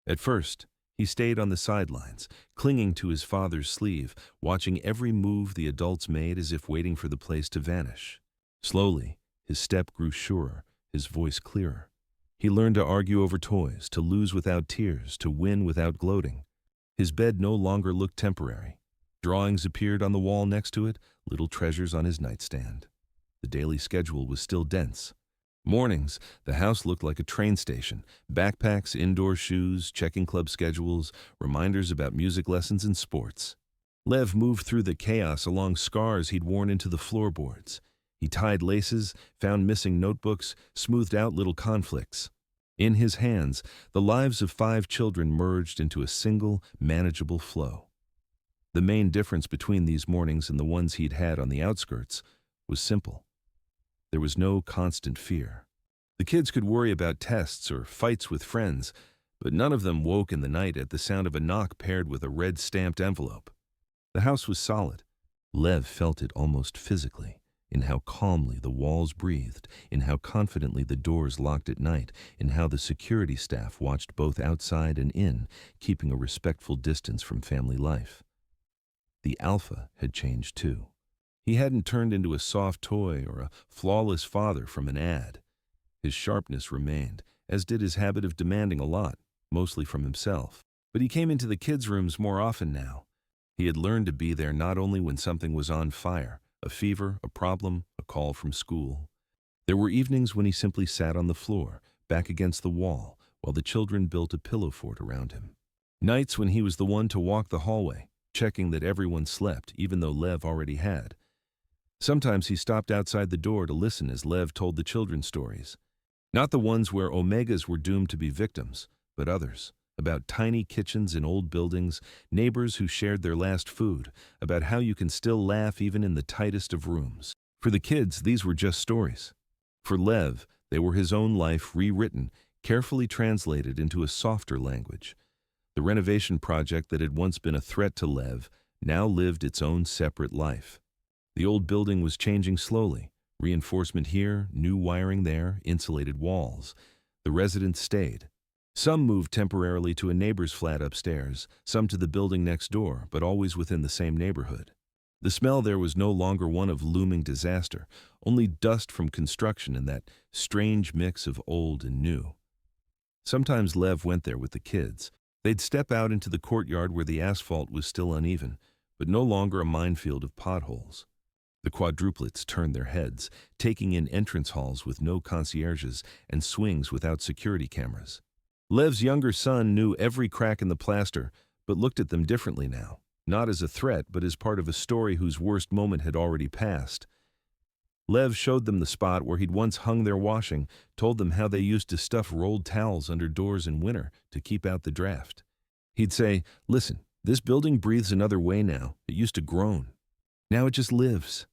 At first, he stayed on the sidelines, clinging to his father's sleeve, watching every move the adults made as if waiting for the place to vanish. Slowly, his step grew surer, his voice clearer. He learned to argue over toys, to lose without tears, to win without gloating. His bed no longer looked temporary. Drawings appeared on the wall next to it, little treasures on his nightstand. The daily schedule was still dense. Mornings, the house looked like a train station. Backpacks, indoor shoes, checking club schedules, reminders about music lessons and sports. Lev moved through the chaos along scars he'd worn into the floorboards. He tied laces, found missing notebooks, smoothed out little conflicts. In his hands, the lives of 5 children merged into a single, manageable flow. The main difference between these mornings and the ones he'd had on the outskirts was simple. There was no constant fear. The kids could worry about tests or fights with friends, but none of them woke in the night at the sound of a knock paired with a red-stamped envelope. The house was solid. Lev felt it almost physically, in how calmly the walls breathed, in how confidently the doors locked at night, in how the security staff watched both outside and in, keeping a respectful distance from family life. The alpha had changed too. He hadn't turned into a soft toy or a flawless father from an ad. His sharpness remained, as did his habit of demanding a lot, mostly from himself. But he came into the kids' rooms more often now. He had learned to be there not only when something was on fire, a fever, a problem, a call from school. There were evenings when he simply sat on the floor, back against the wall, while the children built a pillow fort around him. Nights when he was the one to walk the hallway, checking that everyone slept, even though Lev already had. Sometimes he stopped outside the door to listen as Lev told the children stories. Not the ones where Omegas were doomed to be victims, but others, about tiny kitchens in old buildings, neighbors who shared their last food, about how you can still laugh even in the tightest of rooms. For the kids, these were just stories. For Lev, they were his own life rewritten, carefully translated into a softer language. The renovation project that had once been a threat to Lev now lived its own separate life. The old building was changing slowly. Reinforcement here, new wiring there, insulated walls. The residents stayed. Some moved temporarily to a neighbor's flat upstairs, some to the building next door, but always within the same neighborhood. The smell there was no longer one of looming disaster, only dust from construction and that strange mix of old and new. Sometimes Lev went there with the kids. They'd step out into the courtyard where the asphalt was still uneven, but no longer a minefield of potholes. The quadruplets turned their heads, taking in entrance halls with no concierges and swings without security cameras. Lev's younger son knew every crack in the plaster, but looked at them differently now, not as a threat, but as part of a story whose worst moment had already passed. Lev showed them the spot where he'd once hung their washing, told them how they used to stuff rolled towels under doors in winter to keep out the draft. He'd say, "Listen, this building breathes another way now. It used to groan. Now it just lives."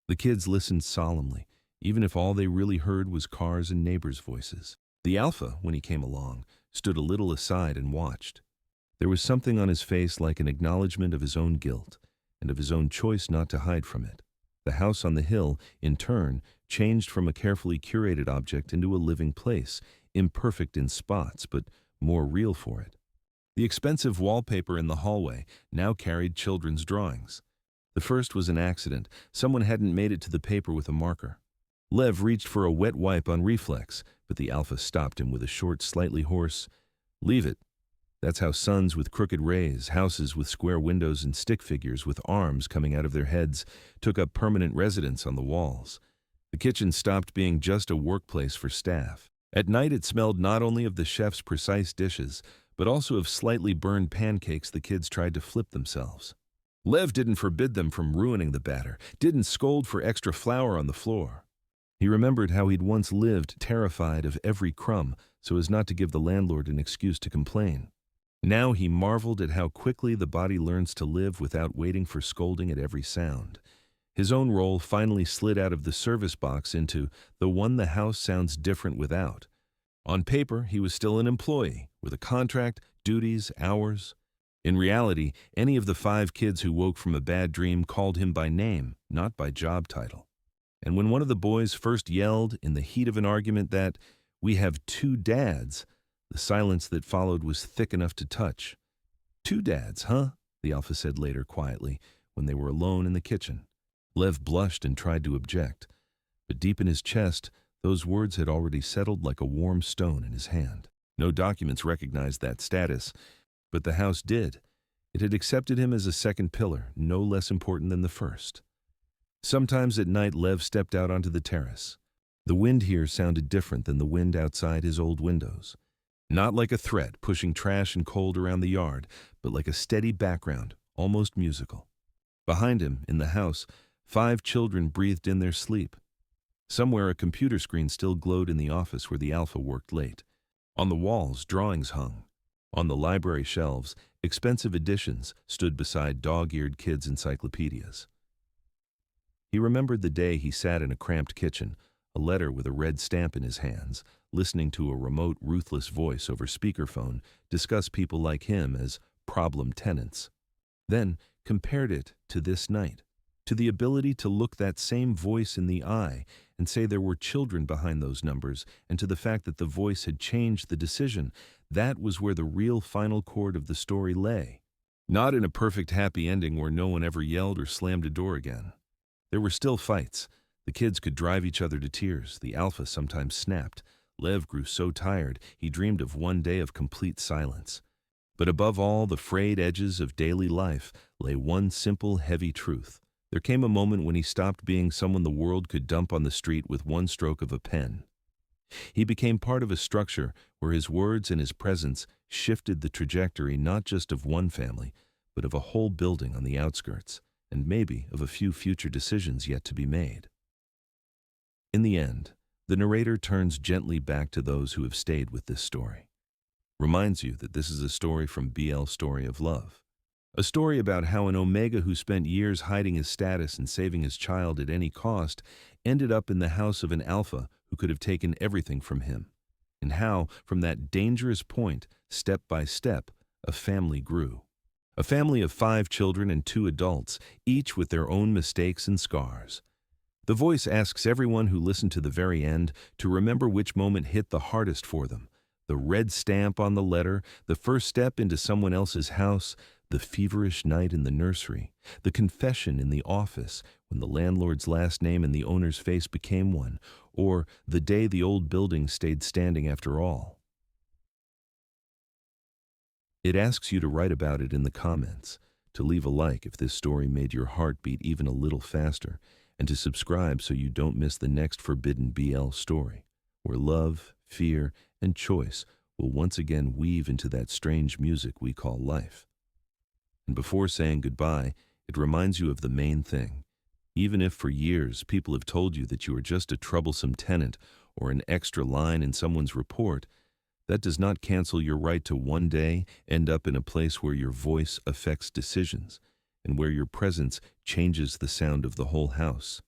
The kids listened solemnly, even if all they really heard was cars and neighbors' voices. The alpha, when he came along, stood a little aside and watched. There was something on his face like an acknowledgement of his own guilt and of his own choice not to hide from it. The house on the hill, in turn, changed from a carefully curated object into a living place, imperfect in spots, but more real for it. The expensive wallpaper in the hallway now carried children's drawings. The first was an accident. Someone hadn't made it to the paper with a marker. Lev reached for a wet wipe on reflex, but the alpha stopped him with a short, slightly hoarse, "Leave it." That's how sons with crooked rays, houses with square windows, and stick figures with arms coming out of their heads took up permanent residence on the walls. The kitchen stopped being just a workplace for staff. At night it smelled not only of the chef's precise dishes, but also of slightly burned pancakes the kids tried to flip themselves. Lev didn't forbid them from ruining the batter, didn't scold for extra flour on the floor. He remembered how he'd once lived terrified of every crumb so as not to give the landlord an excuse to complain. Now he marveled at how quickly the body learns to live without waiting for scolding at every sound. His own role finally slid out of the service box into the one the house sounds different without. On paper, he was still an employee, with a contract, duties, hours. In reality, any of the 5 kids who woke from a bad dream called him by name, not by job title. And when one of the boys first yelled, in the heat of an argument, that, "We have 2 dads," the silence that followed was thick enough to touch. "2 dads, huh?" the alpha said later quietly, when they were alone in the kitchen. Lev blushed and tried to object, but deep in his chest, those words had already settled like a warm stone in his hand. No documents recognized that status, but the house did. It had accepted him as a second pillar, no less important than the first. Sometimes at night Lev stepped out onto the terrace. The wind here sounded different than the wind outside his old windows. Not like a threat pushing trash and cold around the yard, but like a steady background, almost musical. Behind him, in the house, 5 children breathed in their sleep. Somewhere a computer screen still glowed in the office where the alpha worked late. On the walls, drawings hung. On the library shelves, expensive editions stood beside dog-eared kids' encyclopedias. He remembered the day he sat in a cramped kitchen, a letter with a red stamp in his hands, listening to a remote, ruthless voice over speakerphone discuss people like him as problem tenants. Then compared it to this night, to the ability to look that same voice in the eye and say there were children behind those numbers, and to the fact that the voice had changed the decision. That was where the real final chord of the story lay. Not in a perfect happy ending where no one ever yelled or slammed a door again. There were still fights. The kids could drive each other to tears. The alpha sometimes snapped. Lev grew so tired, he dreamed of one day of complete silence. But above all the frayed edges of daily life lay one simple, heavy truth. There came a moment when he stopped being someone the world could dump on the street with one stroke of a pen. He became part of a structure where his words and his presence shifted the trajectory not just of one family, but of a whole building on the outskirts, and maybe of a few future decisions yet to be made. In the end, the narrator turns gently back to those who have stayed with this story. Reminds you that this is a story from BL Story of Love. A story about how an Omega who spent years hiding his status and saving his child at any cost ended up in the house of an alpha who could have taken everything from him, and how, from that dangerous point, step by step, a family grew. A family of 5 children and 2 adults, each with their own mistakes and scars. The voice asks everyone who listened to the very end to remember which moment hit the hardest for them. The red stamp on the letter, the first step into someone else's house, the feverish night in the nursery, the confession in the office when the landlord's last name and the owner's face became one, or the day the old building stayed standing after all. It asks you to write about it in the comments, to leave a like if this story made your heart beat even a little faster, and to subscribe so you don't miss the next forbidden BL story, where love, fear, and choice will once again weave into that strange music we call life. And before saying goodbye, it reminds you of the main thing. Even if for years people have told you that you are just a troublesome tenant or an extra line in someone's report, that does not cancel your right to one day end up in a place where your voice affects decisions and where your presence changes the sound of the whole house.